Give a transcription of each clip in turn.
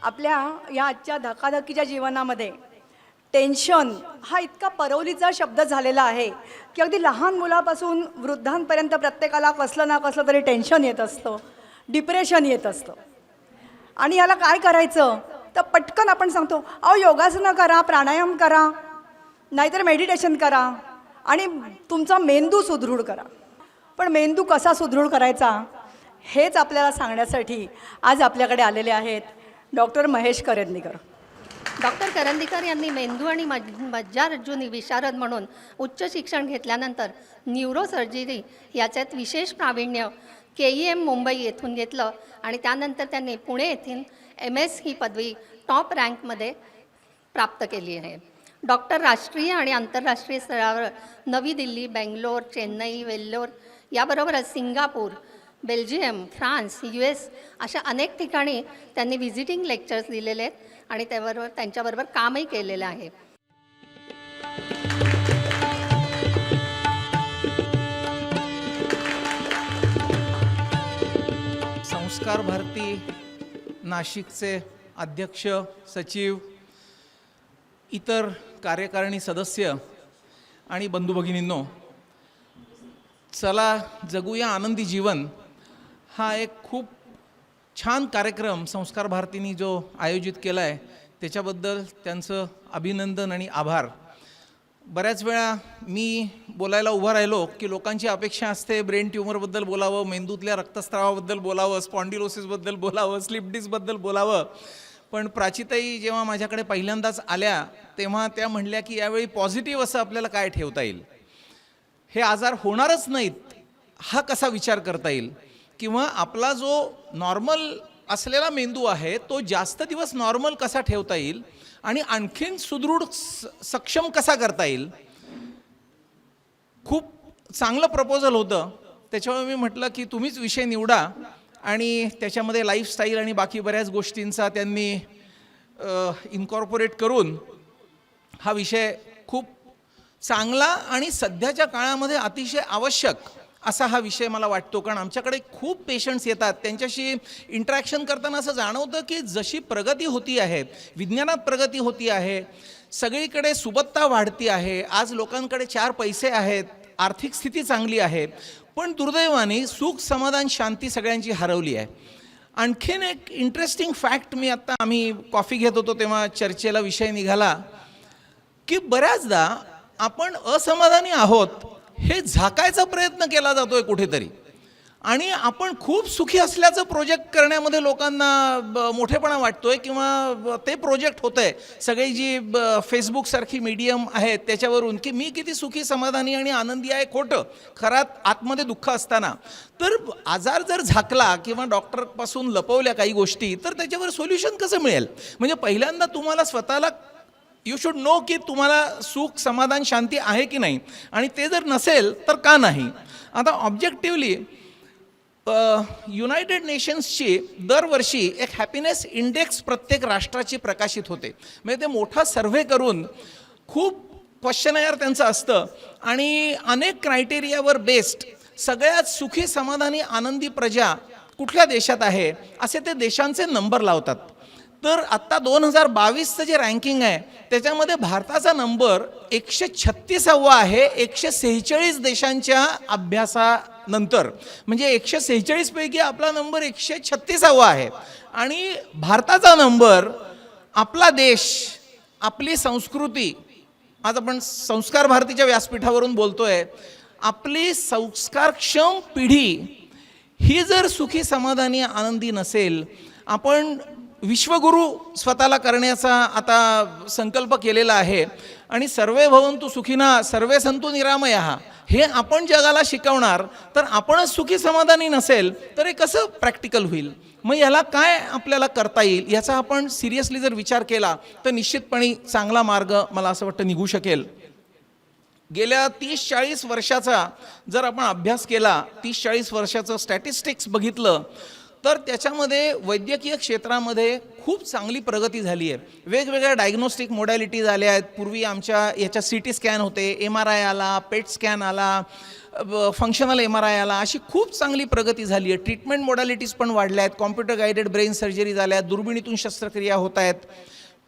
आपल्या या आजच्या धकाधकीच्या जीवनामध्ये टेन्शन हा इतका परवलीचा शब्द झालेला आहे की अगदी लहान मुलापासून वृद्धांपर्यंत प्रत्येकाला कसलं ना कसलं तरी टेन्शन येत असतं, डिप्रेशन येत असतं. आणि याला काय करायचं तर पटकन आपण सांगतो, अहो योगासनं करा, प्राणायाम करा, नाहीतर मेडिटेशन करा आणि तुमचा मेंदू सुदृढ करा. पण मेंदू कसा सुदृढ करायचा हेच आपल्याला सांगण्यासाठी आज आपल्याकडे आलेले आहेत डॉक्टर महेश करंदीकर. डॉक्टर करंदीकर यांनी मेंदू आणि मज्जारज्जू विशारद म्हणून उच्च शिक्षण घेतल्यानंतर न्यूरोसर्जरी याच्यात विशेष प्रावीण्य KEM मुंबई येथून घेतलं आणि त्यानंतर त्यांनी पुणे येथील MS ही पदवी टॉप रँकमध्ये प्राप्त केली आहे. डॉक्टर राष्ट्रीय आणि आंतरराष्ट्रीय स्तरावर नवी दिल्ली, बेंगलोर, चेन्नई, वेल्लोर याबरोबरच सिंगापूर, बेल्जियम, फ्रान्स, US अशा अनेक ठिकाणी त्यांनी व्हिजिटिंग लेक्चर्स दिलेले आहेत आणि त्यांच्याबरोबर कामही केलेलं आहे. संस्कार भारती नाशिकचे अध्यक्ष, सचिव, इतर कार्यकारिणी सदस्य आणि बंधू भगिनींनो, चला जगूया आनंदी जीवन हा एक खूप छान कार्यक्रम संस्कार भारतीने जो आयोजित केला आहे त्याच्याबद्दल त्यांचं अभिनंदन आणि आभार. बऱ्याच वेळा मी बोलायला उभा राहिलो की लोकांची अपेक्षा असते ब्रेन ट्यूमरबद्दल बोलावं, मेंदूतल्या रक्तस्रावाबद्दल बोलावं, स्पॉन्डिलोसिसबद्दल बोलावं, स्लिप डिस्कबद्दल बोलावं. पण प्राचीताई जेव्हा माझ्याकडे पहिल्यांदाच आल्या तेव्हा त्या म्हणल्या की यावेळी पॉझिटिव्ह असं आपल्याला काय ठेवता येईल, हे आजार होणारच नाहीत हा कसा विचार करता येईल, किंवा आपला जो नॉर्मल असलेला मेंदू आहे तो जास्त दिवस नॉर्मल कसा ठेवता येईल आणि आणखीन सुदृढ सक्षम कसा करता येईल. खूप चांगलं प्रपोजल होतं. त्याच्यामुळे मी म्हटलं की तुम्हीच विषय निवडा आणि त्याच्यामध्ये लाईफस्टाईल आणि बाकी बऱ्याच गोष्टींचा त्यांनी इन्कॉर्पोरेट करून हा विषय खूप चांगला आणि सध्याच्या काळामध्ये अतिशय आवश्यक असा हा विषय मला वाटतो. कारण आमच्याकडे खूप पेशंट्स येतात, त्यांच्याशी इंटरॅक्शन करताना असं जाणवतं की जशी प्रगती होती आहे, विज्ञानात प्रगती होती आहे, सगळीकडे सुबत्ता वाढती आहे, आज लोकांकडे 4 पैसे आहेत, आर्थिक स्थिती चांगली आहे, पण दुर्दैवाने सुख, समाधान, शांती सगळ्यांची हरवली आहे. आणखीन एक इंटरेस्टिंग फॅक्ट, मी आत्ता आम्ही कॉफी घेत होतो तेव्हा चर्चेला विषय निघाला की बऱ्याचदा आपण असमाधानी आहोत हे झाकायचा प्रयत्न केला जातोय कुठेतरी, आणि आपण खूप सुखी असल्याचं प्रोजेक्ट करण्यामध्ये लोकांना मोठेपणा वाटतोय किंवा ते प्रोजेक्ट होतंय. सगळी जी फेसबुकसारखी मीडियम आहेत त्याच्यावरून की मी किती सुखी, समाधानी आणि आनंदी आहे, खोटं, खरात आतमध्ये दुःख असताना. तर आजार जर झाकला किंवा डॉक्टरपासून लपवल्या काही गोष्टी तर त्याच्यावर सोल्युशन कसं मिळेल. म्हणजे पहिल्यांदा तुम्हाला स्वतःला यू शुड नो की तुम्हाला सुख, समाधान, शांती आहे की नाही, आणि ते जर नसेल तर का नाही. आता ऑब्जेक्टिव्हली युनायटेड नेशन्सची दरवर्षी एक हॅपीनेस इंडेक्स प्रत्येक राष्ट्राची प्रकाशित होते. म्हणजे ते मोठा सर्व्हे करून खूप क्वेश्चनर त्यांचं असतं आणि अनेक क्रायटेरियावर बेस्ड सगळ्यात सुखी, समाधानी, आनंदी प्रजा कुठल्या देशात आहे असे ते देशांचे नंबर लावतात. तर आत्ता 2022चं जे रँकिंग आहे त्याच्यामध्ये भारताचा नंबर 136वा आहे 146 देशांच्या अभ्यासानंतर. म्हणजे 146 पैकी आपला नंबर 136वा आहे. आणि भारताचा नंबर, आपला देश, आपली संस्कृती, आज आपण संस्कार भारतीच्या व्यासपीठावरून बोलतोय, आपली संस्कारक्षम पिढी ही जर सुखी, समाधानी, आनंदी नसेल, आपण विश्वगुरू स्वतःला करण्याचा आता संकल्प केलेला आहे आणि सर्वे भवन्तु सुखिनः सर्वे सन्तु निरामयाः हे आपण जगाला शिकवणार, तर आपणच सुखी, समाधानी नसेल तर हे कसं प्रॅक्टिकल होईल. मग याला काय आपल्याला करता येईल याचा आपण सिरियसली जर विचार केला तर निश्चितपणे चांगला मार्ग मला असं वाटतं निघू शकेल. गेल्या 30-40 वर्षाचा जर आपण अभ्यास केला, 30-40 वर्षाचं स्टॅटिस्टिक्स बघितलं तर त्याच्यामध्ये वैद्यकीय क्षेत्रामध्ये खूप चांगली प्रगती झाली आहे. वेगवेगळ्या डायग्नोस्टिक मोडॅलिटीज आल्या आहेत. पूर्वी आमच्या याच्या CT स्कॅन होते, MRI आला, पेट स्कॅन आला, फंक्शनल MRI आला, अशी खूप चांगली प्रगती झाली आहे. ट्रीटमेंट मॉडॅलिटीज पण वाढल्या आहेत, कॉम्प्युटर गायडेड ब्रेन सर्जरी झाल्या आहेत, दुर्बिणीतून शस्त्रक्रिया होत आहेत.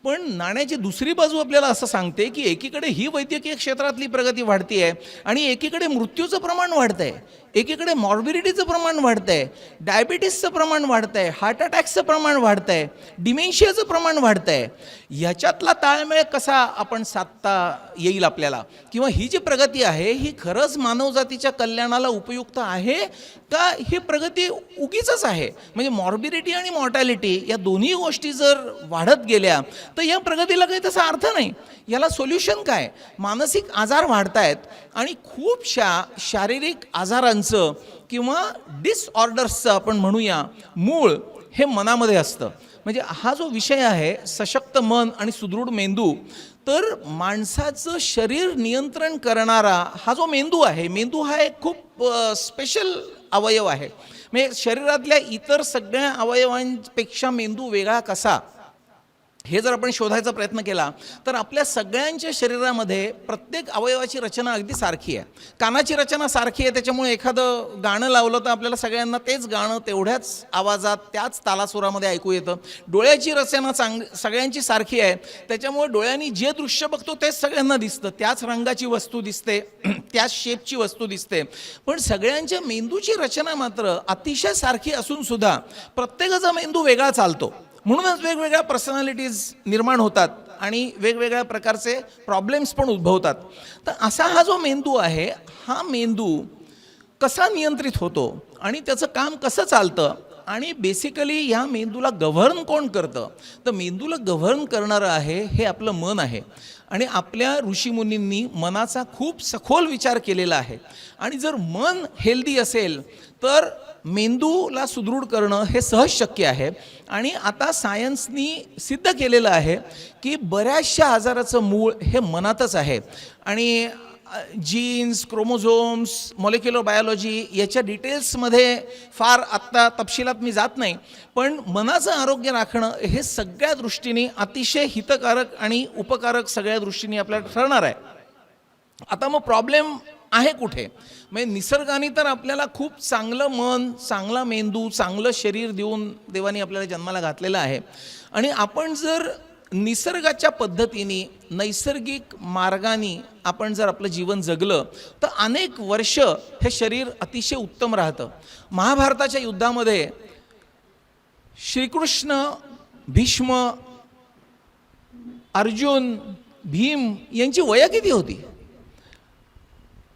पण नाण्याची दुसरी बाजू आपल्याला असं सांगते की एकीकडे ही वैद्यकीय क्षेत्रातली प्रगती वाढती आहे आणि एकीकडे मृत्यूचं प्रमाण वाढतं आहे, एकीकडे मॉर्बिडिटीचं प्रमाण वाढतं आहे, डायबिटीसचं प्रमाण वाढतं आहे, हार्ट अटॅक्सचं प्रमाण वाढतं आहे, डिमेन्शियाचं प्रमाण वाढतं आहे. ह्याच्यातला ताळमेळ कसा आपण साधता येईल आपल्याला, किंवा ही जी प्रगती आहे ही खरंच मानवजातीच्या कल्याणाला उपयुक्त आहे का ही प्रगती उगीचच आहे. म्हणजे मॉर्बिडिटी आणि मॉर्टॅलिटी या दोन्ही गोष्टी जर वाढत गेल्या तर या प्रगतीला काही तसा अर्थ नाही. याला सोल्युशन काय? मानसिक आजार वाढत आहेत आणि खूपशा शारीरिक आजारांचं किंवा डिसऑर्डर्सचं आपण म्हणूया मूळ हे मनामध्ये असतं. म्हणजे हा जो विषय आहे सशक्त मन आणि सुदृढ मेंदू, तर माणसाचं शरीर नियंत्रण करणारा हा जो मेंदू आहे, मेंदू हा एक खूप स्पेशल अवयव आहे. म्हणजे शरीरातल्या इतर सगळ्या अवयवांपेक्षा मेंदू वेगळा कसा हे जर आपण शोधायचा प्रयत्न केला तर आपल्या सगळ्यांच्या शरीरामध्ये प्रत्येक अवयवाची रचना अगदी सारखी आहे. कानाची रचना सारखी आहे, त्याच्यामुळे एखादं गाणं लावलं तर आपल्याला सगळ्यांना तेच गाणं तेवढ्याच आवाजात त्याच तालासुरामध्ये ऐकू येतं. डोळ्याची रचना सगळ्यांची सारखी आहे, त्याच्यामुळे डोळ्यांनी जे दृश्य बघतो तेच सगळ्यांना दिसतं, त्याच रंगाची वस्तू दिसते, त्याच शेपची वस्तू दिसते. पण सगळ्यांच्या मेंदूची रचना मात्र अतिशय सारखी असून सुद्धा प्रत्येकाचा मेंदू वेगळा चालतो. म्हणूनच वेगवेगळ्या पर्सनॅलिटीज निर्माण होतात आणि वेगवेगळ्या प्रकारचे प्रॉब्लेम्स पण उद्भवतात. तर असा हा जो मेंदू आहे, हा मेंदू कसा नियंत्रित होतो आणि त्याचं काम कसं चालतं आणि बेसिकली ह्या मेंदूला गव्हर्न कोण करतं, तर मेंदूला गव्हर्न करणारं आहे हे आपलं मन आहे. आणि आपल्या ऋषीमुनींनी मनाचा खूप सखोल विचार केलेला आहे. आणि जर मन हेल्दी असेल तर मेंदूला सुदृढ करणं हे सहज शक्य आहे. आणि आता सायन्सनी सिद्ध केलेलं आहे की बऱ्याचशा आजाराचं मूळ हे मनातच आहे. आणि जीन्स, क्रोमोझोम्स, मॉलिक्युलर बायोलॉजी याच्या डिटेल्समध्ये फार आत्ता तपशिलात मी जात नाही, पण मनाचं आरोग्य राखणं हे सगळ्या दृष्टीने अतिशय हितकारक आणि उपकारक सगळ्या दृष्टीने आपल्याला ठरणार आहे. आता मग प्रॉब्लेम आहे कुठे? म्हणजे निसर्गाने तर आपल्याला खूप चांगलं मन, चांगला मेंदू, चांगलं शरीर देऊन देवाने आपल्याला जन्माला घातलेलं आहे. आणि आपण जर निसर्गाच्या पद्धतीने नैसर्गिक मार्गाने आपण जर आपलं जीवन जगलं तर अनेक वर्ष हे शरीर अतिशय उत्तम राहतं. महाभारताच्या युद्धामध्ये श्रीकृष्ण, भीष्म, अर्जुन, भीम यांची वय किती होती?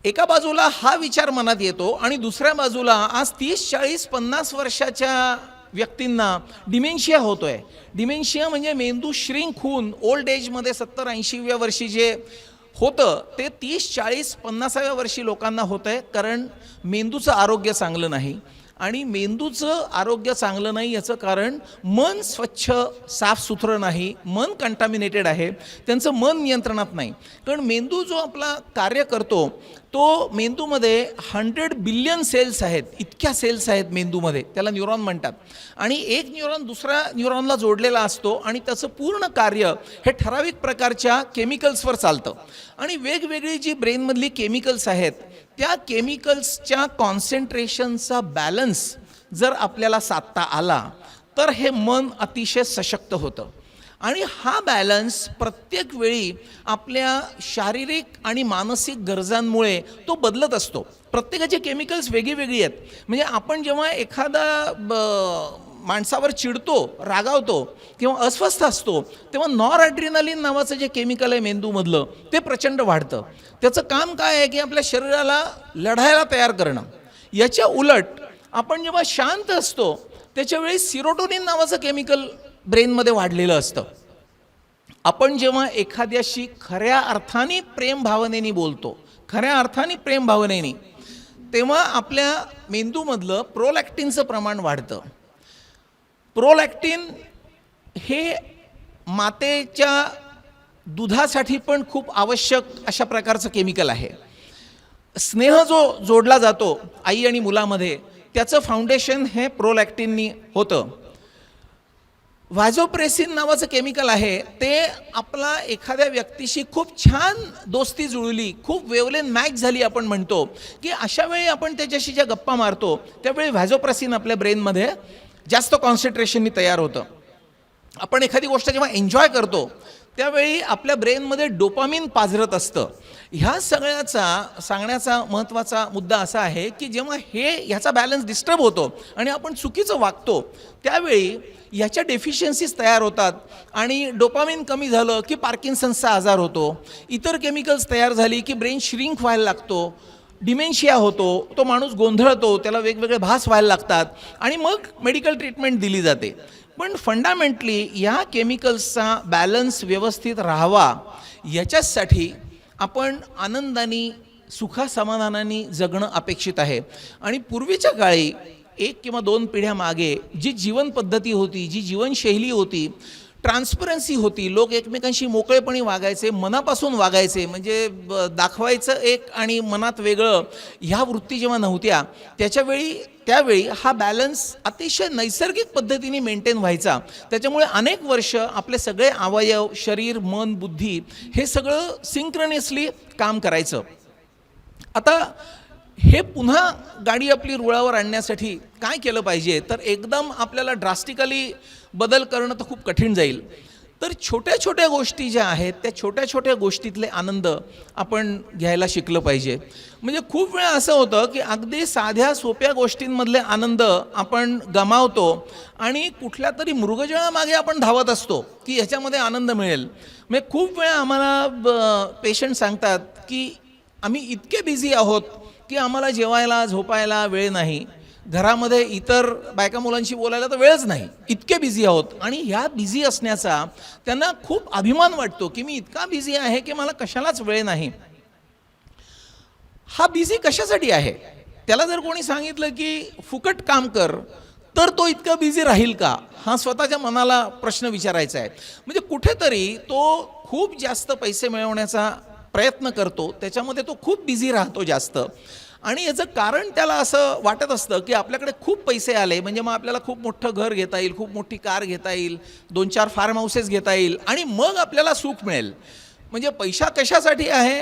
एका बाजूला हा विचार मनात येतो आणि दुसऱ्या बाजूला आज 30, 40, 50 वर्षाच्या व्यक्तींना डिमेन्शिया होतोय. डिमेन्शिया म्हणजे मेंदू श्रिंक होऊन ओल्ड एजमध्ये 70-80व्या वर्षी जे होतं ते 30, 40, 50व्या वर्षी लोकांना होतं आहे, कारण मेंदूचं आरोग्य चांगलं नाही. आणि मेंदूचं आरोग्य चांगलं नाही याचं कारण मन स्वच्छ साफसुथरं नाही, मन कंटामिनेटेड आहे, त्यांचं मन नियंत्रणात नाही. कारण मेंदू जो आपला कार्य करतो तो मेंदूमध्ये 100 बिलियन सेल्स आहेत, इतक्या सेल्स आहेत मेंदूमध्ये, त्याला न्यूरॉन म्हणतात. आणि एक न्यूरॉन दुसऱ्या न्यूरॉनला जोडलेला असतो आणि त्याचं पूर्ण कार्य हे ठराविक प्रकारच्या केमिकल्सवर चालतं. आणि वेगवेगळी जी ब्रेनमधली केमिकल्स आहेत त्या केमिकल्सच्या कॉन्सन्ट्रेशनचा बॅलन्स जर आपल्याला साधता आला तर हे मन अतिशय सशक्त होतं. आणि हा बॅलन्स प्रत्येक वेळी आपल्या शारीरिक आणि मानसिक गरजांमुळे तो बदलत असतो. प्रत्येकाचे केमिकल्स वेगळी आहेत. म्हणजे आपण जेव्हा एखादा माणसावर चिडतो, रागावतो किंवा अस्वस्थ असतो तेव्हा नॉरॲड्रिनालिन नावाचं जे केमिकल आहे मेंदूमधलं ते प्रचंड वाढतं. त्याचं काम काय आहे की आपल्या शरीराला लढायला तयार करणं. याच्या उलट आपण जेव्हा शांत असतो त्याच्यावेळी सिरोटोनिन नावाचं केमिकल ब्रेनमध्ये वाढलेलं असतं. आपण जेव्हा एखाद्याशी खऱ्या अर्थाने प्रेम भावनेने बोलतो, खऱ्या अर्थाने प्रेम भावनेने, तेव्हा आपल्या मेंदूमधलं प्रोलॅक्टिनचं प्रमाण वाढतं. प्रोलॅक्टिन हे मातेच्या दुधासाठी पण खूप आवश्यक अशा प्रकारचं केमिकल आहे. स्नेह जो जोडला जातो आई आणि मुलामध्ये त्याचं फाउंडेशन हे प्रोलॅक्टिननी होतं. व्हाझोप्रेसिन नावाचं केमिकल आहे, ते आपला एखाद्या व्यक्तीशी खूप छान दोस्ती जुळली, खूप वेवलेन मॅच झाली आपण म्हणतो, की अशा वेळी आपण त्याच्याशी ज्या गप्पा मारतो त्यावेळी व्हाझोप्रेसिन आपल्या ब्रेनमध्ये जास्त कॉन्सन्ट्रेशननी तयार होतं. आपण एखादी गोष्ट जेव्हा एन्जॉय करतो त्यावेळी आपल्या ब्रेनमध्ये डोपामिन पाझरत असतं. ह्या सगळ्याचा सांगण्याचा महत्त्वाचा मुद्दा असा आहे की जेव्हा ह्याचा बॅलन्स डिस्टर्ब होतो आणि आपण चुकीचं वागतो त्यावेळी ह्याच्या डेफिशियन्सीज तयार होतात आणि डोपामिन कमी झालं की पार्किन्सन्सचा आजार होतो, इतर केमिकल्स तयार झाली की ब्रेन श्रिंक व्हायला लागतो, डिमेन्शिया होतो, तो माणूस गोंधळतो, त्याला वेगवेगळे भास व्हायला लागतात आणि मग मेडिकल ट्रीटमेंट दिली जाते. पण फंडामेंटली या केमिकल्सचा बॅलन्स व्यवस्थित राहावा याच्यासाठी आपण आनंदाने सुखासमाधानाने जगणं अपेक्षित आहे. आणि पूर्वीच्या काळी 1 किंवा 2 पिढ्या मागे जी जीवन पद्धती होती, जी जीवनशैली होती, ट्रान्सपरन्सी होती, लोक एकमेकांशी मोकळेपणी वागायचे, मनापासून वागायचे, म्हणजे दाखवायचं एक आणि मनात वेगळं, ह्या वृत्ती जेव्हा नव्हत्या त्यावेळी हा बॅलन्स अतिशय नैसर्गिक पद्धतीने मेंटेन व्हायचा. त्याच्यामुळे अनेक वर्ष आपले सगळे अवयव, शरीर, मन, बुद्धी हे सगळं सिंक्रोनियसली काम करायचं. आता हे पुन्हा गाडी आपली रुळावर आणण्यासाठी काय केलं पाहिजे, तर एकदम आपल्याला ड्रास्टिकली बदल करणं तर खूप कठीण जाईल. तर छोट्या छोट्या गोष्टी ज्या आहेत त्या छोट्या छोट्या गोष्टीतले आनंद आपण घ्यायला शिकलं पाहिजे. म्हणजे खूप वेळा असं होतं की अगदी साध्या सोप्या गोष्टींमधले आनंद आपण गमावतो आणि कुठल्या तरी मृगजळामागे आपण धावत असतो की ह्याच्यामध्ये आनंद मिळेल. म्हणजे खूप वेळा आम्हाला पेशंट सांगतात की आम्ही इतके बिझी आहोत की आम्हाला जेवायला झोपायला वेळ नाही, घरामध्ये इतर बायका मुलांशी बोलायला तर वेळच नाही, इतके बिझी आहोत. आणि ह्या बिझी असण्याचा त्यांना खूप अभिमान वाटतो की मी इतका बिझी आहे की मला कशालाच वेळ नाही. हा बिझी कशासाठी आहे? त्याला जर कोणी सांगितलं की फुकट काम कर तर तो इतका बिझी राहील का, हा स्वतःच्या मनाला प्रश्न विचारायचा आहे. म्हणजे कुठेतरी तो खूप जास्त पैसे मिळवण्याचा प्रयत्न करतो, त्याच्यामध्ये तो खूप बिझी राहतो जास्त. आणि याचं कारण त्याला असं वाटत असतं की आपल्याकडे खूप पैसे आले म्हणजे मग आपल्याला खूप मोठं घर घेता येईल, खूप मोठी कार घेता येईल, 2-4 फार्म हाऊसेस घेता येईल आणि मग आपल्याला सुख मिळेल. म्हणजे पैसा कशासाठी आहे?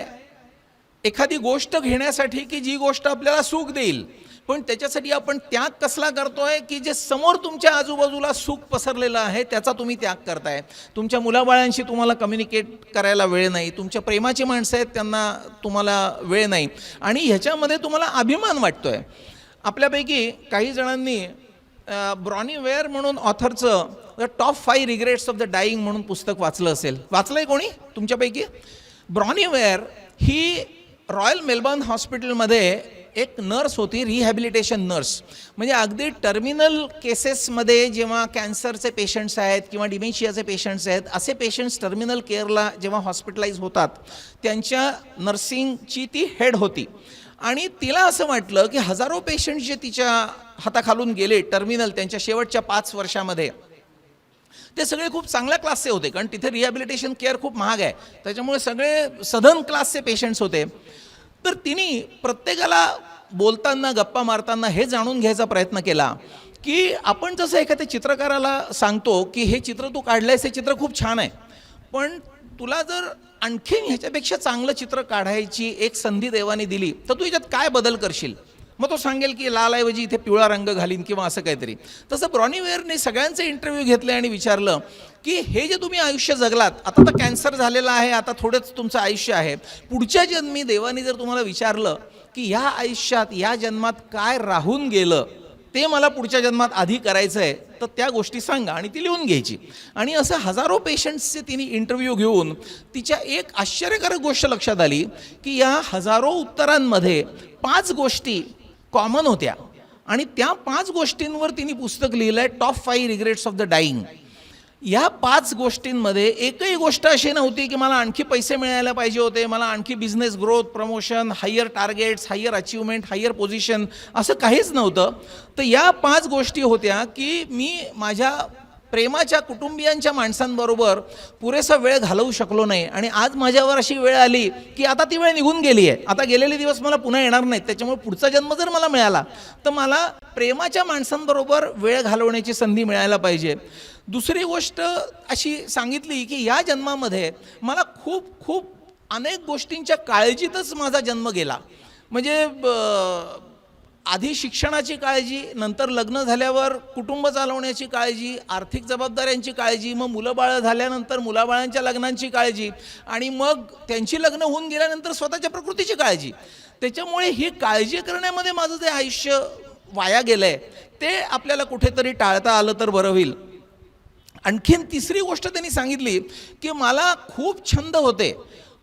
एखादी गोष्ट घेण्यासाठी की जी गोष्ट आपल्याला सुख देईल. पण त्याच्यासाठी आपण त्याग कसला करतोय की जे समोर तुमच्या आजूबाजूला सुख पसरलेलं आहे त्याचा तुम्ही त्याग करताय. तुमच्या मुलाबाळांशी तुम्हाला कम्युनिकेट करायला वेळ नाही, तुमच्या प्रेमाची माणसं आहेत त्यांना तुम्हाला वेळ नाही आणि ह्याच्यामध्ये तुम्हाला अभिमान वाटतोय. आपल्यापैकी काही जणांनी ब्रॉनी वेअर म्हणून ऑथरचं the top 5 regrets of the dying म्हणून पुस्तक वाचलं असेल. वाचलंय कोणी तुमच्यापैकी? ब्रॉनी वेअर ही रॉयल मेलबर्न हॉस्पिटलमध्ये एक नर्स होती, रिहॅबिलिटेशन नर्स. म्हणजे अगदी टर्मिनल केसेसमध्ये जेव्हा कॅन्सरचे पेशंट्स आहेत किंवा डिमेन्शियाचे पेशंट्स आहेत, असे पेशंट्स टर्मिनल केअरला जेव्हा हॉस्पिटलाइज होतात त्यांच्या नर्सिंगची ती हेड होती. आणि तिला असं वाटलं की हजारो पेशंट्स जे तिच्या हाताखालून गेले टर्मिनल त्यांच्या शेवटच्या 5 वर्षामध्ये, ते सगळे खूप चांगल्या क्लासचे होते, कारण तिथे रिहॅबिलिटेशन केअर खूप महाग आहे, त्याच्यामुळे सगळे सधन क्लासचे पेशंट्स होते. तर तिने प्रत्येकाला बोलताना गप्पा मारताना हे जाणून घ्यायचा प्रयत्न केला की आपण जसं एखाद्या चित्रकाराला सांगतो की हे चित्र तू काढलंयस, हे चित्र खूप छान आहे, पण तुला जर आणखीन ह्याच्यापेक्षा चांगलं चित्र काढायची एक संधी देवाने दिली तर तू ह्याच्यात काय बदल करशील? मग तो सांगेल की लालऐवजी इथे पिवळा रंग घालीन किंवा असं काहीतरी. तसं ब्रॉनी वेअरने सगळ्यांचे इंटरव्ह्यू घेतले आणि विचारलं की हे जे तुम्ही आयुष्य जगलात, आता तर कॅन्सर झालेला आहे, आता थोडंच तुमचं आयुष्य आहे, पुढच्या जन्मी देवाने जर तुम्हाला विचारलं की ह्या आयुष्यात या जन्मात काय राहून गेलं ते मला पुढच्या जन्मात आधी करायचं आहे, तर त्या गोष्टी सांगा आणि ती लिहून घ्यायची. आणि असं हजारो पेशंट्सचे तिने इंटरव्ह्यू घेऊन तिच्या एक आश्चर्यकारक गोष्ट लक्षात आली की या हजारो उत्तरांमध्ये 5 गोष्टी कॉमन होत्या आणि त्या 5 गोष्टींवर तिने पुस्तक लिहिलं आहे, top 5 regrets of the dying. या 5 गोष्टींमध्ये एकही गोष्ट अशी नव्हती की मला आणखी पैसे मिळायला पाहिजे होते, मला आणखी business growth, promotion, higher targets, higher achievement, higher position, असं काहीच नव्हतं. तर या 5 गोष्टी होत्या की मी माझ्या प्रेमाच्या कुटुंबियांच्या माणसांबरोबर पुरेसा वेळ घालवू शकलो नाही. आणि आज माझ्यावर अशी वेळ आली की आता ती वेळ निघून गेली आहे. आता गेलेले दिवस मला पुन्हा येणार नाहीत. त्याच्यामुळे पुढचा जन्म जर मला मिळाला तर मला प्रेमाच्या माणसांबरोबर वेळ घालवण्याची संधी मिळायला पाहिजे. दुसरी गोष्ट अशी सांगितली की या जन्मामध्ये मला खूप खूप अनेक गोष्टींच्या काळजीतच माझा जन्म गेला. म्हणजे आधी शिक्षणाची काळजी, नंतर लग्न झाल्यावर कुटुंब चालवण्याची काळजी, आर्थिक जबाबदाऱ्यांची काळजी, मग मुलं बाळं झाल्यानंतर मुलाबाळांच्या लग्नांची काळजी, आणि मग त्यांची लग्न होऊन गेल्यानंतर स्वतःच्या प्रकृतीची काळजी. त्याच्यामुळे ही काळजी करण्यामध्ये माझं जे आयुष्य वाया गेलं आहे ते आपल्याला कुठेतरी टाळता आलं तर बरं होईल. आणखीन तिसरी गोष्ट त्यांनी सांगितली की मला खूप छंद होते,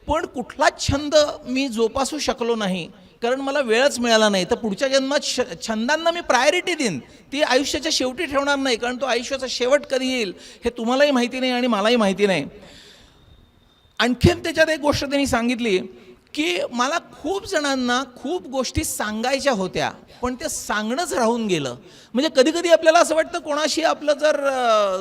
पण कुठलाच छंद मी जोपासू शकलो नाही कारण मला वेळच मिळाला नाही. तर पुढच्या जन्मात छंदांना मी प्रायोरिटी देईन, ती आयुष्याच्या शेवटी ठेवणार नाही, कारण तो आयुष्याचा शेवट कधी येईल हे तुम्हालाही माहिती नाही आणि मलाही माहिती नाही. आणखीन त्याच्यात एक गोष्ट त्यांनी सांगितली की मला खूप जणांना खूप गोष्टी सांगायच्या होत्या, पण ते सांगणंच राहून गेलं. म्हणजे कधी कधी आपल्याला असं वाटतं कोणाशी आपलं जर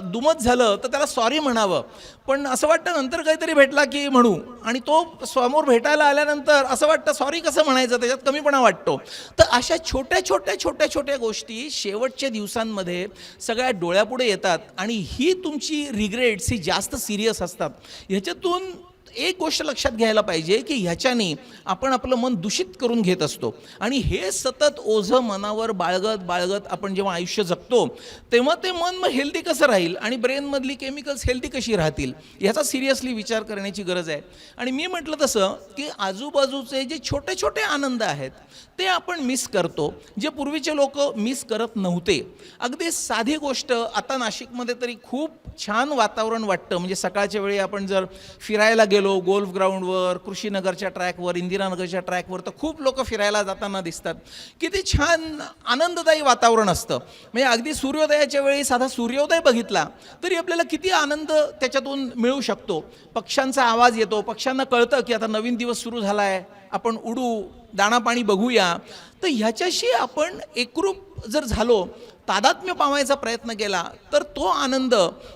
दुमत झालं तर त्याला सॉरी म्हणावं, पण असं वाटतं नंतर काहीतरी भेटला की म्हणू, आणि तो समोर भेटायला आल्यानंतर असं वाटतं सॉरी कसं म्हणायचं, त्याच्यात कमीपणा वाटतो. तर अशा छोट्या गोष्टी शेवटच्या दिवसांमध्ये सगळ्या डोळ्यापुढे येतात आणि ही तुमची रिग्रेट्स ही जास्त सिरियस असतात. ह्याच्यातून एक गोष्ट लक्षात घ्यायला पाहिजे की ह्याच्याने आपण आपलं मन दूषित करून घेत असतो, आणि हे सतत ओझं मनावर बाळगत आपण जेव्हा आयुष्य जगतो तेव्हा ते मन मग हेल्दी कसं राहील आणि ब्रेनमधली केमिकल्स हेल्दी कशी राहतील ह्याचा सिरियसली विचार करण्याची गरज आहे. आणि मी म्हटलं तसं की आजूबाजूचे जे छोटे आनंद आहेत ते आपण मिस करतो, जे पूर्वीचे लोक मिस करत नव्हते. अगदी साधी गोष्ट, आता नाशिकमध्ये तरी खूप छान वातावरण वाटतं. म्हणजे सकाळच्या वेळी आपण जर फिरायला गेलो गोल्फ ग्राउंडवर, कृषीनगरच्या ट्रॅकवर, इंदिरानगरच्या ट्रॅकवर, तर खूप लोक फिरायला जाताना दिसतात. किती छान आनंददायी वातावरण असतं. म्हणजे अगदी सूर्योदयाच्या वेळी साधा सूर्योदय बघितला तरी आपल्याला किती आनंद त्याच्यातून मिळू शकतो. पक्ष्यांचा आवाज येतो, पक्ष्यांना कळतं की आता नवीन दिवस सुरू झाला आहे, आपण उडू, दाणा पाणी बघूया. तर ह्याच्याशी आपण एकरूप जर झालो, तादात्म्य पावायचा प्रयत्न केला तर तो आनंद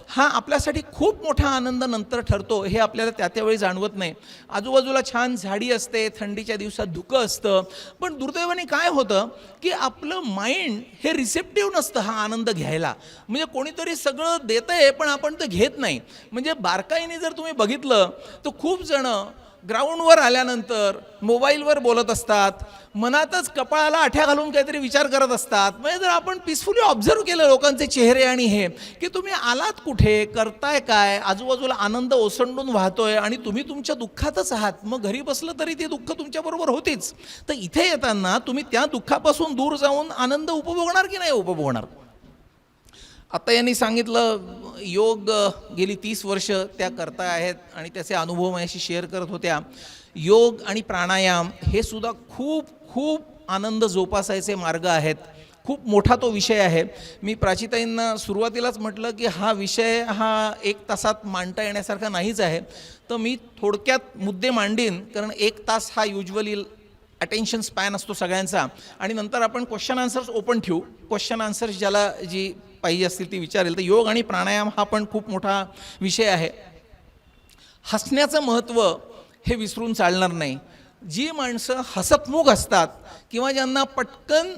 हा आपल्यासाठी खूप मोठा आनंद नंतर ठरतो. हे आपल्याला त्यावेळी जाणवत नाही. आजूबाजूला छान झाडी असते, थंडीच्या दिवसात धुकं असतं, पण दुर्दैवाने काय होतं की आपलं माइंड हे रिसेप्टिव्ह नसतं हा आनंद घ्यायला. म्हणजे कोणीतरी सगळं देतंय पण आपण ते घेत नाही. म्हणजे बारकाईने जर तुम्ही बघितलं तर खूप जण ग्राउंडवर आल्यानंतर मोबाईलवर बोलत असतात, मनातच कपाळाला आठ्या घालून काहीतरी विचार करत असतात. म्हणजे जर आपण पीसफुली ऑब्झर्व केलं लोकांचे चेहरे आणि हे की तुम्ही आलात कुठे, करताय काय, आजूबाजूला आनंद ओसंडून वाहतोय आणि तुम्ही तुमच्या दुःखातच आहात, मग घरी बसलं तरी ती दुःख तुमच्याबरोबर होतीच. तर इथे येताना तुम्ही त्या दुःखापासून दूर जाऊन आनंद उपभोगणार की नाही उपभोगणार. आता यांनी सांगितलं योग गेली 30 वर्ष त्या करता आहेत आणि त्याचे अनुभव माझ्याशी शेअर करत होत्या. योग आणि प्राणायाम हे सुद्धा खूप खूप आनंद जोपासायचे मार्ग आहेत. खूप मोठा तो विषय आहे. मी प्राचीताईंना सुरुवातीलाच म्हटलं की हा विषय हा 1 तासात मांडता येण्यासारखा नाहीच आहे. तर मी थोडक्यात मुद्दे मांडीन, कारण 1 तास हा युजली अटेन्शन स्पॅन असतो सगळ्यांचा, आणि नंतर आपण क्वेश्चन आन्सर्स ओपन ठेवू. क्वेश्चन आन्सर्स ज्याला जी पाहिजे असतील ती विचारेल. तर योग आणि प्राणायाम हा पण खूप मोठा विषय आहे. हसण्याचं महत्त्व हे विसरून चालणार नाही. जी माणसं हसतमुख असतात किंवा ज्यांना पटकन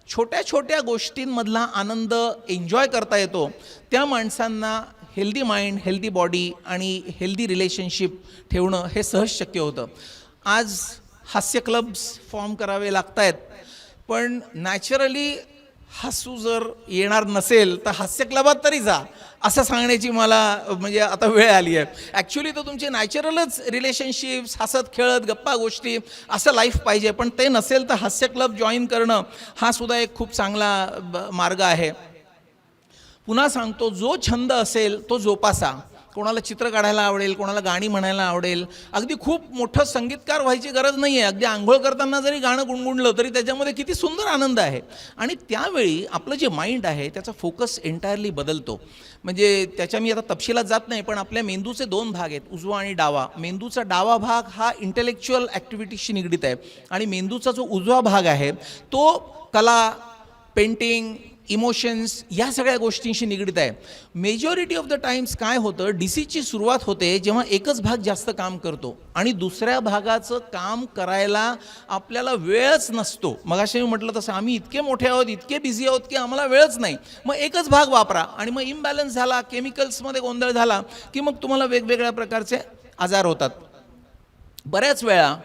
छोट्या गोष्टींमधला आनंद एन्जॉय करता येतो, त्या माणसांना हेल्दी माइंड, हेल्दी बॉडी आणि हेल्दी रिलेशनशिप ठेवणं हे सहज शक्य होतं. आज हास्य क्लब्स फॉर्म करावे लागत आहेत, पण नॅचरली हसू जर येणार नसेल तर हास्य क्लबात तरी जा, असं सांगण्याची मला म्हणजे आता वेळ आली आहे. ॲक्च्युली तर तुमचे नॅचरलच रिलेशनशिप्स, हसत खेळत गप्पा गोष्टी असं लाईफ पाहिजे, पण ते नसेल तर हास्य क्लब जॉईन करणं हा सुद्धा एक खूप चांगला मार्ग आहे. पुन्हा सांगतो, जो छंद असेल तो जोपासा. कोणाला चित्र काढायला आवडेल, कोणाला गाणी म्हणायला आवडेल. अगदी खूप मोठं संगीतकार व्हायची गरज नाही आहे. अगदी आंघोळ करताना जरी गाणं गुणगुणलं तरी त्याच्यामध्ये किती सुंदर आनंद आहे. आणि त्यावेळी आपलं जे माइंड आहे त्याचा फोकस एंटायरली बदलतो. म्हणजे त्याच्या मी आता तपशिलात जात नाही, पण आपल्या मेंदूचे 2 भाग आहेत, उजवा आणि डावा. मेंदूचा डावा भाग हा इंटेलेक्च्युअल ॲक्टिव्हिटीशी निगडीत आहे, आणि मेंदूचा जो उजवा भाग आहे तो कला, पेंटिंग, इमोशन्स ह्या सगळ्या गोष्टींशी निगडीत आहे. मेजॉरिटी ऑफ द टाइम्स काय होतं, डिसीजची सुरुवात होते जेव्हा एकच भाग जास्त काम करतो आणि दुसऱ्या भागाचं काम करायला आपल्याला वेळच नसतो. मगाशी मी म्हटलं तसं आम्ही इतके मोठे आहोत, इतके बिझी आहोत की आम्हाला वेळच नाही. मग एकच भाग वापरा आणि मग इम्बॅलन्स झाला, केमिकल्समध्ये गोंधळ झाला की मग तुम्हाला वेगवेगळ्या प्रकारचे आजार होतात. बऱ्याच वेळा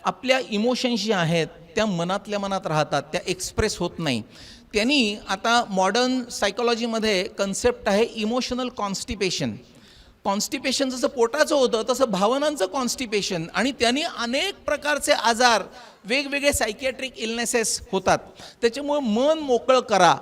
आपल्या इमोशन्स ज्या आहेत त्या मनातल्या मनात राहतात, त्या एक्सप्रेस होत नाही. त्यांनी आता मॉडर्न सायकोलॉजीमध्ये कन्सेप्ट आहे इमोशनल कॉन्स्टिपेशन. कॉन्स्टिपेशन जसं पोटाचं होतं तसं भावनांचं कॉन्स्टिपेशन, आणि त्यांनी अनेक प्रकारचे आजार, वेगवेगळे सायकियाट्रिक इलनेसेस होतात. त्याच्यामुळे मन मोकळं करा.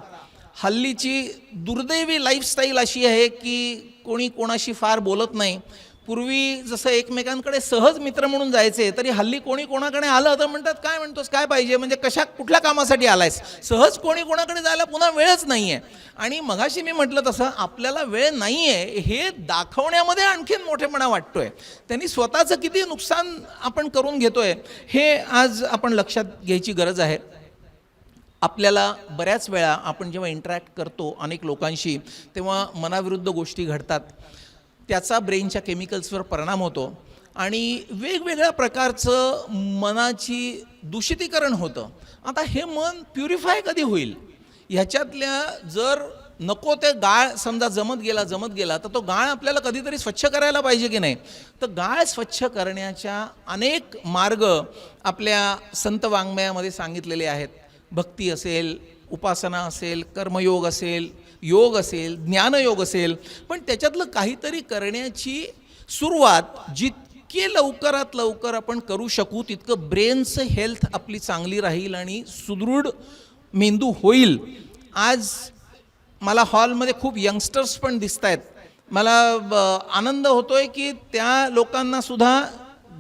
हल्लीची दुर्दैवी लाईफस्टाईल अशी आहे की कोणी कोणाशी फार बोलत नाही. पूर्वी जसं एकमेकांकडे सहज मित्र म्हणून जायचे, तरी हल्ली कोणी कोणाकडे आलं तर म्हणतात काय म्हणतोस, काय पाहिजे, म्हणजे कुठल्या कामासाठी आलायस. सहज कोणी कोणाकडे जायला पुन्हा वेळच नाही आहे. आणि मगाशी मी म्हटलं तसं आपल्याला वेळ नाही आहे हे दाखवण्यामध्ये आणखीन मोठेपणा वाटतोय. त्यांनी स्वतःचं किती नुकसान आपण करून घेतोय हे आज आपण लक्षात घ्यायची गरज आहे. आपल्याला बऱ्याच वेळा आपण जेव्हा इंटरॅक्ट करतो अनेक लोकांशी तेव्हा मनाविरुद्ध गोष्टी घडतात. त्याचा ब्रेनच्या केमिकल्सवर परिणाम होतो आणि वेगवेगळ्या प्रकारचं मनाची दूषितीकरण होतं. आता हे मन प्युरिफाय कधी होईल, ह्याच्यातल्या जर नको ते गाळ समजा जमत गेला तर तो गाळ आपल्याला कधीतरी स्वच्छ करायला पाहिजे की नाही. तर गाळ स्वच्छ करण्याच्या अनेक मार्ग आपल्या संत वाङ्मयामध्ये सांगितलेले आहेत. भक्ती असेल, उपासना असेल, कर्मयोग असेल, योग असेल, ज्ञानयोग असेल, पण त्याच्यातलं काहीतरी करण्याची सुरुवात जितके लवकरात लवकर आपण करू शकू तितकं ब्रेनचं हेल्थ आपली चांगली राहील आणि सुदृढ मेंदू होईल. आज मला हॉलमध्ये खूप यंगस्टर्स पण दिसत आहेत. मला आनंद होतोय की त्या लोकांनासुद्धा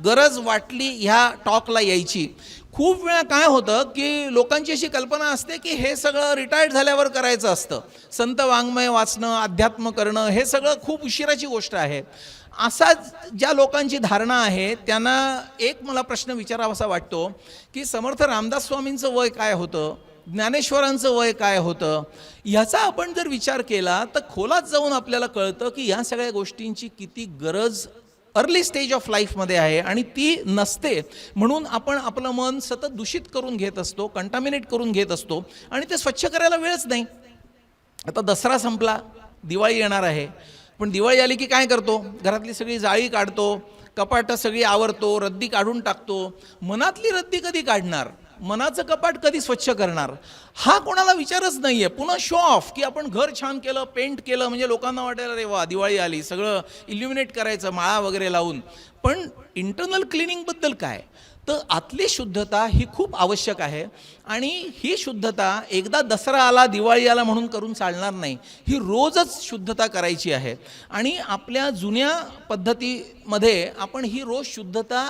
गरज वाटली ह्या टॉकला यायची. खूप वेळा काय होतं की लोकांची अशी कल्पना असते की हे सगळं रिटायर्ड झाल्यावर करायचं असतं. संत वाङ्मय वाचणं, अध्यात्म करणं हे सगळं खूप उशिराची गोष्ट आहे. असा ज्या लोकांची धारणा आहे त्यांना एक मला प्रश्न विचारावासा वाटतो की समर्थ रामदास स्वामींचं वय काय होतं, ज्ञानेश्वरांचं वय काय होतं, ह्याचा आपण जर विचार केला तर खोलात जाऊन आपल्याला कळतं की ह्या सगळ्या गोष्टींची किती गरज अर्ली स्टेज ऑफ लाईफमध्ये आहे आणि ती नसते. म्हणून आपण आपलं मन सतत दूषित करून घेत असतो, कंटामिनेट करून घेत असतो आणि ते स्वच्छ करायला वेळच नाही. आता दसरा संपला, दिवाळी येणार आहे, पण दिवाळी आली की काय करतो, घरातली सगळी जाळी काढतो, कपाटं सगळी आवरतो, रद्दी काढून टाकतो. मनातली रद्दी कधी काढणार, मनाचं कपाट कधी स्वच्छ करणार, हा कोणाला विचारच नाही आहे. पुन्हा शो ऑफ की आपण घर छान केलं, पेंट केलं, म्हणजे लोकांना वाटायला रे वा दिवाळी आली, सगळं इल्युमिनेट करायचं माळा वगैरे लावून. पण इंटरनल क्लिनिंगबद्दल काय, तर आतली शुद्धता ही खूप आवश्यक आहे. आणि ही शुद्धता एकदा दसरा आला, दिवाळी आला म्हणून करून चालणार नाही. ही रोजच शुद्धता करायची आहे. आणि आपल्या जुन्या पद्धतीमध्ये आपण ही रोज शुद्धता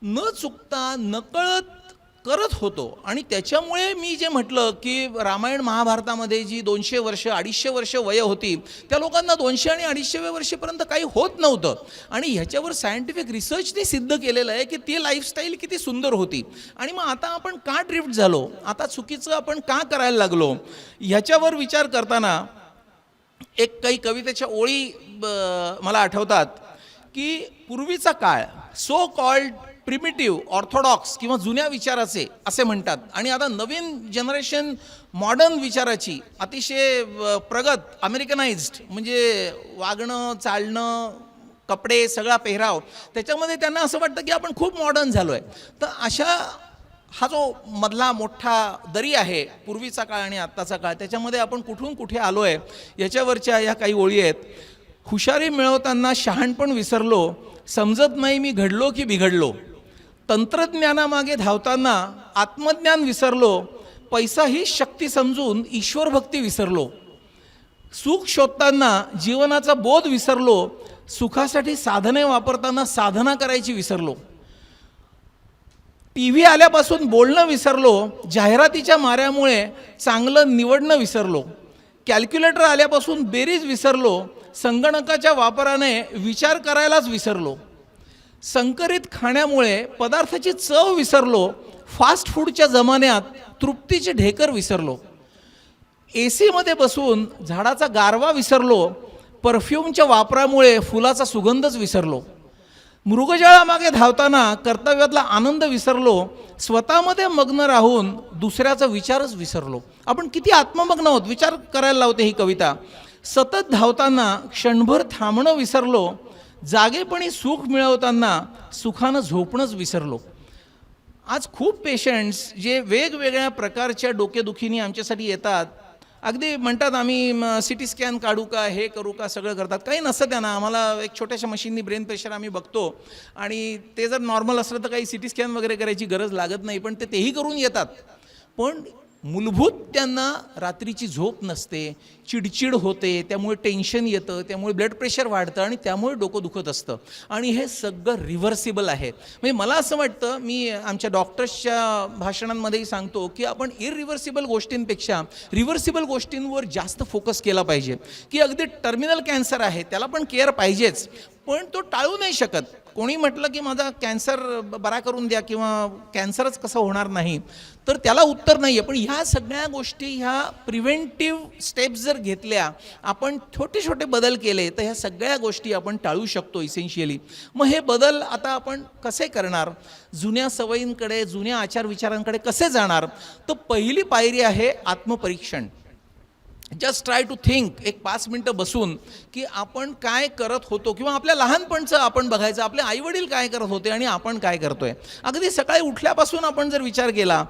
न चुकता नकळत करत होतो. आणि त्याच्यामुळे मी जे म्हटलं की रामायण महाभारतामध्ये जी 200 वर्ष 250 वर्ष वय होती त्या लोकांना 200 आणि 250व्या वर्षीपर्यंत काही होत नव्हतं. आणि ह्याच्यावर सायंटिफिक रिसर्चने सिद्ध केलेलं आहे की ती लाईफस्टाईल किती सुंदर होती. आणि मग आता आपण का ड्रिफ्ट झालो, आता चुकीचं आपण का करायला लागलो, ह्याच्यावर विचार करताना एक काही कवितेच्या ओळी मला आठवतात की पूर्वीचा काळ सो कॉल्ड प्रिमिटिव्ह ऑर्थोडॉक्स किंवा जुन्या विचाराचे असे म्हणतात, आणि आता नवीन जनरेशन मॉडर्न विचाराची अतिशय प्रगत अमेरिकनाइज्ड, म्हणजे वागणं चालणं कपडे सगळा पेहराव त्याच्यामध्ये त्यांना असं वाटतं की आपण खूप मॉडर्न झालो आहे. तर अशा हा जो मधला मोठा दरी आहे पूर्वीचा काळ आणि आत्ताचा काळ, त्याच्यामध्ये आपण कुठून कुठे आलो आहे याच्यावरच्या या काही ओळी आहेत. हुशारी मिळवताना शहाणपण विसरलो, समजत नाही मी घडलो की बिघडलो, तंत्रज्ञानामागे धावताना आत्मज्ञान विसरलो, पैसा ही शक्ती समजून ईश्वर भक्ती विसरलो, सुख शोधताना जीवनाचा बोध विसरलो, सुखासाठी साधने वापरताना साधना करायची विसरलो, TV आल्यापासून बोलणं विसरलो, जाहिरातीच्या माऱ्यामुळे चांगलं निवडणं विसरलो, कॅल्क्युलेटर आल्यापासून बेरीज विसरलो, संगणकाच्या वापराने विचार करायलाच विसरलो, संकरित खाण्यामुळे पदार्थाची चव विसरलो, फास्ट फूडच्या जमान्यात तृप्तीचे ढेकर विसरलो, AC मध्ये बसून झाडाचा गारवा विसरलो, परफ्यूमच्या वापरामुळे फुलाचा सुगंधच विसरलो, मृगजळामागे धावताना कर्तव्यातला आनंद विसरलो, स्वतःमध्ये मग्न राहून दुसऱ्याचा विचारच विसरलो. आपण किती आत्ममग्न आहोत विचार करायला लावते ही कविता. सतत धावताना क्षणभर थांबणं विसरलो, जागेपणी सुख मिळवताना सुखानं झोपणंच विसरलो. आज खूप पेशंट्स जे वेगवेगळ्या प्रकारच्या डोकेदुखीने आमच्यासाठी येतात, अगदी म्हणतात आम्ही CT स्कॅन काढू का, हे करू का, सगळं करतात. काही नसतं त्यांना. आम्हाला एक छोट्याशा मशीननी ब्रेन प्रेशर आम्ही बघतो आणि ते जर नॉर्मल असलं तर काही CT स्कॅन वगैरे करायची गरज लागत नाही, पण तेही करून येतात. पण मूलभूत त्यांना रात्रीची झोप नसते, चिडचिड होते, त्यामुळे टेन्शन येतं, त्यामुळे ब्लड प्रेशर वाढतं आणि त्यामुळे डोकं दुखत असतं. आणि हे सगळं रिव्हर्सिबल आहे. म्हणजे मला असं वाटतं, मी आमच्या डॉक्टर्सच्या भाषणांमध्येही सांगतो की आपण इरिव्हर्सिबल गोष्टींपेक्षा रिव्हर्सिबल गोष्टींवर जास्त फोकस केला पाहिजे. की अगदी टर्मिनल कॅन्सर आहे त्याला पण केअर पाहिजेच, पण तो टाळू नाही शकत. कोणी म्हटलं की माझा कॅन्सर बरा करून द्या किंवा कॅन्सरच कसं होणार नाही, तर त्याला उत्तर नाही आहे. पण ह्या सगळ्या गोष्टी, ह्या प्रिव्हेंटिव्ह स्टेप्स जर घेतल्या, आपण छोटे छोटे बदल केले तर ह्या सगळ्या गोष्टी आपण टाळू शकतो इसेन्शियली. मग हे बदल आता आपण कसे करणार, जुन्या सवयींकडे, जुन्या आचारविचारांकडे कसे जाणार, तर पहिली पायरी आहे आत्मपरीक्षण. जस्ट ट्राय टू थिंक, एक 5 मिनटं बसून की आपण काय करत होतो, किंवा आपल्या लहानपणचं आपण बघायचं, आपले आईवडील काय करत होते आणि आपण काय करतोय. अगदी सकाळी उठल्यापासून आपण जर विचार केला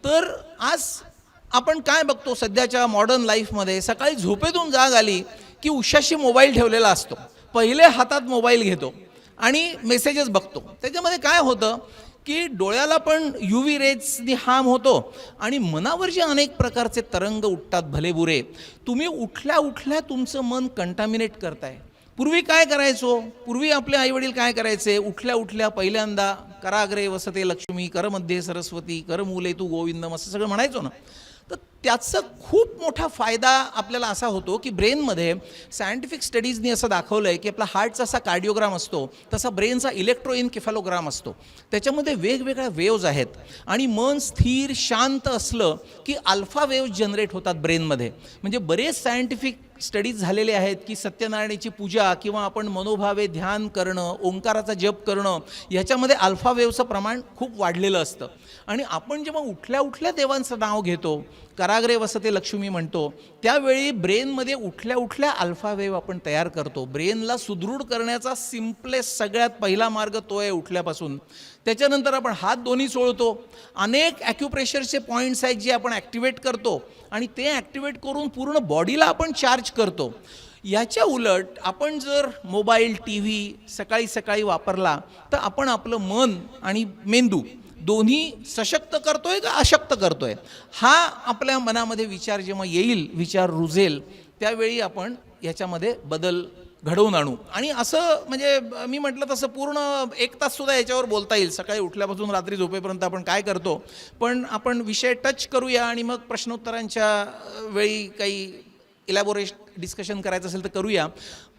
तर आज आपण काय बघतो सध्याच्या मॉडर्न लाईफमध्ये, सकाळी झोपेतून जाग आली की उशाशी मोबाईल ठेवलेला असतो, पहिले हातात मोबाईल घेतो आणि मेसेजेस बघतो. त्याच्यामध्ये काय होतं की डोळ्याला पण UV रेजनी हार्म होतो आणि मनावर जे अनेक प्रकारचे तरंग उठतात भलेबुरे, तुम्ही उठल्या उठल्या तुमचं मन कंटामिनेट करताय. पूर्वी काय करायचो, पूर्वी आपले आईवडील काय करायचे, उठल्या उठल्या पहिल्यांदा कराग्रे वसते लक्ष्मी, करमध्ये सरस्वती, करमूले तू गोविंदम, असं सगळं म्हणायचो ना. तर त्याचा खूप मोठा फायदा आपल्याला असा होतो की ब्रेनमध्ये सायंटिफिक स्टडीजनी असं दाखवलं आहे की आपला हार्टचा असा कार्डिओग्राम असतो तसा ब्रेनचा इलेक्ट्रोइनकेफॅलोग्राम असतो. त्याच्यामध्ये वेगवेगळ्या वेव्ज आहेत आणि मन स्थिर शांत असलं की अल्फा वेव्ज जनरेट होतात ब्रेनमध्ये. म्हणजे बरेच सायंटिफिक स्टडीज झालेले आहेत की सत्यनारायणाची पूजा किंवा आपण मनोभावे ध्यान करणं, ओंकाराचा जप करणं, ह्याच्यामध्ये अल्फा वेव्हचं प्रमाण खूप वाढलेलं असतं. आणि आपण जेव्हा उठल्या उठल्या देवांचं नाव घेतो, कराग्रे वसते लक्ष्मी म्हणतो, त्यावेळी ब्रेनमध्ये उठल्या उठल्या अल्फा वेव्ह आपण तयार करतो. ब्रेनला सुदृढ करण्याचा सिम्पलेस्ट सगळ्यात पहिला मार्ग तो आहे उठल्यापासून. त्याच्यानंतर आपण हात दोन्ही चोळतो, अनेक ॲक्युप्रेशरचे पॉईंट्स आहेत जे आपण ॲक्टिवेट करतो आणि ते ॲक्टिवेट करून पूर्ण बॉडीला आपण चार्ज करतो. याच्या उलट आपण जर मोबाईल, TV सकाळी सकाळी वापरला तर आपण आपलं मन आणि मेंदू दोन्ही सशक्त करतोय का अशक्त करतोय, हा आपल्या मनामध्ये विचार जेव्हा येईल, विचार रुजेल, त्यावेळी आपण याच्यामध्ये बदल घडवून आणू. आणि असं म्हणजे मी म्हटलं तसं पूर्ण 1 ताससुद्धा याच्यावर बोलता येईल, सकाळी उठल्यापासून रात्री झोपेपर्यंत आपण काय करतो. पण आपण विषय टच करूया आणि मग प्रश्नोत्तरांच्या वेळी काही इलॅबोरेट डिस्कशन करायचं असेल तर करूया.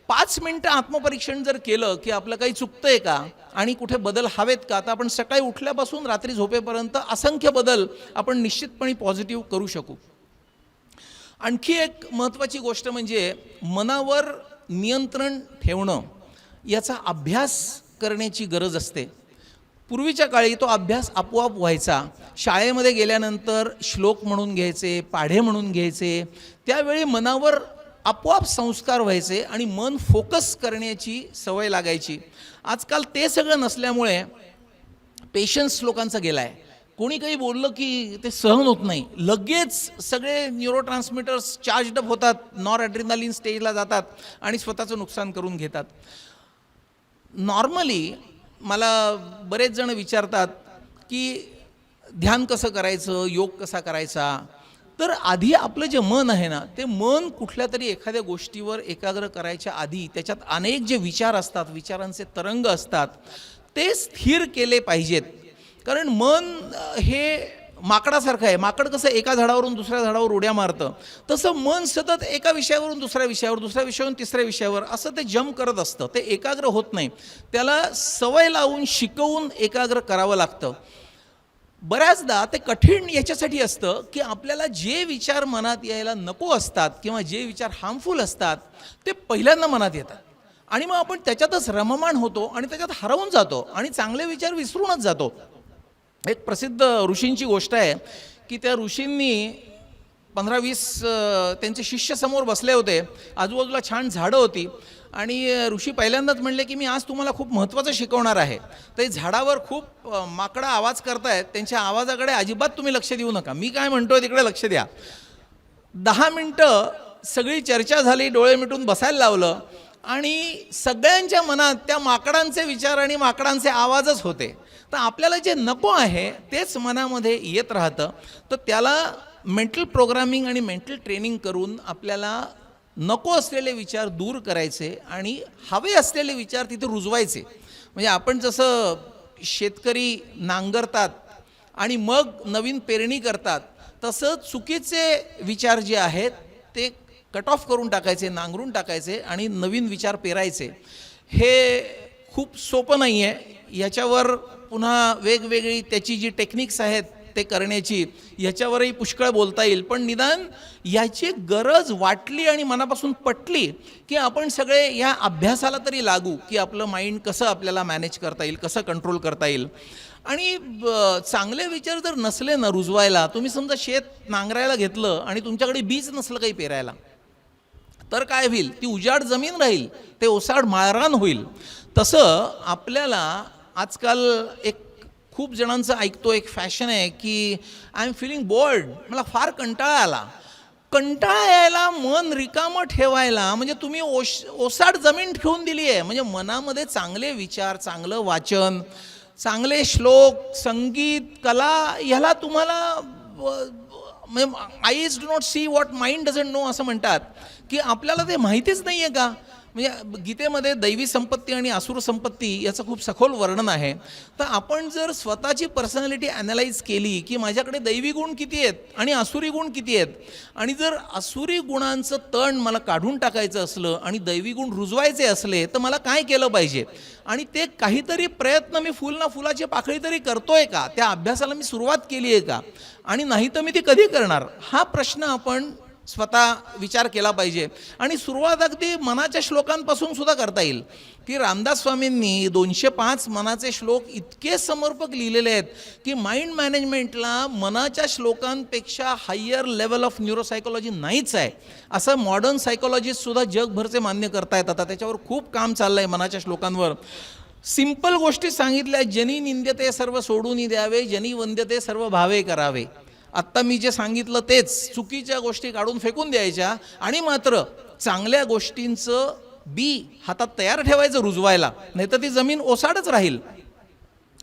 5 मिनटं आत्मपरीक्षण जर केलं की आपलं काही चुकतंय का आणि कुठे बदल हवेत का, तर आपण सकाळी उठल्यापासून रात्री झोपेपर्यंत असंख्य बदल आपण निश्चितपणे पॉझिटिव्ह करू शकू. आणखी एक महत्त्वाची गोष्ट म्हणजे मनावर नियंत्रण ठेवणं, याचा अभ्यास करण्याची गरज असते. पूर्वीच्या काळी तो अभ्यास आपोआप व्हायचा. शाळेमध्ये गेल्यानंतर श्लोक म्हणून घ्यायचे, पाढे म्हणून घ्यायचे, त्यावेळी मनावर आपोआप संस्कार व्हायचे आणि मन फोकस करण्याची सवय लागायची. आजकाल ते सगळं नसल्यामुळे पेशन्स लोकांचा गेला आहे. कोणी काही बोललं की ते सहन होत नाही, लगेच सगळे न्यूरोट्रान्समीटर्स चार्जड अप होतात, नॉर ॲड्रिनालिन स्टेजला जातात आणि स्वतःचं नुकसान करून घेतात. नॉर्मली मला बरेच जण विचारतात की ध्यान कसं करायचं, योग कसा करायचा. तर आधी आपलं जे मन आहे ना, ते मन कुठल्या तरी एखाद्या गोष्टीवर एकाग्र करायच्या आधी त्याच्यात अनेक जे विचार असतात, विचारांचे तरंग असतात, ते स्थिर केले पाहिजेत. कारण मन हे माकडासारखं आहे. माकड कसं एका झाडावरून दुसऱ्या झाडावर उड्या मारतं, तसं मन सतत एका विषयावरून दुसऱ्या विषयावर, दुसऱ्या विषयावरून तिसऱ्या विषयावर असं ते जम्प करत असतं. ते एकाग्र होत नाही. त्याला सवय लावून शिकवून एकाग्र करावं लागतं. बऱ्याचदा ते कठीण याच्यासाठी असतं की आपल्याला जे विचार मनात यायला नको असतात किंवा जे विचार हार्मफुल असतात ते पहिल्यांदा मनात येतात आणि मग आपण त्याच्यातच रममाण होतो आणि त्याच्यात हरवून जातो आणि चांगले विचार विसरूनच जातो. एक प्रसिद्ध ऋषींची गोष्ट आहे की त्या ऋषींनी 15-20 त्यांचे शिष्य समोर बसले होते, आजूबाजूला छान झाडं होती आणि ऋषी पहिल्यांदाच म्हणले की मी आज तुम्हाला खूप महत्त्वाचं शिकवणार आहे. ते झाडावर खूप माकडा आवाज करतायत, त्यांच्या आवाजाकडे अजिबात तुम्ही लक्ष देऊ नका, मी काय म्हणतोय तिकडे लक्ष द्या. 10 मिनटं सगळी चर्चा झाली, डोळे मिटून बसायला लावलं आणि सगळ्यांच्या मनात त्या माकडांचे विचार आणि माकडांचे आवाजच होते. तर आपल्याला जे नको आहे तेच मनामध्ये येत राहतं. तर त्याला मेंटल प्रोग्रामिंग आणि मेंटल ट्रेनिंग करून आपल्याला नको असलेले विचार दूर करायचे आणि हवे असलेले विचार तिथे रुजवायचे. म्हणजे आपण जसं शेतकरी नांगरतात आणि मग नवीन पेरणी करतात, तसं चुकीचे विचार जे आहेत ते कट ऑफ करून टाकायचे, नांगरून टाकायचे आणि नवीन विचार पेरायचे. हे खूप सोपं नाही आहे. याच्यावर पुन्हा वेगवेगळी त्याची जी टेक्निक्स आहेत ते करण्याची, याच्यावरही पुष्कळ बोलता येईल. पण निदान याची गरज वाटली आणि मनापासून पटली की आपण सगळे या अभ्यासाला तरी लागू की आपलं माइंड कसं आपल्याला मॅनेज करता येईल, कसं कंट्रोल करता येईल. आणि चांगले विचार जर नसले ना रुजवायला, तुम्ही समजा शेत नांगरायला घेतलं आणि तुमच्याकडे बीज नसलं काही पेरायला, तर काय होईल? ती उजाड जमीन राहील, ते ओसाड माळरान होईल. तसं आपल्याला आजकाल एक खूप जणांचं ऐकतो एक फॅशन आहे की आय एम फिलिंग बोर्ड, मला फार कंटाळा आला. कंटाळा यायला मन रिकामं ठेवायला म्हणजे तुम्ही ओसाड जमीन ठेवून दिली आहे. म्हणजे मनामध्ये चांगले विचार, चांगलं वाचन, चांगले श्लोक, संगीत, कला, ह्याला तुम्हाला म्हणजे eyes do not see what mind doesn't know असं म्हणतात की आपल्याला ते माहितीच नाही आहे का. म्हणजे गीतेमध्ये दैवी संपत्ती आणि असुर संपत्ती याचं खूप सखोल वर्णन आहे. तर आपण जर स्वतःची पर्सनॅलिटी ॲनालाइज केली की माझ्याकडे दैवी गुण किती आहेत आणि आसुरी गुण किती आहेत, आणि जर आसुरी गुणांचं तण मला काढून टाकायचं असलं आणि दैवी गुण रुजवायचे असले तर मला काय केलं पाहिजे, आणि ते काहीतरी प्रयत्न मी फुल ना फुलाची पाकळी तरी करतोय का, त्या अभ्यासाला मी सुरुवात केली आहे का, आणि नाही तर मी ती कधी करणार, हा प्रश्न आपण स्वतः विचार केला पाहिजे. आणि सुरुवात अगदी मनाच्या श्लोकांपासून सुद्धा करता येईल की रामदास स्वामींनी 205 मनाचे श्लोक इतके समर्पक लिहिलेले आहेत की माइंड मॅनेजमेंटला मनाच्या श्लोकांपेक्षा हायर लेवल ऑफ न्यूरोसायकोलॉजी नाहीच आहे, असं मॉडर्न सायकोलॉजिस्ट सुद्धा जगभरचे मान्य करतायत. आता त्याच्यावर खूप काम चाललं आहे मनाच्या श्लोकांवर. सिंपल गोष्टी सांगितल्या, जनी निंद्यते सर्व सोडून द्यावे, जनी वंद्यते सर्व भावे करावे. आत्ता मी जे सांगितलं तेच, चुकीच्या गोष्टी काढून फेकून द्यायच्या आणि मात्र चांगल्या गोष्टींचं बी हातात तयार ठेवायचं रुजवायला, नाही तर ती जमीन ओसाडच राहील.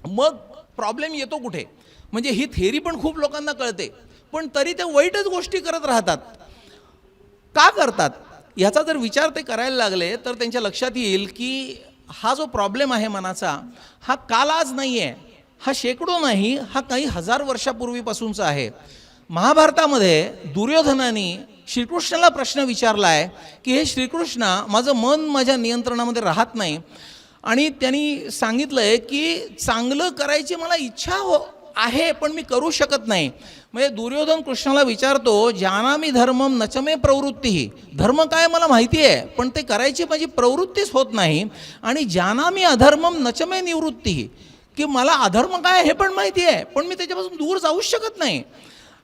मग प्रॉब्लेम येतो कुठे? म्हणजे ही थेरी पण खूप लोकांना कळते, पण तरी ते वाईटच गोष्टी करत राहतात. का करतात याचा जर विचार ते करायला लागले तर त्यांच्या लक्षात येईल की हा जो प्रॉब्लेम आहे मनाचा, हा काल आज नाही आहे, हा शेकडो नाही, हा काही हजार वर्षापूर्वीपासूनचा आहे. महाभारतामध्ये दुर्योधनाने श्रीकृष्णाला प्रश्न विचारला आहे की हे श्रीकृष्णा, माझं मन माझ्या नियंत्रणामध्ये राहत नाही, आणि त्यांनी सांगितलं आहे की चांगलं करायची मला इच्छा आहे पण मी करू शकत नाही. म्हणजे दुर्योधन कृष्णाला विचारतो, जानामि धर्मम नचमे प्रवृत्ती, धर्म काय मला माहिती आहे पण ते करायची माझी प्रवृत्तीच होत नाही, आणि जानामि अधर्मम नचमे निवृत्ती, की मला अधर्म काय हे पण माहिती आहे पण मी त्याच्यापासून दूर जाऊच शकत नाही.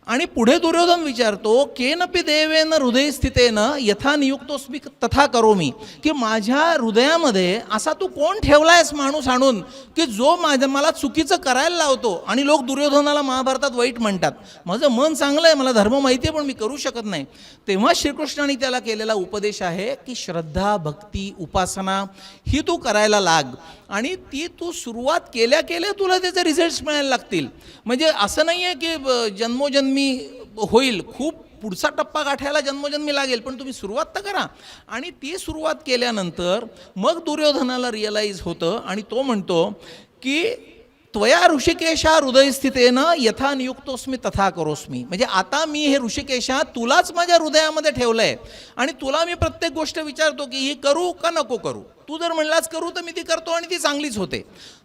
आणि पुढे दुर्योधन विचारतो, केनपि देवेन हृदय स्थितेन यथा नियुक्तोस्मी तथा करोमी, की माझ्या हृदयामध्ये असा तू कोण ठेवलायस माणूस आणून की जो मला चुकीचं करायला लावतो. आणि लोक दुर्योधनाला महाभारतात वाईट म्हणतात, माझं मन चांगलं आहे, मला धर्म माहिती आहे पण मी करू शकत नाही. तेव्हा श्रीकृष्णाने त्याला केलेला उपदेश आहे की श्रद्धा, भक्ती, उपासना ही तू करायला लाग, आणि ती तू सुरुवात केल्या केल्या तुला त्याचे रिझल्ट्स मिळायला लागतील. म्हणजे असं नाही आहे की जन्मोजन्मी होईल, खूप पुढचा टप्पा गाठायला जन्मोजन्मी लागेल, पण तुम्ही सुरुवात तर करा. आणि ती सुरुवात केल्यानंतर मग दुर्योधनाला रिअलाईज होतं आणि तो म्हणतो की त्वया ऋषिकेशा हृदयस्थितेनं यथा नियुक्तोस्मी तथा करोस्मी, म्हणजे आता मी हे ऋषिकेशा तुलाच माझ्या हृदयामध्ये ठेवलं आहे आणि तुला मी प्रत्येक गोष्ट विचारतो की ही करू का नको करू. तू जर म्हणलाच करू तर मी ती करतो आणि ती चांगलीच होते.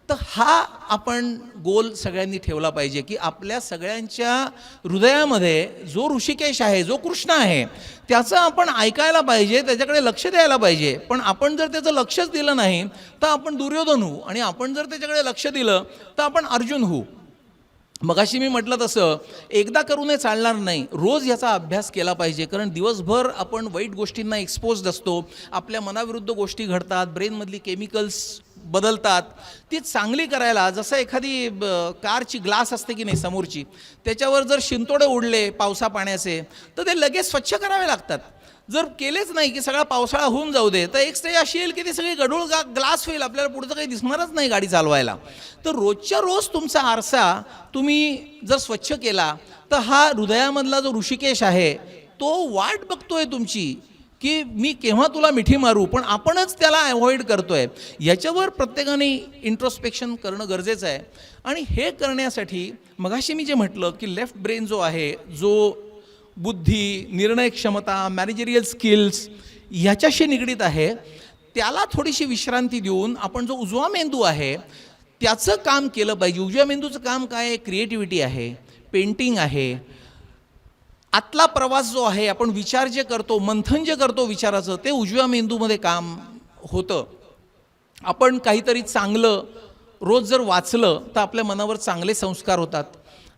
तर हा आपण गोल सगळ्यांनी ठेवला पाहिजे की आपल्या सगळ्यांच्या हृदयामध्ये जो ऋषिकेश आहे, जो कृष्ण आहे, त्याचं आपण ऐकायला पाहिजे, त्याच्याकडे लक्ष द्यायला पाहिजे. पण आपण जर त्याचं लक्षच दिलं नाही तर आपण दुर्योधन होऊ, आणि आपण जर त्याच्याकडे लक्ष दिलं तर आपण अर्जुन होऊ. मगाशी मी म्हटलं तसं एकदा करूनही चालणार नाही, रोज याचा अभ्यास केला पाहिजे. कारण दिवसभर आपण वाईट गोष्टींना एक्सपोज्ड असतो, आपल्या मनाविरुद्ध गोष्टी घडतात, ब्रेनमधली केमिकल्स बदलतात. ती चांगली करायला, जसं एखादी कारची ग्लास असते की नाही समोरची, त्याच्यावर जर शिंतोडे उडले पावसा पाण्याचे तर ते लगेच स्वच्छ करावे लागतात. जर केलेच नाही की सगळा पावसाळा होऊन जाऊ दे तर एक स्टेज अशी येईल की ती सगळी गढूळ ग्लास होईल, आपल्याला पुढचं काही दिसणारच नाही गाडी चालवायला. तर रोजच्या रोज तुमचा आरसा तुम्ही जर स्वच्छ केला तर हा हृदयामधला जो ऋषिकेश आहे तो वाट बघतोय तुमची की मी केव्हा तुला मिठी मारू, पण आपणच त्याला अवॉइड करतोय. याच्यावर प्रत्येकाने इंट्रोस्पेक्शन करणं गरजेचं आहे. आणि हे करण्यासाठी मगाशी मी जे म्हटलं की लेफ्ट ब्रेन जो आहे, जो बुद्धी, निर्णय क्षमता, मॅनेजरियल स्किल्स ह्याच्याशी निगडीत आहे, त्याला थोडीशी विश्रांती देऊन आपण जो उजवा मेंदू आहे त्याचं काम केलं पाहिजे. उजव्या मेंदूचं काम काय आहे? क्रिएटिव्हिटी आहे, पेंटिंग आहे, आतला प्रवास जो आहे, आपण विचार जे करतो, मंथन जे करतो विचाराचं, ते उजव्या मेंदूमध्ये काम होतं. आपण काहीतरी चांगलं रोज जर वाचलं तर आपल्या मनावर चांगले संस्कार होतात.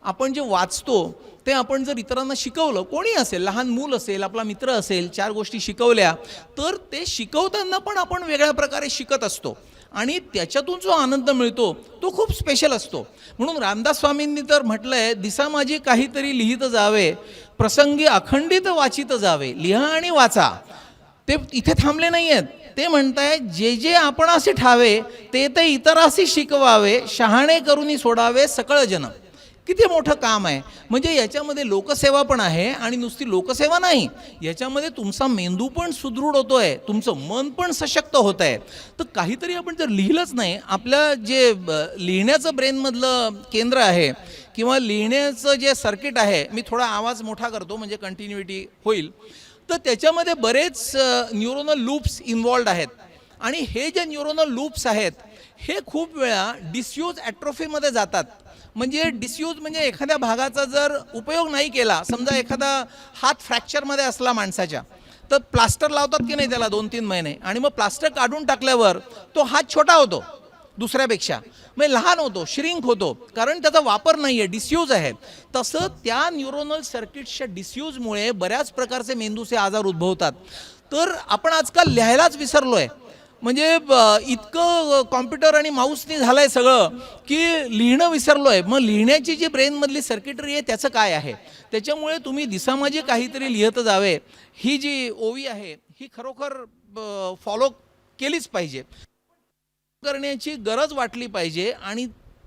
आपण जे वाचतो ते आपण जर इतरांना शिकवलं, कोणी असेल, लहान मूल असेल, आपला मित्र असेल, 4 गोष्टी शिकवल्या तर ते शिकवताना पण आपण वेगळ्या प्रकारे शिकत असतो आणि त्याच्यातून जो आनंद मिळतो तो खूप स्पेशल असतो. म्हणून रामदास स्वामींनी तर म्हटलंय, दिसा माझी काहीतरी लिहित जावे, प्रसंगी अखंडित वाचित जावे. लिहा आणि वाचा. ते इथे थांबले नाही आहेत, ते म्हणताय जे जे आपण असे ठावे ते ते इतराशी शिकवावे, शहाणे करूनी सोडावे सकळ जन. किती मोठं काम आहे. म्हणजे याच्यामध्ये लोकसेवा पण आहे आणि नुसती लोकसेवा नाही, याच्यामध्ये तुमचा मेंदू पण सुदृढ होतोय, तुमचं मन पण सशक्त होत आहे. तर काहीतरी आपण जर लिहिलंच नाही, आपलं जे लिहिण्याचं ब्रेनमधलं केंद्र आहे किंवा लिहिण्याचं जे सर्किट आहे, मी थोडा आवाज मोठा करतो म्हणजे कंटिन्युटी होईल, तर त्याच्यामध्ये बरेच न्यूरोनल लूप्स इन्वॉल्ड आहेत. आणि हे जे न्यूरोनल लूप्स आहेत हे खूप वेळा डिस्यूज ॲट्रोफीमध्ये जातात. म्हणजे डिस्यूज म्हणजे एखाद्या भागाचा जर उपयोग नाही केला, समजा एखादा हात फ्रॅक्चरमध्ये असला माणसाच्या, तर प्लास्टर लावतात की नाही त्याला 2-3 महिने, आणि मग प्लास्टर काढून टाकल्यावर तो हात छोटा होतो दुसऱ्यापेक्षा, म्हणजे लहान होतो, श्रिंक होतो, कारण त्याचा वापर नाही आहे, डिस्यूज आहे. तसं त्या न्यूरोनल सर्किट्सच्या डिस्यूजमुळे बऱ्याच प्रकारचे मेंदूचे आजार उद्भवतात. तर आपण आजकाल लिहायलाच विसरलो आहे. म्हणजे इतकं कॉम्प्युटर आणि माऊसनी झालं आहे सगळं की लिहिणं विसरलो आहे. मग लिहिण्याची जी ब्रेनमधली सर्किटरी आहे त्याचं काय आहे? त्याच्यामुळे तुम्ही दिसामाजी काहीतरी लिहित जावे, ही जी ओवी आहे ही खरोखर फॉलो केलीच पाहिजे. करण्याची गरज वाटली पाहिजे आणि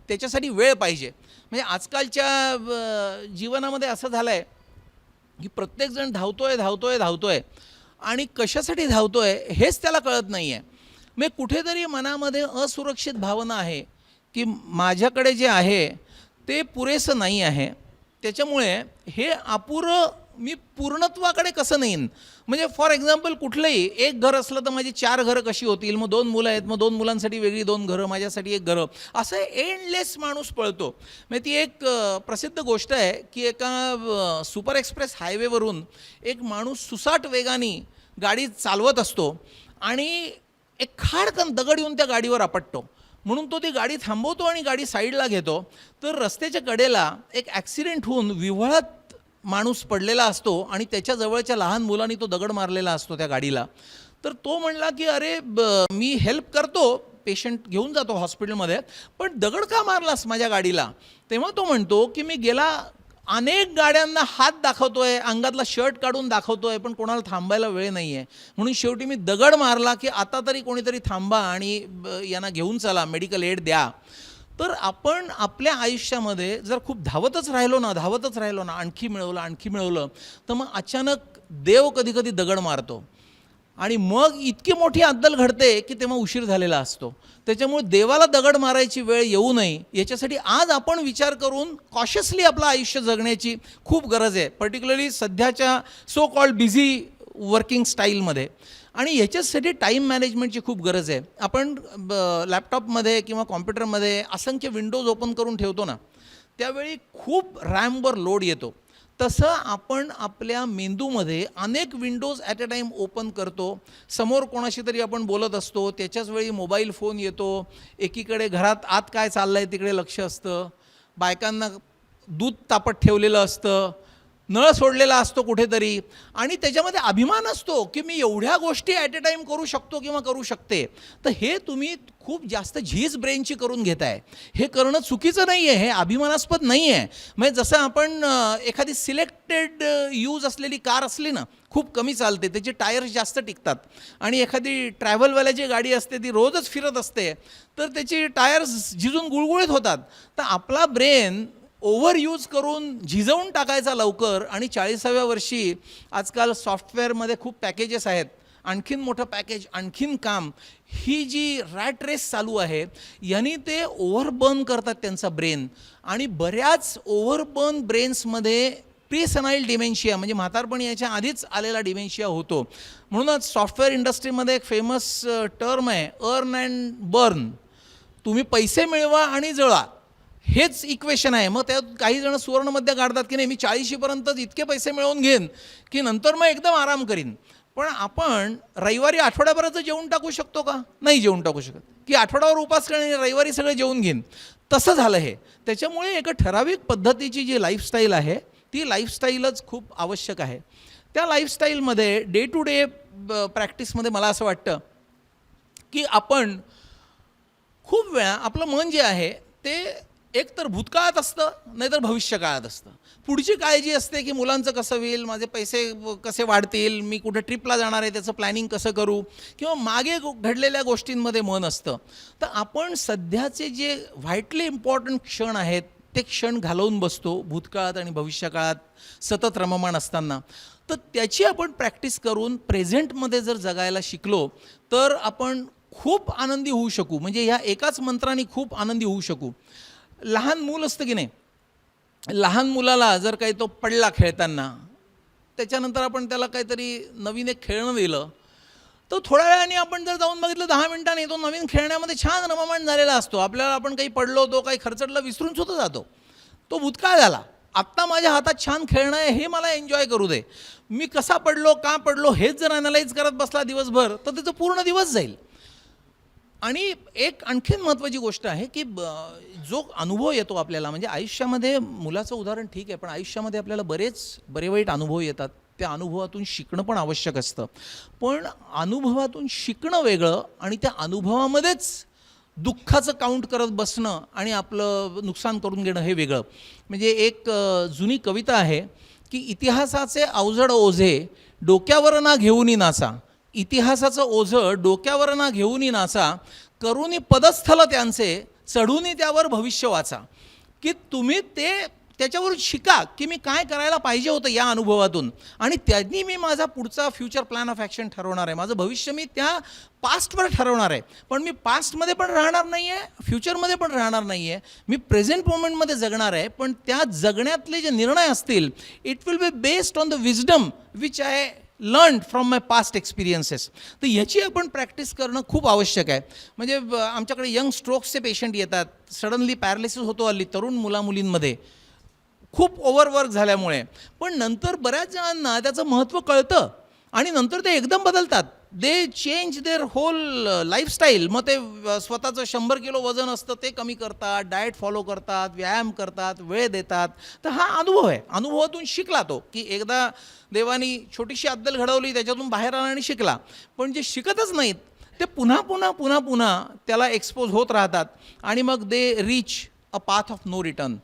त्याच्यासाठी वेळ पाहिजे. म्हणजे आजकालच्या जीवनामध्ये असं झालं आहे की प्रत्येकजण धावतोय आणि कशासाठी धावतोय हेच त्याला कळत नाही आहे. मग कुठेतरी मनामध्ये असुरक्षित भावना आहे की माझ्याकडे जे आहे ते पुरेसं नाही आहे, त्याच्यामुळे हे अपुरं मी पूर्णत्वाकडे कसं नेईन. म्हणजे फॉर एक्झाम्पल कुठलंही एक घर असलं तर माझी 4 घरं कशी होतील, मग 2 मुलं आहेत, मग 2 मुलांसाठी वेगळी 2 घरं, माझ्यासाठी 1 घरं, असं एंडलेस माणूस पळतो. म्हणजे ती एक प्रसिद्ध गोष्ट आहे की एका सुपर एक्सप्रेस हायवेवरून एक माणूस सुसाट वेगाने गाडी चालवत असतो आणि एक खाडकन दगड येऊन त्या गाडीवर आपटतो. म्हणून तो ती गाडी थांबवतो आणि गाडी साईडला घेतो, तर रस्त्याच्या कडेला एक ॲक्सिडेंट होऊन विव्हळत माणूस पडलेला असतो आणि त्याच्या जवळच्या लहान मुलांनी तो दगड मारलेला असतो त्या गाडीला. तर तो म्हणला की अरे मी हेल्प करतो, पेशंट घेऊन जातो हॉस्पिटलमध्ये, पण दगड का मारलास माझ्या गाडीला? तेव्हा तो म्हणतो की मी गेला अनेक गाड्यांना हात दाखवतोय, अंगातला शर्ट काढून दाखवतोय, पण कोणाला थांबायला वेळ नाही आहे. म्हणून शेवटी मी दगड मारला की आता तरी कोणीतरी थांबा आणि यांना घेऊन चला, मेडिकल एड द्या. तर आपण आपल्या आयुष्यामध्ये जर खूप धावतच राहिलो ना, आणखी मिळवलं, तर मग अचानक देव कधी कधी दगड मारतो आणि मग इतकी मोठी अद्दल घडते की तेव्हा उशीर झालेला असतो. त्याच्यामुळे देवाला दगड मारायची वेळ येऊ नये याच्यासाठी आज आपण विचार करून कॉशियसली आपलं आयुष्य जगण्याची खूप गरज आहे, पर्टिक्युलरली सध्याच्या सो कॉल्ड बिझी वर्किंग स्टाईलमध्ये. आणि ह्याच्यासाठी टाईम मॅनेजमेंटची खूप गरज आहे. आपण लॅपटॉपमध्ये किंवा कॉम्प्युटरमध्ये असंख्य विंडोज ओपन करून ठेवतो ना, त्यावेळी खूप रॅमवर लोड येतो. तसं आपण आपल्या मेंदूमध्ये अनेक Windows at a time open करतो. समोर कोणाशी तरी आपण बोलत असतो, त्याच्याच वेळी मोबाईल फोन येतो, एकीकडे घरात आत काय चाललं आहे तिकडे लक्ष असतं, बायकांना दूध तापत ठेवलेलं असतं, नळ सोडलेला असतो कुठेतरी, आणि त्याच्यामध्ये अभिमान असतो की मी एवढ्या गोष्टी ॲट अ टाईम करू शकतो किंवा करू शकते. तर हे तुम्ही खूप जास्त झीज ब्रेनची करून घेताय. हे करणं चुकीचं नाही आहे, हे अभिमानास्पद नाही आहे. म्हणजे जसं आपण एखादी सिलेक्टेड यूज असलेली कार असली ना, खूप कमी चालते, त्याचे टायर्स जास्त टिकतात, आणि एखादी ट्रॅव्हलवाल्याची गाडी असते ती रोजच फिरत असते, तर त्याची टायर्स झिजून गुळगुळीत होतात. तर आपला ब्रेन ओव्हर यूज करून झिजवून टाकायचा लवकर. आणि 40व्या वर्षी आजकाल सॉफ्टवेअरमध्ये खूप पॅकेजेस आहेत, आणखीन मोठं पॅकेज, आणखीन काम, ही जी रॅट रेस चालू आहे यांनी ते ओव्हरबर्न करतात त्यांचा ब्रेन. आणि बऱ्याच ओव्हरबर्न ब्रेन्समध्ये प्रीसेनाईल डिमेन्शिया म्हणजे म्हातारपणी याच्या आधीच आलेला डिमेन्शिया होतो. म्हणूनच सॉफ्टवेअर इंडस्ट्रीमध्ये एक फेमस टर्म आहे, अर्न अँड बर्न. तुम्ही पैसे मिळवा आणि जळा, हेच इक्वेशन आहे. मग त्यात काही जण सुवर्णमध्य काढतात की नाही, मी 40पर्यंत इतके पैसे मिळवून घेईन की नंतर मग एकदम आराम करीन. पण आपण रविवारी आठवड्याभराचं जेवून टाकू शकतो का? नाही जेवून टाकू शकत. की आठवड्यावर उपास करणे, रविवारी सगळं जेवून घेईन, तसं झालं हे. त्याच्यामुळे एका ठराविक पद्धतीची जी लाईफस्टाईल आहे ती लाईफस्टाईलच खूप आवश्यक आहे. त्या लाईफस्टाईलमध्ये डे टू डे प्रॅक्टिसमध्ये मला असं वाटतं की आपण खूप वेळा आपलं मन जे आहे ते एक तर भूतकाळात असतं, नाहीतर भविष्यकाळात असतं. पुढची काळजी असते की मुलांचं कसं होईल, माझे पैसे कसे वाढतील, मी कुठे ट्रिपला जाणार आहे त्याचं प्लॅनिंग कसं करू, किंवा मागे घडलेल्या गोष्टींमध्ये मन असतं. तर आपण सध्याचे जे व्हायटली इम्पॉर्टंट क्षण आहेत ते क्षण घालवून बसतो भूतकाळात आणि भविष्यकाळात सतत रममाण असताना. तर त्याची आपण प्रॅक्टिस करून प्रेझेंटमध्ये जर जगायला शिकलो तर आपण खूप आनंदी होऊ शकू. म्हणजे ह्या एकाच मंत्राने खूप आनंदी होऊ शकू. लहान मूल असतं की नाही, लहान मुलाला जर काही तो पडला खेळताना, त्याच्यानंतर आपण त्याला काहीतरी नवीन एक खेळणं दिलं, तर थोड्या वेळाने आपण जर जाऊन बघितलं 10 मिनिटांनी तो नवीन खेळण्यामध्ये छान रममाण झालेला असतो. आपल्याला आपण काही पडलो होतो, काही खरचटलं विसरून सुद्धा जातो. तो भूतकाळ झाला. आत्ता माझ्या हातात छान खेळणं आहे, हे मला एन्जॉय करू दे. मी कसा पडलो, का पडलो, हेच जर ॲनालाइज करत बसला दिवसभर तर त्याचं पूर्ण दिवस जाईल. आणि एक आणखीन महत्त्वाची गोष्ट आहे की जो अनुभव येतो आपल्याला, म्हणजे आयुष्यामध्ये, मुलाचं उदाहरण ठीक आहे, पण आयुष्यामध्ये आपल्याला बरे वाईट अनुभव येतात. त्या अनुभवातून शिकणं पण आवश्यक असतं. पण अनुभवातून शिकणं वेगळं आणि त्या अनुभवामध्येच दुःखाचं काउंट करत बसणं आणि आपलं नुकसान करून घेणं हे वेगळं. म्हणजे एक जुनी कविता आहे की इतिहासाचे अवजड ओझे डोक्यावर ना घेऊनी नाचा, इतिहासाचं ओझं डोक्यावर ना घेऊनी नाचा, करूनी पदस्थल त्यांचे चढूनी त्यावर भविष्य वाचा. की तुम्ही त्याच्यावरून शिका की मी काय करायला पाहिजे होतं या अनुभवातून, आणि त्यांनी मी माझा पुढचा फ्युचर प्लॅन ऑफ ॲक्शन ठरवणार आहे. माझं भविष्य मी त्या पास्टवर ठरवणार आहे. पण मी पास्टमध्ये पण राहणार नाही आहे, फ्युचरमध्ये पण राहणार नाही आहे. मी प्रेझेंट मोमेंटमध्ये जगणार आहे. पण त्या जगण्यातले जे निर्णय असतील, it will be based on the wisdom which I learn from my past experiences. तर याची आपण प्रॅक्टिस करणं खूप आवश्यक आहे. म्हणजे आमच्याकडे यंग स्ट्रोक्सचे पेशंट येतात, सडनली पॅरालिसिस होतो हल्ली तरुण मुलामुलींमध्ये, खूप ओव्हरवर्क झाल्यामुळे. पण नंतर बऱ्याच जणांना त्याचं महत्त्व कळतं आणि नंतर ते एकदम बदलतात. They change their whole lifestyle. मग ते स्वतःचं 100 किलो वजन असतं ते कमी करतात, डाएट फॉलो करतात, व्यायाम करतात, वेळ देतात. तर हा अनुभव आहे. अनुभवातून शिकला तो, की एकदा देवानी छोटीशी अद्दल घडवली, त्याच्यातून बाहेर आला आणि शिकला. पण जे शिकतच नाहीत ते पुन्हा पुन्हा पुन्हा पुन्हा त्याला एक्सपोज होत राहतात आणि मग they reach a path of no return.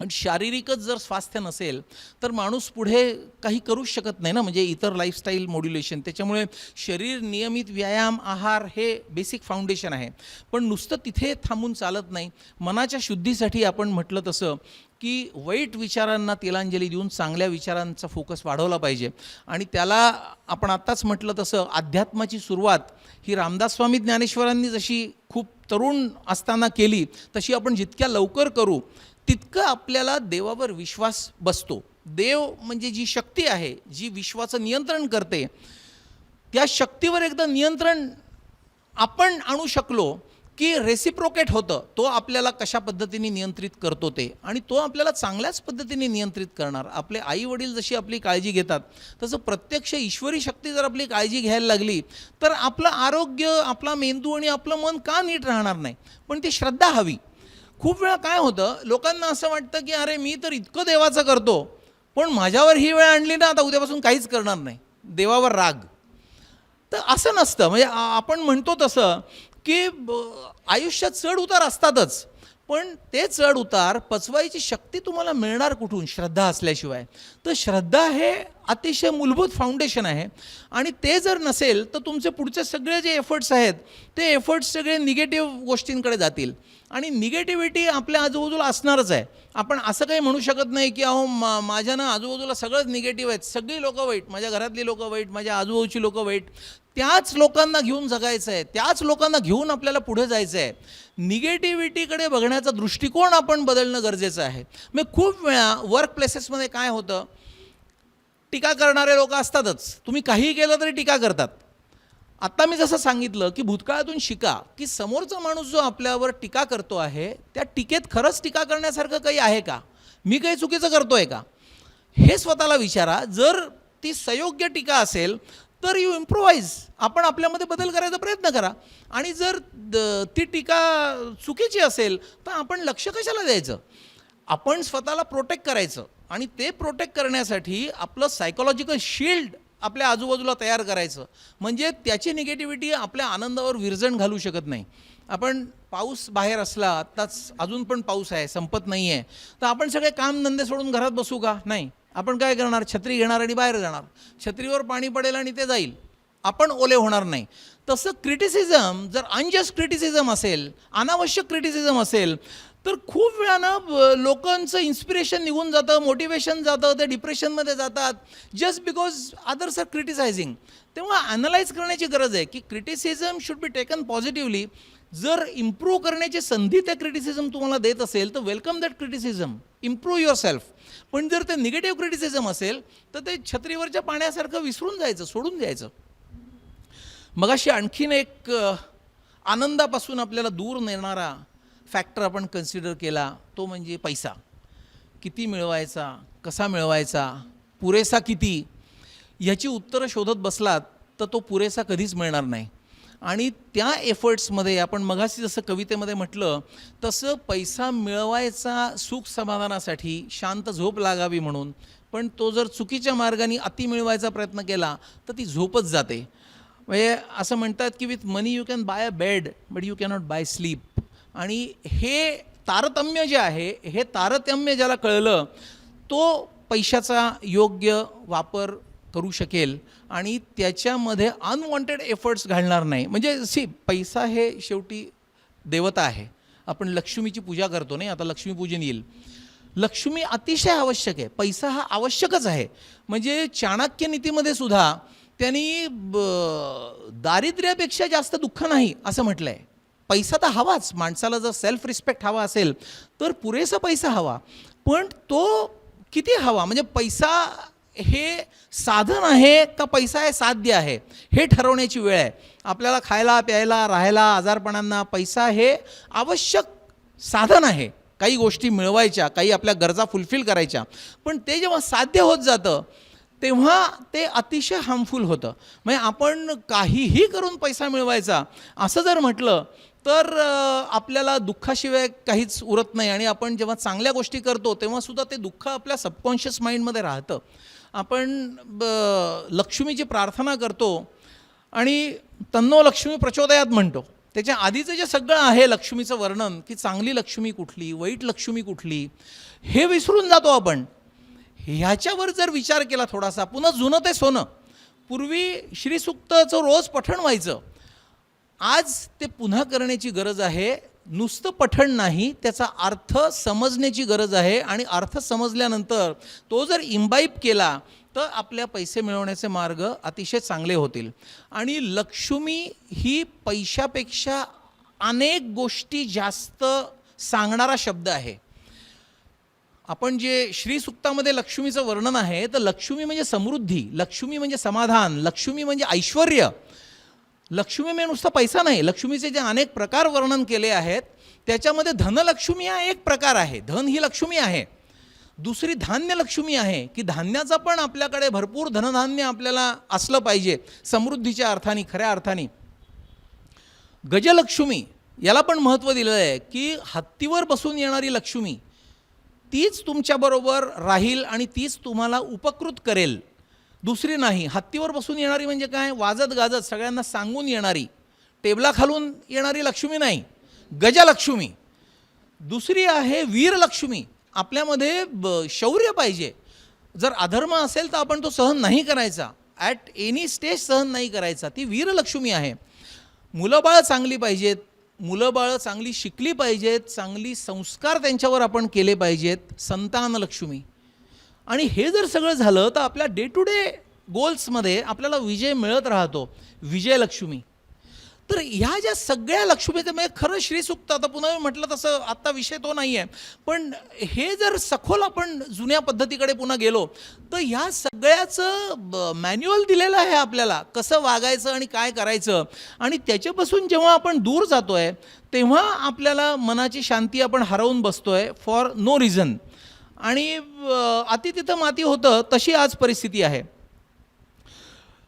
आणि शारीरिकच जर स्वास्थ्य नसेल तर माणूस पुढे काही करूच शकत नाही ना, म्हणजे इतर लाईफस्टाईल मॉड्युलेशन. त्याच्यामुळे शरीर, नियमित व्यायाम, आहार हे बेसिक फाउंडेशन आहे. पण नुसतं तिथे थांबून चालत नाही. मनाच्या शुद्धीसाठी आपण म्हटलं तसं की वाईट विचारांना तिलांजली देऊन चांगल्या विचारांचा फोकस वाढवला पाहिजे. आणि त्याला आपण आत्ताच म्हटलं तसं अध्यात्माची सुरुवात ही रामदास स्वामी ज्ञानेश्वरांनी जशी खूप तरुण असताना केली, तशी आपण जितक्या लवकर करू तितकं आपल्याला देवावर विश्वास बसतो. देव म्हणजे जी शक्ती आहे, जी विश्वाचं नियंत्रण करते, त्या शक्तीवर एकदा नियंत्रण आपण आणू शकलो की रेसिप्रोकेट होतं. तो आपल्याला कशा पद्धतीने नियंत्रित करतो ते, आणि तो आपल्याला चांगल्याच पद्धतीने नियंत्रित करणार. आपले आई वडील जशी आपली काळजी घेतात तसं प्रत्यक्ष ईश्वरी शक्ती जर आपली काळजी घ्यायला लागली तर आपलं आरोग्य, आपला मेंदू आणि आपलं मन का नीट राहणार नाही. पण ती श्रद्धा हवी. खूप वेळा काय होतं, लोकांना असं वाटतं की अरे मी तर इतकं देवाचं करतो, पण माझ्यावर ही वेळ आणली ना, आता उद्यापासून काहीच करणार नाही, देवावर राग. तर असं नसतं. म्हणजे आपण म्हणतो तसं की आयुष्यात चढ उतार असतातच, पण ते चढ उतार पचवायची शक्ती तुम्हाला मिळणार कुठून? श्रद्धा असल्याशिवाय. तर श्रद्धा हे अतिशय मूलभूत फाउंडेशन आहे, आणि ते जर नसेल तर तुमचे पुढचे सगळे जे एफर्ट्स आहेत ते एफर्ट्स सगळे निगेटिव्ह गोष्टींकडे जातील, आणि निगेटिव्हिटी आपल्या आजूबाजूला असणारच आहे. आपण असं काही म्हणू शकत नाही की अहो माझ्या ना आजूबाजूला सगळंच निगेटिव्ह आहेत, सगळी लोकं वाईट, माझ्या घरातली लोकं वाईट, माझ्या आजूबाजूची लोकं वाईट. त्याच लोकांना घेऊन जगायचं आहे, त्याच लोकांना घेऊन आपल्याला पुढे जायचं आहे. निगेटिव्हिटीकडे बघण्याचा दृष्टिकोन आपण बदलणं गरजेचं आहे. मग खूप वेळा वर्क प्लेसेसमध्ये काय होतं, टीका करणारे लोक असतातच. तुम्ही काहीही केलं तरी टीका करतात. आत्ता मी जसं सांगितलं की भूतकाळातून शिका की समोरचा माणूस जो आपल्यावर टीका करतो आहे त्या टीकेत खरंच टीका करण्यासारखं काही आहे का, मी काही चुकीचं करतोय का, हे स्वतःला विचारा. जर ती सयोग्य टीका असेल तर यू इम्प्रोवाइज, आपण आपल्यामध्ये बदल करायचा प्रयत्न करा. आणि जर ती टीका चुकीची असेल तर आपण लक्ष कशाला द्यायचं, आपण स्वतःला प्रोटेक्ट करायचं. आणि ते प्रोटेक्ट करण्यासाठी आपलं सायकोलॉजिकल शील्ड आपल्या आजूबाजूला तयार करायचं, म्हणजे त्याची निगेटिव्हिटी आपल्या आनंदावर विरजण घालू शकत नाही. आपण पाऊस बाहेर असला, आत्ताच अजून पण पाऊस आहे, संपत नाही आहे, तर आपण सगळे कामधंदे सोडून घरात बसू का? नाही. आपण काय करणार, छत्री घेणार आणि बाहेर जाणार. छत्रीवर पाणी पडेल आणि ते जाईल, आपण ओले होणार नाही. तसं क्रिटिसिझम जर अनजस्ट क्रिटिसिझम असेल, अनावश्यक क्रिटिसिझम असेल, तर खूप वेळानं लोकांचं इन्स्पिरेशन निघून जातं, मोटिवेशन जातं, ते डिप्रेशनमध्ये जातात just because others R criticising. तेव्हा ॲनलाइज करण्याची गरज आहे की criticism should be taken positively. जर इम्प्रूव्ह करण्याची संधी त्या क्रिटिसिझम तुम्हाला देत असेल तर welcome that criticism, improve your self. पण जर ते निगेटिव्ह क्रिटिसिझम असेल तर ते छत्रीवरच्या पाण्यासारखं विसरून जायचं, सोडून द्यायचं. मगाशी आणखीन एक आनंदापासून आपल्याला दूर नेणारा फॅक्टर आपण कन्सिडर केला, तो म्हणजे पैसा. किती मिळवायचा, कसा मिळवायचा, पुरेसा किती, ह्याची उत्तरं शोधत बसलात तर तो पुरेसा कधीच मिळणार नाही. आणि त्या एफर्ट्समध्ये आपण मगाशी जसं कवितेमध्ये म्हटलं तसं पैसा मिळवायचा सुख समाधानासाठी, शांत झोप लागावी म्हणून, पण तो जर चुकीच्या मार्गाने अति मिळवायचा प्रयत्न केला तर ती झोपच जाते. म्हणजे असं म्हणतात की with money you can buy a bed but you cannot buy sleep. आणि हे तारतम्य जे आहे, हे तारतम्य ज्याला कळलं तो पैशाचा योग्य वापर करू शकेल आणि त्याच्यामध्ये अनवॉन्टेड एफर्ट्स घालणार नाही. म्हणजे पैसा हे शेवटी देवता आहे. आपण लक्ष्मीची पूजा करतो नाही, आता लक्ष्मीपूजन येईल. लक्ष्मी अतिशय आवश्यक आहे, पैसा हा आवश्यकच आहे. म्हणजे चाणक्य नीतीमध्ये सुद्धा त्यांनी दारिद्र्यापेक्षा जास्त दुःख नाही असं म्हटलं आहे. पैसा तर हवाच, माणसाला जर सेल्फ रिस्पेक्ट हवा असेल तर पुरेसा पैसा हवा, पण तो किती हवा, म्हणजे पैसा हे साधन आहे का पैसा हे साध्य आहे हे ठरवण्याची वेळ आहे. आपल्याला खायला प्यायला राहायला आजारपणांना पैसा हे आवश्यक साधन आहे, काही गोष्टी मिळवायच्या, काही आपल्या गरजा फुलफिल करायच्या, पण ते जेव्हा साध्य होत जातं तेव्हा ते अतिशय हार्मफुल होतं. म्हणजे आपण काहीही करून पैसा मिळवायचा असं जर म्हटलं तर आपल्याला दुःखाशिवाय काहीच उरत नाही. आणि आपण जेव्हा चांगल्या गोष्टी करतो तेव्हासुद्धा ते दुःख आपल्या सबकॉन्शियस माइंडमध्ये राहतं. आपण लक्ष्मीची प्रार्थना करतो आणि तन्नो लक्ष्मी प्रचोदयात म्हणतो, त्याच्या आधीचं जे सगळं आहे लक्ष्मीचं वर्णन की चांगली लक्ष्मी कुठली, वाईट लक्ष्मी कुठली, हे विसरून जातो आपण. ह्याच्यावर जर विचार केला थोडासा, पुन्हा जुनं ते सोनं, पूर्वी श्रीसूक्ताचं रोज पठण व्हायचं, आज ते पुन्हा करण्याची गरज आहे. नुसतं पठण नाही, त्याचा अर्थ समजण्याची गरज आहे. आणि अर्थ समजल्यानंतर तो जर इम्बाईब केला तर आपल्या पैसे मिळवण्याचे मार्ग अतिशय चांगले होतील. आणि लक्ष्मी ही पैशापेक्षा अनेक गोष्टी जास्त सांगणारा शब्द आहे. आपण जे श्री सुक्तामध्ये लक्ष्मीचं वर्णन आहे, तर लक्ष्मी म्हणजे समृद्धी, लक्ष्मी म्हणजे समाधान, लक्ष्मी म्हणजे ऐश्वर्य. लक्ष्मी म्हणजे नुसता पैसा नाही. लक्ष्मीचे जे अनेक प्रकार वर्णन केले आहेत त्याच्यामध्ये धनलक्ष्मी हा एक प्रकार आहे. धन ही लक्ष्मी आहे. दुसरी धान्य लक्ष्मी आहे, की धान्याचा पण आपल्याकडे भरपूर धनधान्य आपल्याला असलं पाहिजे समृद्धीच्या अर्थाने, खऱ्या अर्थाने. गजलक्ष्मी याला पण महत्त्व दिलेलं आहे, की हत्तीवर बसून येणारी लक्ष्मी तीच तुमच्याबरोबर राहील आणि तीच तुम्हाला उपकृत करेल, दुसरी नाही. हत्तीवर बसून येणारी म्हणजे काय, वाजत गाजत सगळ्यांना सांगून येणारी, टेबलाखालून येणारी लक्ष्मी नाही, गजलक्ष्मी. दुसरी आहे वीरलक्ष्मी. आपल्यामध्ये शौर्य पाहिजे. जर अधर्म असेल तर आपण तो सहन नाही करायचा, ॲट एनी स्टेज सहन नाही करायचा. ती वीरलक्ष्मी आहे. मुलंबाळं चांगली पाहिजेत, मुलंबाळं चांगली शिकली पाहिजेत, चांगली संस्कार त्यांच्यावर आपण केले पाहिजेत, संतानलक्ष्मी. आणि हे जर सगळं झालं तर आपल्या डे टू डे गोल्समध्ये आपल्याला विजय मिळत राहतो, विजयलक्ष्मी. तर ह्या ज्या सगळ्या लक्ष्मीचं म्हणजे खरं श्रीसूक्त, आता पुन्हा म्हटलं तसं आत्ता विषय तो नाही आहे, पण हे जर सखोल आपण जुन्या पद्धतीकडे पुन्हा गेलो तर ह्या सगळ्याचं मॅन्युअल दिलेलं आहे आपल्याला, कसं वागायचं आणि काय करायचं. आणि त्याच्यापासून जेव्हा आपण दूर जातो आहे तेव्हा आपल्याला मनाची शांती आपण हरवून बसतो आहे फॉर नो रिझन. आणि अति तिथं माती होतं, तशी आज परिस्थिती आहे.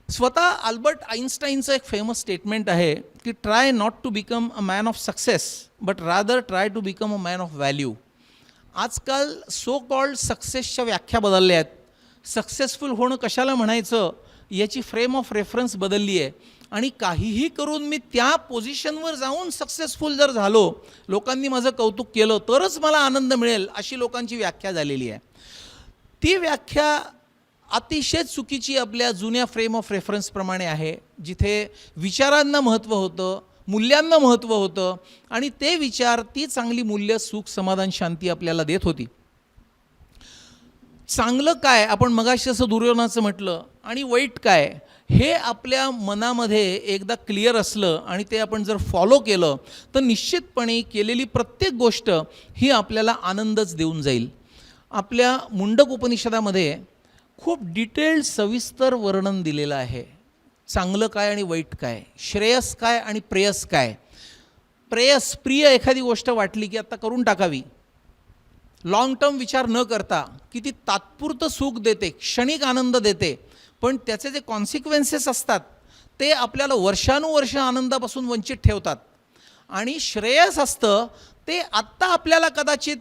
स्वतः अल्बर्ट आईन्स्टाईनचं एक फेमस स्टेटमेंट आहे, की try not to become a man of success but rather try to become a man of value. आजकाल सो कॉल्ड सक्सेसच्या व्याख्या बदलल्या आहेत. सक्सेसफुल होणं कशाला म्हणायचं याची फ्रेम ऑफ रेफरन्स बदलली आहे. आणि काहीही करून मी त्या पोझिशनवर जाऊन सक्सेसफुल जर झालो, लोकांनी माझं कौतुक केलं तरच मला आनंद मिळेल, अशी लोकांची व्याख्या झालेली आहे. ती व्याख्या अतिशय चुकीची आपल्या जुन्या फ्रेम ऑफ रेफरन्सप्रमाणे आहे, जिथे विचारांना महत्त्व होतं, मूल्यांना महत्त्व होतं आणि ते विचार, ती चांगली मूल्य, सुख, समाधान, शांती आपल्याला देत होती. चांगलं काय, आपण मगाशी असं दुर्योधनाचं म्हटलं, आणि वाईट काय हे आपल्या मनामध्ये एकदा क्लिअर असलं आणि ते आपण जर फॉलो केलं तर निश्चितपणे केलेली प्रत्येक गोष्ट ही आपल्याला आनंदच देऊन जाईल. आपल्या मुंडक उपनिषदामध्ये खूप डिटेल्ड सविस्तर वर्णन दिलेलं आहे. चांगलं काय आणि वाईट काय, श्रेयस काय आणि प्रेयस काय. प्रेयस, प्रिय एखादी गोष्ट वाटली की आत्ता करून टाकावी, लॉंग टर्म विचार न करता, की ती तात्पुरतं सुख देते, क्षणिक आनंद देते, पण त्याचे जे कॉन्सिक्वेन्सेस असतात ते आपल्याला वर्षानुवर्ष आनंदापासून वंचित ठेवतात. आणि श्रेयस असतं ते आत्ता आपल्याला कदाचित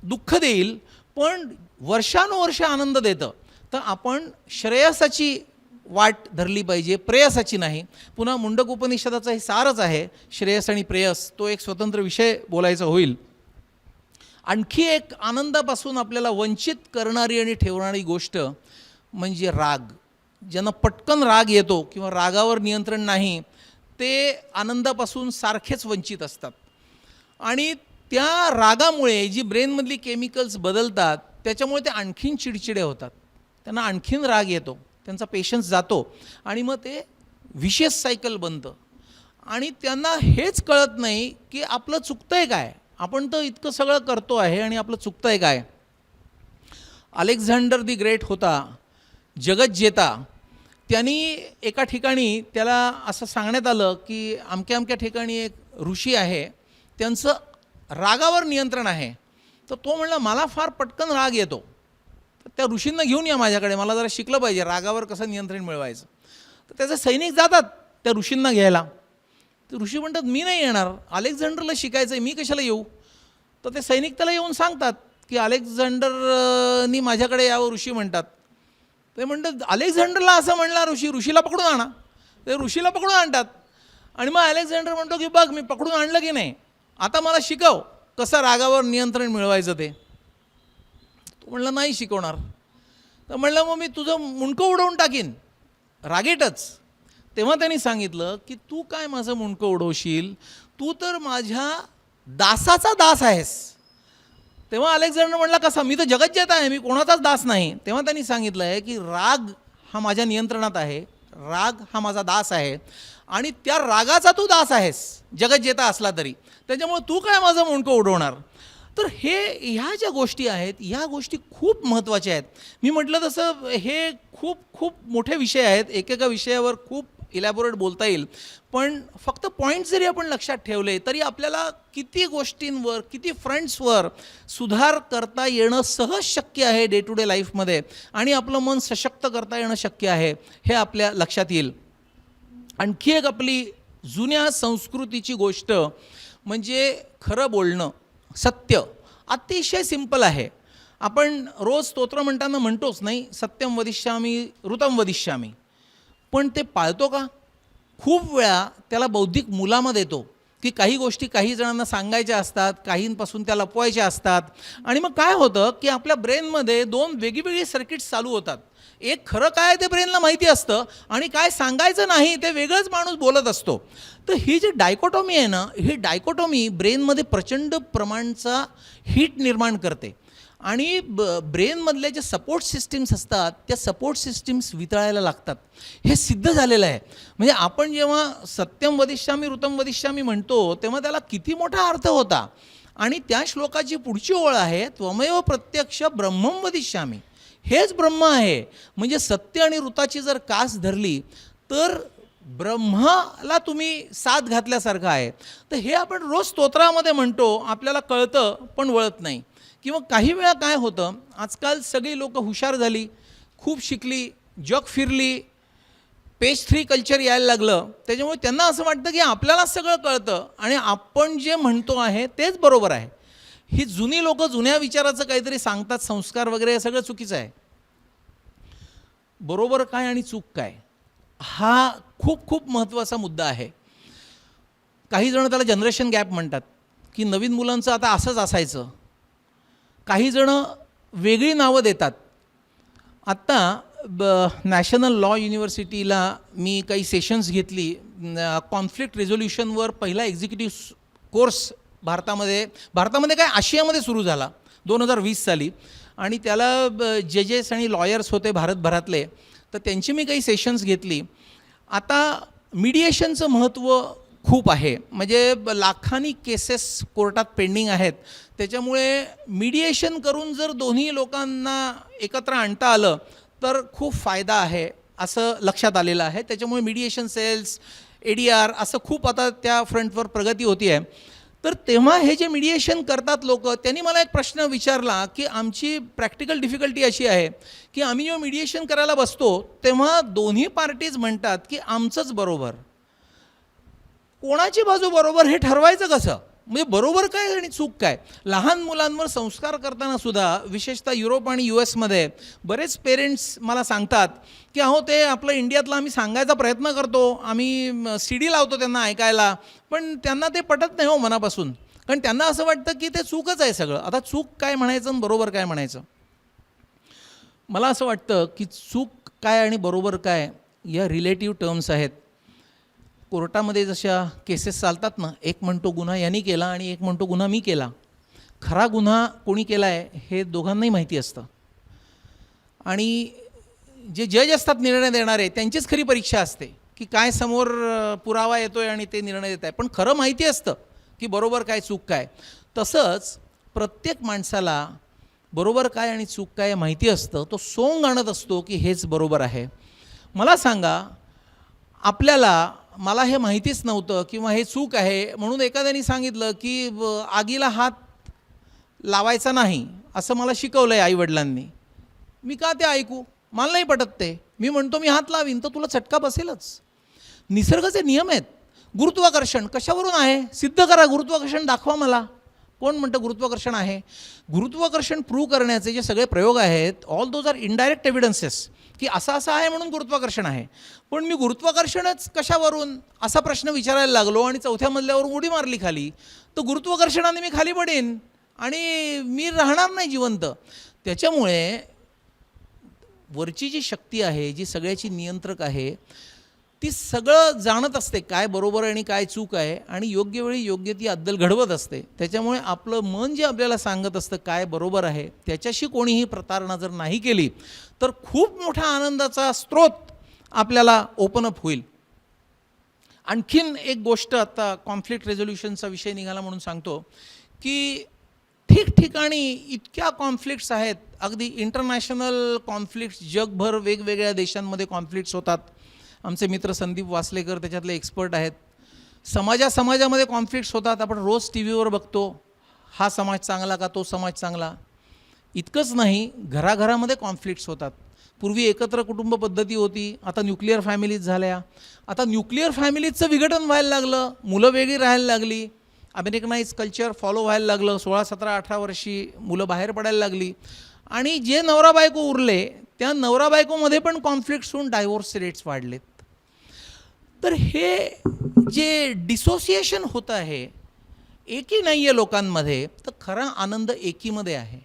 दुःख देईल पण वर्षानुवर्ष आनंद देतं. तर आपण श्रेयसाची वाट धरली पाहिजे, प्रेयसाची नाही. पुन्हा मुंडक उपनिषदाचा हे सारच आहे, श्रेयस आणि प्रेयस. तो एक स्वतंत्र विषय बोलायचा होईल. आणखी एक आनंदापासून आपल्याला वंचित करणारी आणि ठेवणारी गोष्ट म्हणजे राग. ज्यांना पटकन राग येतो किंवा रागावर नियंत्रण नाही, ते आनंदापासून सारखेच वंचित असतात. आणि त्या रागामुळे जी ब्रेनमधली केमिकल्स बदलतात त्याच्यामुळे ते आणखीन चिडचिडे होतात, त्यांना आणखीन राग येतो, त्यांचा पेशन्स जातो आणि मग ते विशेष सायकल बनतं. आणि त्यांना हेच कळत नाही की आपलं चुकतंय काय, आपण तर इतकं सगळं करतो आहे आणि आपलं चुकतंय काय. अलेक्झांडर दी ग्रेट होता, जगज्जेता. त्यांनी एका ठिकाणी त्याला असं सांगण्यात आलं की अमक्या अमक्या ठिकाणी एक ऋषी आहे, त्यांचं रागावर नियंत्रण आहे. तर तो म्हणला मला फार पटकन राग येतो, तर त्या ऋषींना घेऊन या माझ्याकडे, मला जरा शिकलं पाहिजे रागावर कसं नियंत्रण मिळवायचं. तर त्याचे सैनिक जातात त्या ऋषींना घ्यायला. तर ऋषी म्हणतात मी नाही येणार, अलेक्झांडरला शिकायचं आहे, मी कशाला येऊ. तर ते सैनिक त्याला येऊन सांगतात की अलेक्झांडरनी माझ्याकडे यावं, ऋषी म्हणतात. ते म्हणतात अलेक्झांडरला असं म्हणला ऋषी, ऋषीला पकडून आणा. ते ऋषीला पकडून आणतात आणि मग अलेक्झांडर म्हणतो की बघ मी पकडून आणलं की नाही, आता मला शिकव कसं रागावर नियंत्रण मिळवायचं ते. तो म्हणला नाही शिकवणार. तर म्हणलं मग मी तुझं मुंडकं उडवून टाकीन रागेटच. तेव्हा त्यांनी सांगितलं की तू काय माझं मुंडकं उडवशील, तू तर माझ्या दासाचा दास आहेस. तेव्हा अलेक्झांडर म्हणला कसा, मी तर जगज्जेता आहे, मी कोणाचाच दास नाही. तेव्हा त्यांनी सांगितलं आहे की राग हा माझ्या नियंत्रणात आहे, राग हा माझा दास आहे आणि त्या रागाचा तू दास आहेस जगज्जेता असला तरी, त्याच्यामुळे तू काय माझं मुंडकं उडवणार. तर ह्या ज्या गोष्टी आहेत ह्या गोष्टी खूप महत्त्वाच्या आहेत. मी म्हटलं तसं हे खूप खूप मोठे विषय आहेत, एकेका विषयावर खूप इलॅबोरेट बोलता येईल, पण फक्त पॉईंट जरी आपण लक्षात ठेवले तरी आपल्याला किती गोष्टींवर किती फ्रंट्सवर सुधार करता येणं सहज शक्य आहे डे टू डे लाईफमध्ये, आणि आपलं मन सशक्त करता येणं शक्य आहे हे आपल्या लक्षात येईल. आणखी एक आपली जुन्या संस्कृतीची गोष्ट म्हणजे खरं बोलणं, सत्य. अतिशय सिंपल आहे. आपण रोज स्तोत्र म्हणताना म्हणतोच नाही, सत्यम वदिष्यामी ऋतम वदिष्यामी, पण ते पाळतो का? खूप वेळा त्याला बौद्धिक मुलामध्ये येतो की काही गोष्टी काही जणांना सांगायच्या असतात, काहींपासून त्या लपवायच्या असतात, आणि मग काय होतं की आपल्या ब्रेनमध्ये दोन वेगळी सर्किट्स चालू होतात. एक खरं काय ते ब्रेनला माहिती असतं आणि काय सांगायचं नाही ते वेगळंच माणूस बोलत असतो. तर ही जी डायकोटॉमी आहे ना, ही डायकोटॉमी ब्रेनमध्ये प्रचंड प्रमाणचा हीट निर्माण करते, आणि ब्रेनमधले जे सपोर्ट सिस्टीम्स असतात त्या सपोर्ट सिस्टीम्स वितळायला लागतात. हे सिद्ध झालेलं आहे. म्हणजे आपण जेव्हा सत्यम वदिष्यामी ऋतम वदिष्यामी म्हणतो तेव्हा त्याला किती मोठा अर्थ होता. आणि त्या श्लोकाची पुढची ओळ आहे त्वमेव प्रत्यक्ष ब्रह्मम वदिष्यामी. हेच ब्रह्म आहे. म्हणजे सत्य आणि ऋताची जर कास धरली तर ब्रह्माला तुम्ही साथ घातल्यासारखं आहे. तर हे आपण रोज स्तोत्रामध्ये म्हणतो, आपल्याला कळतं पण वळत नाही. किंवा काही वेळा काय होतं, आजकाल सगळी लोकं हुशार झाली, खूप शिकली, जग फिरली, पेज 3 कल्चर यायला लागलं, त्याच्यामुळे त्यांना असं वाटतं की आपल्याला सगळं कळतं आणि आपण जे म्हणतो आहे तेच बरोबर आहे. ही जुनी लोकं जुन्या विचाराचं काहीतरी सांगतात, संस्कार वगैरे, हे सगळं चुकीचं आहे. बरोबर काय आणि चूक काय हा खूप खूप महत्त्वाचा मुद्दा आहे. काही जण त्याला जनरेशन गॅप म्हणतात की नवीन मुलांचं आता असंच असायचं. काही जण वेगळी नावं देतात. आत्ता नॅशनल लॉ युनिव्हर्सिटीला मी काही सेशन्स घेतली. कॉन्फ्लिक्ट रेझोल्युशनवर पहिला एक्झिक्युटिव्ह कोर्स भारतामध्ये काय आशियामध्ये सुरू झाला 2020 साली, आणि त्याला जजेस आणि लॉयर्स होते भारतभरातले. तर त्यांची मी काही सेशन्स घेतली. आता मीडिएशनचं महत्त्व खूप आहे. म्हणजे लाखांनी केसेस कोर्टात पेंडिंग आहेत. त्याच्यामुळे मीडिएशन करून जर दोन्ही लोकांना एकत्र आणता आलं तर खूप फायदा आहे असं लक्षात आलेलं आहे. त्याच्यामुळे मीडिएशन सेल्स, ADR असं खूप आता त्या फ्रंटवर प्रगती होती आहे. तर तेव्हा हे जे मीडिएशन करतात लोक, त्यांनी मला एक प्रश्न विचारला की आमची प्रॅक्टिकल डिफिकल्टी अशी आहे की आम्ही जेव्हा मीडिएशन करायला बसतो तेव्हा दोन्ही पार्टीज म्हणतात की आमचंच बरोबर. कोणाची बाजू बरोबर हे ठरवायचं कसं? म्हणजे बरोबर काय आणि चूक काय? लहान मुलांवर संस्कार करताना सुद्धा विशेषतः युरोप आणि US बरेच पेरेंट्स मला सांगतात की अहो ते आपलं इंडियातलं आम्ही सांगायचा प्रयत्न करतो, आम्ही CD लावतो त्यांना ऐकायला, पण त्यांना ते पटत नाही हो मनापासून. कारण त्यांना असं वाटतं की ते चूकच आहे सगळं. आता चूक काय म्हणायचं आणि बरोबर काय म्हणायचं? मला असं वाटतं की चूक काय आणि बरोबर काय या रिलेटिव्ह टर्म्स आहेत. कोर्टामध्ये जशा केसेस चालतात ना, एक म्हणतो गुन्हा यांनी केला आणि एक म्हणतो गुन्हा मी केला. खरा गुन्हा कोणी केला आहे हे दोघांनाही माहिती असतं, आणि जे जज असतात निर्णय देणारे त्यांचीच खरी परीक्षा असते की काय समोर पुरावा येतो आहे आणि ते निर्णय देत आहे. पण खरं माहिती असतं की बरोबर काय चूक काय. तसंच प्रत्येक माणसाला बरोबर काय आणि चूक काय माहिती असतं. तो सोंग आणत असतो की हेच बरोबर आहे. मला सांगा, मला हे माहितीच नव्हतं किंवा हे चूक आहे म्हणून एखाद्याने सांगितलं की आगीला हात लावायचा नाही असं मला शिकवलं आहे आईवडिलांनी. मी का ते ऐकू? मला नाही पटत ते. मी म्हणतो मी हात लावीन तर तुला चटका बसेलच. निसर्गाचे नियम आहेत. गुरुत्वाकर्षण कशावरून आहे? सिद्ध करा. गुरुत्वाकर्षण दाखवा मला. कोण म्हणतं गुरुत्वाकर्षण आहे? गुरुत्वाकर्षण प्रूव्ह करण्याचे जे सगळे प्रयोग आहेत, all those are indirect evidences की असं आहे म्हणून गुरुत्वाकर्षण आहे. पण मी गुरुत्वाकर्षणच कशावरून असा प्रश्न विचारायला लागलो आणि 4थ्या मजल्यावरून उडी मारली खाली, तर गुरुत्वाकर्षणाने मी खाली पडेन आणि मी राहणार नाही जिवंत. त्याच्यामुळे वरची जी शक्ती आहे, जी सगळ्याची नियंत्रक आहे, ती सगळं जाणत असते काय बरोबर आहे आणि काय चूक आहे, आणि योग्य वेळी योग्य ती अद्दल घडवत असते. त्याच्यामुळे आपलं मन जे आपल्याला सांगत असतं काय बरोबर आहे, त्याच्याशी कोणीही प्रतारणा जर नाही केली तर खूप मोठा आनंदाचा स्रोत आपल्याला ओपन अप होईल. आणखीन एक गोष्ट, आता कॉन्फ्लिक्ट रेझोल्युशनचा विषय निघाला म्हणून सांगतो की ठिकठिकाणी इतक्या कॉन्फ्लिक्ट्स आहेत, अगदी इंटरनॅशनल कॉन्फ्लिक्ट्स, जगभर वेगवेगळ्या देशांमध्ये कॉन्फ्लिक्ट्स होतात. आमचे मित्र संदीप वासलेकर त्याच्यातले एक्सपर्ट आहेत. समाजामध्ये कॉन्फ्लिक्ट्स होतात. आपण रोज टी व्हीवर बघतो, हा समाज चांगला का तो समाज चांगला. इतकंच नाही, घराघरामध्ये कॉन्फ्लिक्ट्स होतात. पूर्वी एकत्र कुटुंब पद्धती होती, आता न्यूक्लिअर फॅमिलीज झाल्या. आता न्यूक्लिअर फॅमिलीजचं विघटन व्हायला लागलं, मुलं वेगळी राहायला लागली, अमेरिकनाइज कल्चर फॉलो व्हायला लागलं. 16, 17, 18 वर्षी मुलं बाहेर पडायला लागली आणि जे नवरा बायको उरले त्या नवरा बायकोमध्ये पण कॉन्फ्लिक्ट्स होऊन डायव्होर्स रेट्स वाढलेत. तर हे जे डिसोसिएशन होतं आहे, एकी नाही आहे लोकांमध्ये, तर खरा आनंद एकीमध्ये आहे,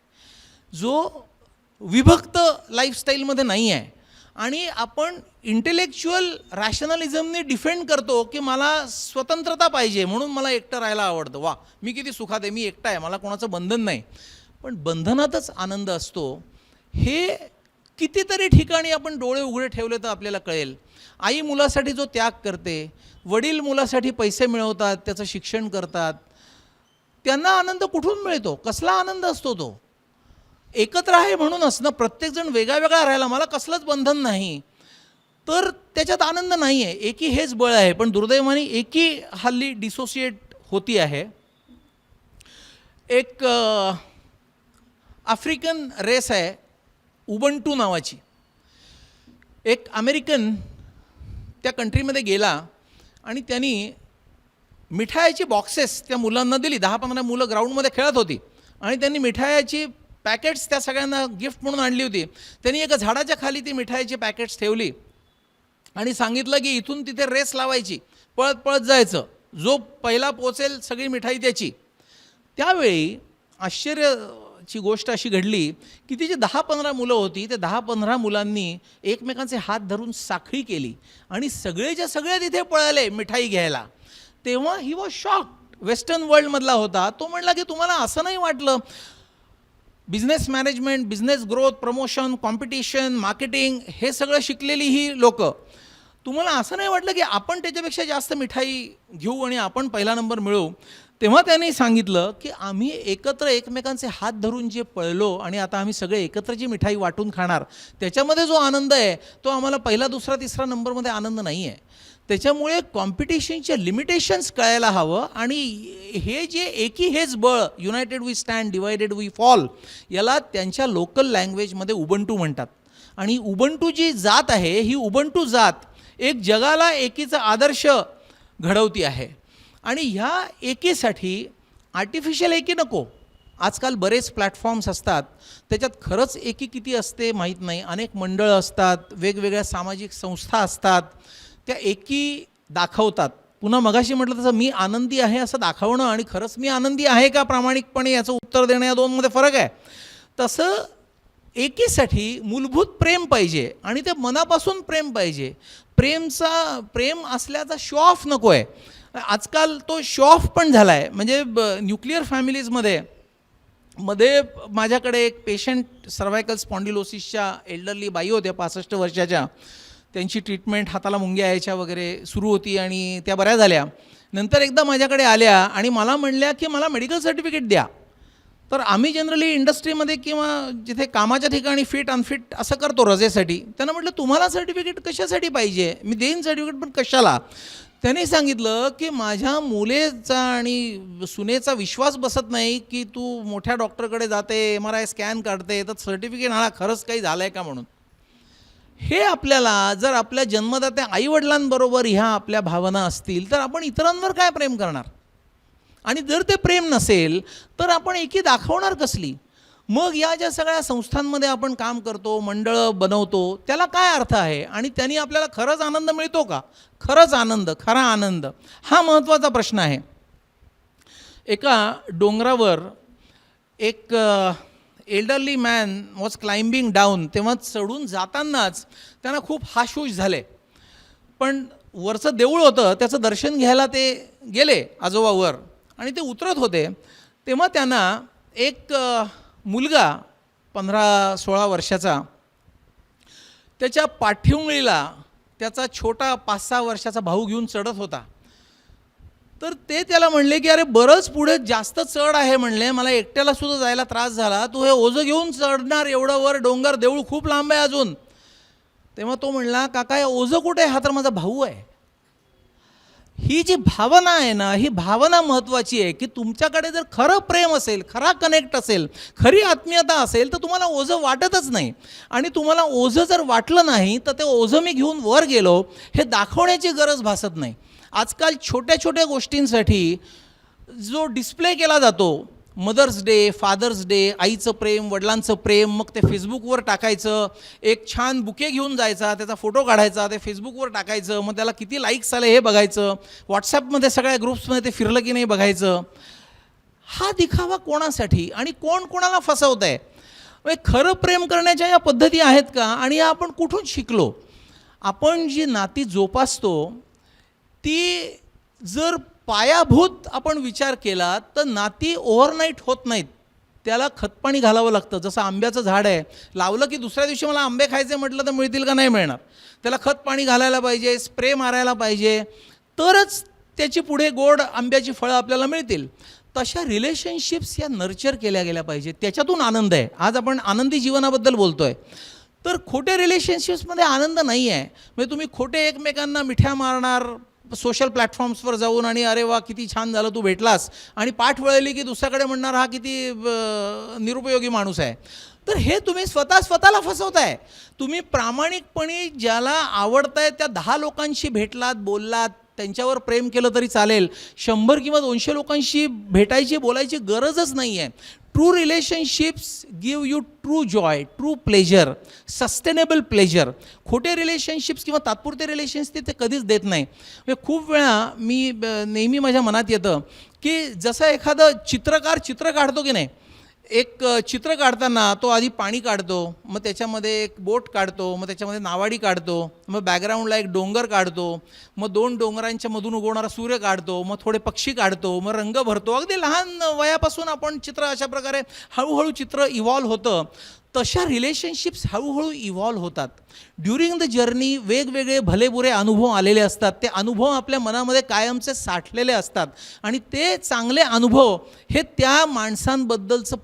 जो विभक्त लाईफस्टाईलमध्ये नाही आहे. आणि आपण इंटेलेक्च्युअल रॅशनलिझमने डिफेंड करतो की मला स्वतंत्रता पाहिजे म्हणून मला एकटं राहायला आवडतं. वा, मी किती सुखात आहे, मी एकटा आहे, मला कोणाचं बंधन नाही. पण बंधनातच आनंद असतो हे कितीतरी ठिकाणी आपण डोळे उघडे ठेवले तर आपल्याला कळेल. आई मुलासाठी जो त्याग करते, वडील मुलासाठी पैसे मिळवतात, त्याचं शिक्षण करतात, त्यांना आनंद कुठून मिळतो? कसला आनंद असतो तो? एकत्र आहे म्हणूनच ना. प्रत्येकजण वेगळा वेगळा राहायला, मला कसलंच बंधन नाही, तर त्याच्यात आनंद नाही आहे. एकी हेच बळ आहे. पण दुर्दैवाने एकी हल्ली डिसोसिएट होती आहे. एक आफ्रिकन रेस आहे उबंटू नावाची. एक अमेरिकन त्या कंट्रीमध्ये गेला आणि त्यांनी मिठाईची बॉक्सेस त्या मुलांना दिली. 10-15 मुलं ग्राउंडमध्ये खेळत होती आणि त्यांनी मिठाईची पॅकेट्स त्या सगळ्यांना गिफ्ट म्हणून आणली होती. त्यांनी एका झाडाच्या खाली ती मिठाईची पॅकेट्स ठेवली आणि सांगितलं की इथून तिथे रेस लावायची, पळत पळत जायचं, जो पहिला पोचेल सगळी मिठाई त्याची. त्यावेळी आश्चर्याची गोष्ट अशी घडली की ती जी 10-15 मुलं होती, ते 10-15 मुलांनी एकमेकांचे हात धरून साखळी केली आणि सगळेच्या सगळे तिथे पळाले मिठाई घ्यायला. तेव्हा ही वॉज शॉक्ड. वेस्टर्न वर्ल्डमधला होता. तो म्हणला की तुम्हाला असं नाही वाटलं, business management, business growth, promotion, competition, marketing हे सगळं शिकलेली ही लोकं, तुम्हाला असं नाही वाटलं की आपण त्याच्यापेक्षा जास्त मिठाई घेऊ आणि आपण पहिला नंबर मिळवू? तेव्हा त्यांनी सांगितलं की आम्ही एकत्र एकमेकांचे हात धरून जे पळलो आणि आता आम्ही सगळे एकत्र जी मिठाई वाटून खाणार, त्याच्यामध्ये जो आनंद आहे तो आम्हाला पहिला, दुसरा, तिसरा नंबरमध्ये आनंद नाही आहे. त्याच्यामुळे कॉम्पिटिशनचे लिमिटेशन्स कळायला हवं. आणि हे जे एकी हेच बळ, united we stand, divided we fall, याला त्यांच्या लोकल लँग्वेजमध्ये उबंटू म्हणतात. आणि उबंटू जी जात आहे, ही उबंटू जात एक जगाला एकीचा आदर्श घडवती आहे. आणि ह्या एकीसाठी आर्टिफिशियल एकी नको. आजकाल बरेच प्लॅटफॉर्म्स असतात, त्याच्यात खरंच एकी किती असते माहीत नाही. अनेक मंडळं असतात, वेगवेगळ्या सामाजिक संस्था असतात, त्या एकी दाखवतात. पुन्हा मगाशी म्हटलं तसं मी आनंदी आहे असं दाखवणं आणि खरंच मी आनंदी आहे का प्रामाणिकपणे याचं उत्तर देणं, या दोनमध्ये फरक आहे. तसं एकीसाठी मूलभूत प्रेम पाहिजे आणि ते मनापासून प्रेम पाहिजे. प्रेम असल्याचा शो ऑफ नको आहे. आजकाल तो शो ऑफ पण झाला आहे. म्हणजे न्यूक्लिअर फॅमिलीजमध्ये माझ्याकडे एक पेशंट सर्वायकल स्पॉन्डिलोसिसच्या एल्डरली बाई होत्या 65 वर्षाच्या. त्यांची ट्रीटमेंट, हाताला मुंग्या यायच्या वगैरे सुरू होती आणि त्या बऱ्या झाल्या. नंतर एकदा माझ्याकडे आल्या आणि मला म्हणल्या की मला मेडिकल सर्टिफिकेट द्या. तर आम्ही जनरली इंडस्ट्रीमध्ये किंवा जिथे कामाच्या ठिकाणी फिट अनफिट असं करतो रजेसाठी. त्यांना म्हटलं तुम्हाला सर्टिफिकेट कशासाठी पाहिजे? मी देईन सर्टिफिकेट, पण कशाला? त्यांनी सांगितलं की माझ्या मुलेचा आणि सुनेचा विश्वास बसत नाही की तू मोठ्या डॉक्टरकडे जाते, MRI स्कॅन काढते, तर सर्टिफिकेट हा खरंच काही झालं आहे का म्हणून. हे आपल्याला जर आपल्या जन्मदात्या आईवडिलांबरोबर ह्या आपल्या भावना असतील तर आपण इतरांवर काय प्रेम करणार? आणि जर ते प्रेम नसेल तर आपण एकी दाखवणार कसली? मग या ज्या सगळ्या संस्थांमध्ये आपण काम करतो, मंडळं बनवतो, त्याला काय अर्थ आहे? आणि त्यांनी आपल्याला खरंच आनंद मिळतो का? खरंच आनंद, खरा आनंद, हा महत्त्वाचा प्रश्न आहे. एका डोंगरावर एक elderly man was climbing down. तेव्हा चढून जातानाच त्यांना खूप हाशूश झाले. पण वरचं देऊळ होतं, त्याचं दर्शन घ्यायला ते गेले आजोबावर आणि ते उतरत होते. तेव्हा त्यांना एक मुलगा 15-16 वर्षाचा त्याच्या पाठीउंगळीला त्याचा छोटा 5-6 वर्षाचा भाऊ घेऊन चढत होता. तर ते त्याला म्हणले की अरे बरंच पुढे जास्त चढ आहे म्हणले, मला एकट्याला सुद्धा जायला त्रास झाला, तू हे ओझं घेऊन चढणार एवढं वर डोंगर, देऊळ खूप लांब आहे अजून. तेव्हा तो म्हणला काका हे ओझं कुठे आहे, हा तर माझा भाऊ आहे. ही जी भावना आहे ना, ही भावना महत्त्वाची आहे की तुमच्याकडे जर खरं प्रेम असेल, खरा कनेक्ट असेल, खरी आत्मीयता असेल तर तुम्हाला ओझं वाटतच नाही. आणि तुम्हाला ओझं जर वाटलं नाही तर ते ओझं मी घेऊन वर गेलो हे दाखवण्याची गरज भासत नाही. आजकाल छोट्या छोट्या गोष्टींसाठी जो डिस्प्ले केला जातो, मदर्स डे, फादर्स डे, आईचं प्रेम, वडिलांचं प्रेम, मग ते फेसबुकवर टाकायचं, एक छान बुके घेऊन जायचा, त्याचा फोटो काढायचा, ते फेसबुकवर टाकायचं, मग त्याला किती लाईक्स आले हे बघायचं, व्हॉट्सॲपमध्ये सगळ्या ग्रुप्समध्ये ते फिरलं की नाही बघायचं. हा दिखावा कोणासाठी आणि कोण कोणाला फसवत आहे? खरं प्रेम करण्याच्या या पद्धती आहेत का आणि या आपण कुठून शिकलो? आपण जी नाती जोपासतो ती जर पायाभूत आपण विचार केला तर नाती ओव्हरनाईट होत नाहीत, त्याला खतपाणी घालावं लागतं. जसं आंब्याचं झाड आहे, लावलं की दुसऱ्या दिवशी मला आंबे खायचे म्हटलं तर मिळतील का? नाही मिळणार. त्याला खतपाणी घालायला पाहिजे, स्प्रे मारायला पाहिजे, तरच त्याची पुढे गोड आंब्याची फळं आपल्याला मिळतील. तशा रिलेशनशिप्स या नर्चर केल्या गेल्या पाहिजेत, त्याच्यातून आनंद आहे. आज आपण आनंदी जीवनाबद्दल बोलतो आहे, तर खोटे रिलेशनशिप्समध्ये आनंद नाही आहे. म्हणजे तुम्ही खोटे एकमेकांना मिठ्या मारणार सोशल प्लॅटफॉर्म्सवर जाऊन आणि अरे वा किती छान झालं तू भेटलास, आणि पाठ वळली की दुसऱ्याकडे म्हणणार हा किती निरुपयोगी माणूस आहे. तर हे तुम्ही स्वतःला फसवताय. तुम्ही प्रामाणिकपणे ज्याला आवडताय त्या 10 लोकांशी भेटलात, बोललात, त्यांच्यावर प्रेम केलं तरी चालेल. 100 किंवा 200 लोकांशी भेटायची बोलायची गरजच नाही आहे. True relationships give you true Joy, true pleasure, sustainable pleasure. खोटे रिलेशनशिप्स किंवा तात्पुरते रिलेशन्स ते कधीच देत नाही. म्हणजे खूप वेळा मी नेहमी माझ्या मनात येतं की जसं एखादं चित्रकार चित्र काढतो की नाही, एक चित्र काढताना तो आधी पाणी काढतो, मग त्याच्यामध्ये एक बोट काढतो, मग त्याच्यामध्ये नावाडी काढतो, मग बॅकग्राऊंडला एक डोंगर काढतो, मग 2 डोंगरांच्या मधून उगवणारा सूर्य काढतो, मग थोडे पक्षी काढतो, मग रंग भरतो. अगदी लहान वयापासून आपण चित्र अशा प्रकारे हळूहळू चित्र इव्हॉल्व होतं. तशा रिलेशनशिप्स हळूहळू इव्हॉल्व होतात. ड्युरिंग द जर्नी वेगवेगळे भलेबुरे अनुभव आलेले असतात, ते अनुभव आपल्या मनामध्ये कायमचे साठलेले असतात, आणि ते चांगले अनुभव हे त्या माणसांबद्दलचं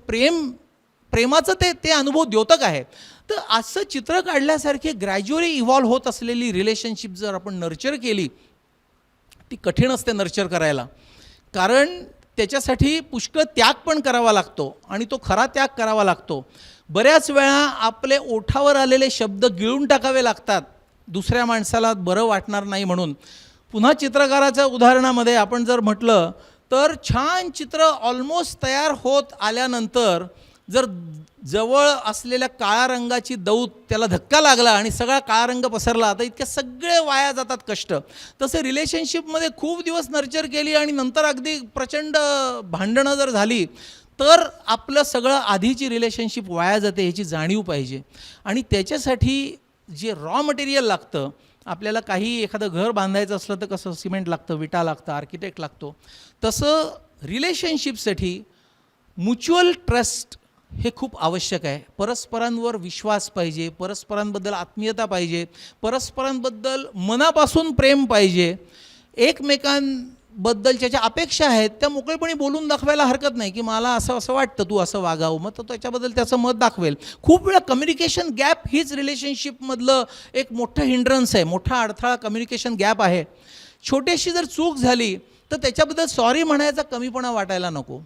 प्रेमाचं ते अनुभव द्योतक आहे. तर असं चित्र काढल्यासारखे ग्रॅज्युअली इव्हॉल्व होत असलेली रिलेशनशिप जर आपण नर्चर केली, ती कठीण असते नर्चर करायला, कारण त्याच्यासाठी पुष्कळ त्याग पण करावा लागतो, आणि तो खरा त्याग करावा लागतो. बऱ्याच वेळा आपले ओठावर आलेले शब्द गिळून टाकावे लागतात दुसऱ्या माणसाला बरं वाटणार नाही म्हणून. पुन्हा चित्रकाराच्या उदाहरणामध्ये आपण जर म्हटलं तर छान चित्र ऑलमोस्ट तयार होत आल्यानंतर जर जवळ असलेल्या काळ्या रंगाची दौत त्याला धक्का लागला आणि सगळा काळा रंग पसरला तर इतके सगळे वाया जातात कष्ट. तसं रिलेशनशिपमध्ये खूप दिवस नर्चर केली आणि नंतर अगदी प्रचंड भांडणं जर झाली तर आपलं सगळं आधीची रिलेशनशिप वाया जाते, ह्याची जाणीव पाहिजे. आणि त्याच्यासाठी जे रॉ मटेरियल लागतं, आपल्याला काही एखादं घर बांधायचं असलं तर कसं सिमेंट लागतं, विटा लागतं, आर्किटेक्ट लागतो, तसं रिलेशनशिपसाठी म्युच्युअल ट्रस्ट हे खूप आवश्यक आहे. परस्परांवर विश्वास पाहिजे, परस्परांबद्दल आत्मीयता पाहिजे, परस्परांबद्दल मनापासून प्रेम पाहिजे. एकमेकांबद्दलच्या ज्या अपेक्षा आहेत त्या मोकळेपणी बोलून दाखवायला हरकत नाही की मला असं वाटतं, तू असं वागावं, मग तो त्याच्याबद्दल त्याचं मत दाखवेल. खूप वेळा कम्युनिकेशन गॅप हीच रिलेशनशिपमधलं एक मोठं हिंड्रन्स आहे, मोठा अडथळा कम्युनिकेशन गॅप आहे. छोटीशी जर चूक झाली तर त्याच्याबद्दल सॉरी म्हणायचा कमीपणा वाटायला नको.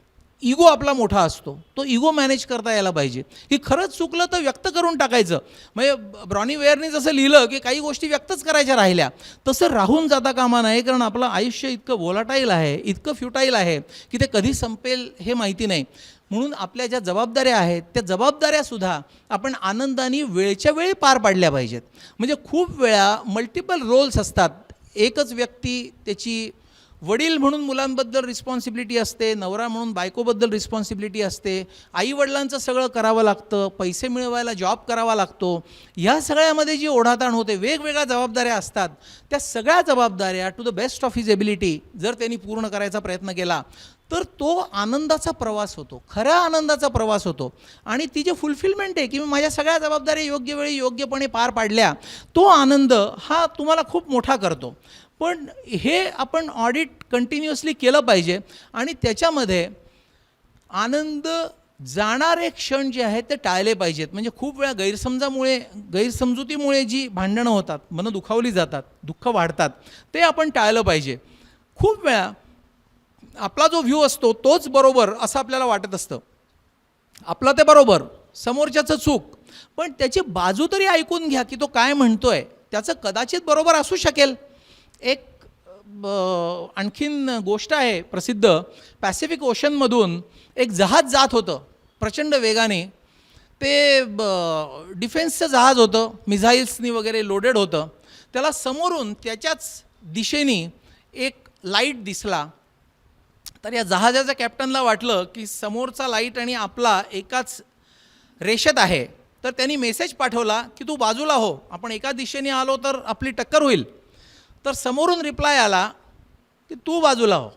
इगो आपला मोठा असतो, तो इगो मॅनेज करता यायला पाहिजे. की खरंच चुकलं तर व्यक्त करून टाकायचं. म्हणजे ब्रॉनी वेअरने जसं लिहिलं की काही गोष्टी व्यक्तच करायच्या राहिल्या, तसं राहून जाता कामा नये, कारण आपलं आयुष्य इतकं वोलाटाईल आहे, इतकं फ्युटाईल आहे की ते कधी संपेल हे माहिती नाही. म्हणून आपल्या ज्या जबाबदाऱ्या आहेत त्या जबाबदाऱ्यासुद्धा आपण आनंदाने वेळच्या वेळी पार पाडल्या पाहिजेत. म्हणजे खूप वेळा मल्टिपल रोल्स असतात. एकच व्यक्ती त्याची वडील म्हणून मुलांबद्दल रिस्पॉन्सिबिलिटी असते, नवरा म्हणून बायकोबद्दल रिस्पॉन्सिबिलिटी असते, आईवडिलांचं सगळं करावं लागतं, पैसे मिळवायला जॉब करावा लागतो. ह्या सगळ्यामध्ये जी ओढाताण होते, वेगवेगळ्या जबाबदाऱ्या असतात, त्या सगळ्या जबाबदाऱ्या to the best of his ability जर त्यांनी पूर्ण करायचा प्रयत्न केला तर तो आनंदाचा प्रवास होतो, खऱ्या आनंदाचा प्रवास होतो. आणि ती जे फुलफिलमेंट आहे की मी माझ्या सगळ्या जबाबदाऱ्या योग्य वेळी योग्यपणे पार पाडल्या, तो आनंद हा तुम्हाला खूप मोठा करतो. पण हे आपण ऑडिट कंटिन्युअसली केलं पाहिजे आणि त्याच्यामध्ये आनंद जाणारे क्षण जे आहेत ते टाळले पाहिजेत. म्हणजे खूप वेळा गैरसमजुतीमुळे जी भांडणं होतात, मनं दुखावली जातात, दुःख वाढतात, ते आपण टाळलं पाहिजे. खूप वेळा आपला जो व्ह्यू असतो तोच बरोबर असं आपल्याला वाटत असतं. आपलं ते बरोबर, समोरच्याचं चूक, पण त्याची बाजू तरी ऐकून घ्या की तो काय म्हणतोय. त्याचं कदाचित बरोबर असू शकेल. एक आणखीन गोष्ट आहे प्रसिद्ध, पॅसिफिक ओशनमधून एक जहाज जात होतं प्रचंड वेगाने. ते डिफेन्सचं जहाज होतं, मिझाईल्सनी वगैरे लोडेड होतं. त्याला समोरून त्याच्याच दिशेने एक लाईट दिसला. तर या जहाजाच्या कॅप्टनला वाटलं की समोरचा लाईट आणि आपला एकाच रेषेत आहे. तर त्यांनी मेसेज पाठवला की तू बाजूला हो, आपण एका दिशेने आलो तर आपली टक्कर होईल. तर समोरून रिप्लाय आला की तू बाजूला हो.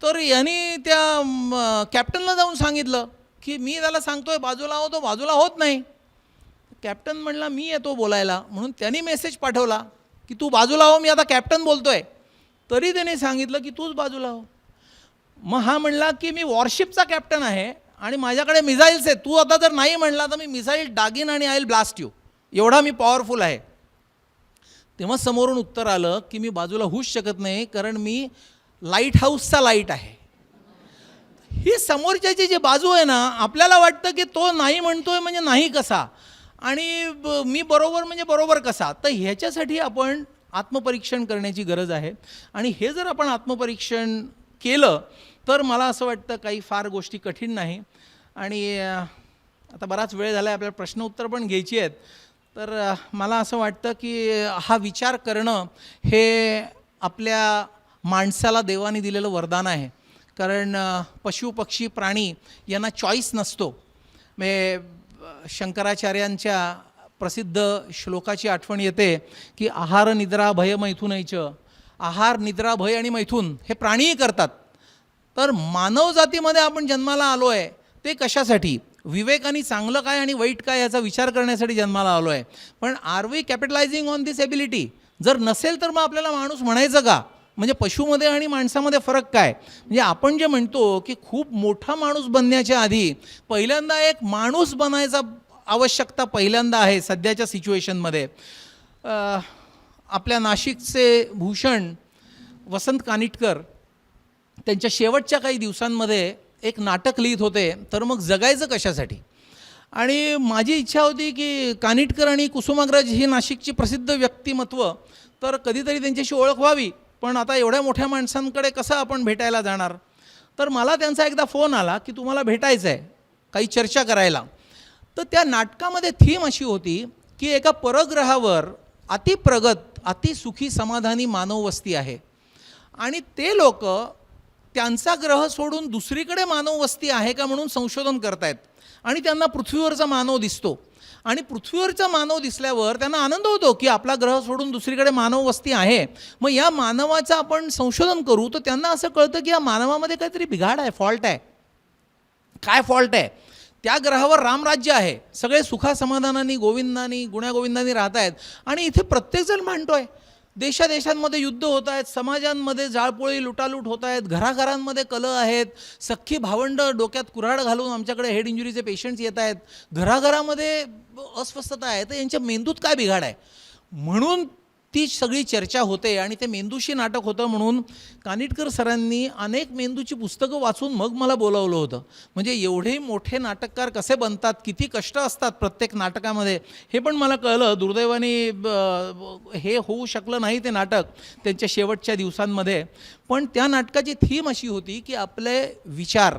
तर यांनी त्या कॅप्टनला जाऊन सांगितलं की मी त्याला सांगतोय बाजूला हो, तो बाजूला होत नाही. कॅप्टन म्हणला मी येतो बोलायला, म्हणून त्यांनी मेसेज पाठवला की तू बाजूला हो, मी आता कॅप्टन बोलतोय. तरी त्याने सांगितलं की तूच बाजूला हो. मग हा म्हणला की मी वॉरशिपचा कॅप्टन आहे आणि माझ्याकडे मिसाईल्स आहेत, तू आता जर नाही म्हणला तर मी मिसाईल डागीन आणि आय विल ब्लास्ट यू, एवढा मी पॉवरफुल आहे. तेव्हा समोरून उत्तर आलं की मी बाजूला होऊच शकत नाही, कारण मी लाईट हाऊसचा लाईट आहे. ही समोरच्याची जी बाजू आहे ना, आपल्याला वाटतं की तो नाही म्हणतोय म्हणजे नाही कसा, आणि मी बरोबर म्हणजे बरोबर कसा. तर ह्याच्यासाठी आपण आत्मपरीक्षण करण्याची गरज आहे. आणि हे जर आपण आत्मपरीक्षण केलं तर मला असं वाटतं काही फार गोष्टी कठीण नाही. आणि आता बराच वेळ झाला आहे, आपल्याला प्रश्न उत्तर पण घ्यायची आहेत. तर मला असं वाटतं की हा विचार करणं हे आपल्या माणसाला देवाने दिलेलं वरदान आहे. कारण पशु पक्षी प्राणी यांना चॉईस नसतो. म्हणजे शंकराचार्यांच्या प्रसिद्ध श्लोकाची आठवण येते की आहार निद्रा भय मैथुनैच. आहार निद्रा भय आणि मैथून हे प्राणीही करतात. तर मानव जातीमध्ये आपण जन्माला आलो आहे ते कशासाठी? विवेकाने चांगलं काय आणि वाईट काय याचा विचार करण्यासाठी जन्माला आलो आहे. पण are we capitalising on this ability? जर नसेल तर मग आपल्याला माणूस म्हणायचं का? म्हणजे पशुमध्ये आणि माणसामध्ये फरक काय? म्हणजे आपण जे म्हणतो की खूप मोठा माणूस बनण्याच्या आधी पहिल्यांदा एक माणूस बनायचा आवश्यकता पहिल्यांदा आहे सध्याच्या सिच्युएशनमध्ये. आपल्या नाशिकचे भूषण वसंत कानिटकर त्यांच्या शेवटच्या काही दिवसांमध्ये एक नाटक लिहित होते, तर मग जगायचं कशासाठी. आणि माझी इच्छा होती की कानिटकर आणि कुसुमाग्रज ही नाशिकची प्रसिद्ध व्यक्तिमत्व, तर कधीतरी त्यांच्याशी ओळख व्हावी. पण आता एवढ्या मोठ्या माणसांकडे कसं आपण भेटायला जाणार. तर मला त्यांचा एकदा फोन आला की तुम्हाला भेटायचं आहे, काही चर्चा करायला. तर त्या नाटकामध्ये थीम अशी होती की एका परग्रहावर अतिप्रगत अतिसुखी समाधानी मानववस्ती आहे आणि ते लोक त्यांचा ग्रह सोडून दुसरीकडे मानववस्ती आहे का म्हणून संशोधन करतायत. आणि त्यांना पृथ्वीवरचा मानव दिसतो आणि पृथ्वीवरचा मानव दिसल्यावर त्यांना आनंद होतो की आपला ग्रह सोडून दुसरीकडे मानववस्ती आहे. मग या मानवाचं आपण संशोधन करू. तर त्यांना असं कळतं की या मानवामध्ये काहीतरी बिघाड आहे, फॉल्ट आहे. काय फॉल्ट आहे? त्या ग्रहावर रामराज्य आहे, सगळे सुखासमाधानाने गोविंदानी गुण्यागोविंदानी राहत आहेत आणि इथे प्रत्येकजण मांडतोय. देशादेशांमध्ये युद्ध होत आहेत, समाजांमध्ये जाळपोळी लुटालूट होत आहेत, घराघरांमध्ये कलह आहेत, सख्खी भावंड डोक्यात कुऱ्हाड घालून आमच्याकडे हेड इंजुरीचे पेशंट्स येत आहेत, घराघरामध्ये अस्वस्थता आहे. तर यांच्या मेंदूत काय बिघाड आहे म्हणून ती सगळी चर्चा होते. आणि ते मेंदूशी नाटक होतं म्हणून कानिटकर सरांनी अनेक मेंदूची पुस्तकं वाचून मग मला बोलावलं होतं. म्हणजे एवढे मोठे नाटककार कसे बनतात, किती कष्ट असतात प्रत्येक नाटकामध्ये, हे पण मला कळलं. दुर्दैवाने हे होऊ शकलं नाही ते नाटक त्यांच्या शेवटच्या दिवसांमध्ये. पण त्या नाटकाची थीम अशी होती की आपले विचार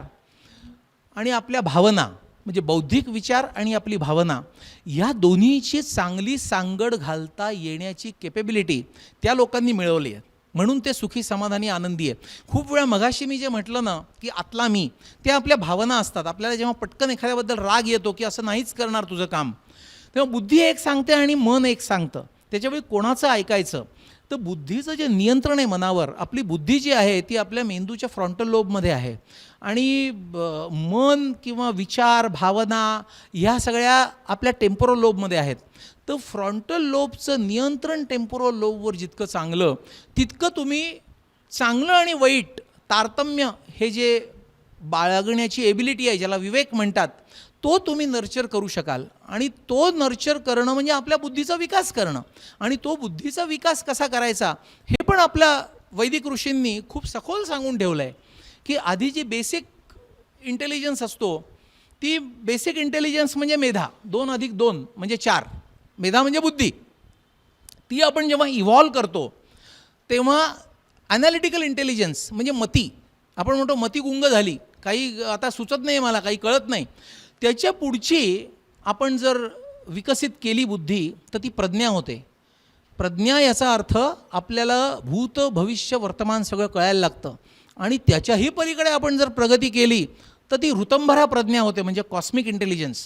आणि आपल्या भावना, म्हणजे बौद्धिक विचार आणि आपली भावना, या दोन्हीची चांगली सांगड घालता येण्याची केपेबिलिटी त्या लोकांनी मिळवली आहे. म्हणून ते सुखी समाधानी आनंदी आहे. खूप वेळा मगाशी मी जे म्हटलं ना की आतला मी, ते आपल्या भावना असतात. आपल्याला जेव्हा पटकन एखाद्याबद्दल राग येतो की असं नाहीच करणार तुझं काम, तेव्हा बुद्धी एक सांगते आणि मन एक सांगतं. त्याच्यावेळी कोणाचं ऐकायचं? तर बुद्धीचं जे नियंत्रण आहे मनावर, आपली बुद्धी जी आहे ती आपल्या मेंदूच्या फ्रंटल लोबमध्ये आहे आणि मन किंवा विचार भावना ह्या सगळ्या आपल्या टेम्पोरल लोबमध्ये आहेत. तर फ्रंटल लोबचं नियंत्रण टेम्पोरल लोबवर जितकं चांगलं, तितकं तुम्ही चांगलं आणि वाईट तारतम्य हे जे बाळगण्याची एबिलिटी आहे, ज्याला विवेक म्हणतात, तो तुम्ही नर्चर करू शकाल. आणि तो नर्चर करणं म्हणजे आपल्या बुद्धीचा विकास करणं. आणि तो बुद्धीचा विकास कसा करायचा हे पण आपल्या वैदिक ऋषींनी खूप सखोल सांगून ठेवलं आहे की आधी जी बेसिक इंटेलिजन्स असतो, ती बेसिक इंटेलिजन्स म्हणजे मेधा, 2+2 म्हणजे 4, मेधा म्हणजे बुद्धी. ती आपण जेव्हा इव्हॉल्व करतो तेव्हा ॲनालिटिकल इंटेलिजन्स म्हणजे मती, आपण म्हणतो मती गुंग झाली, काही आता सुचत नाही मला, काही कळत नाही, त्याच्या पुढची आपण जर विकसित केली बुद्धी तर ती प्रज्ञा होते. प्रज्ञा याचा अर्थ आपल्याला भूत भविष्य वर्तमान सगळं कळायला लागतं. आणि त्याच्याही पलीकडे आपण जर प्रगती केली तर ती ऋतंभरा प्रज्ञा होते, म्हणजे कॉस्मिक इंटेलिजन्स.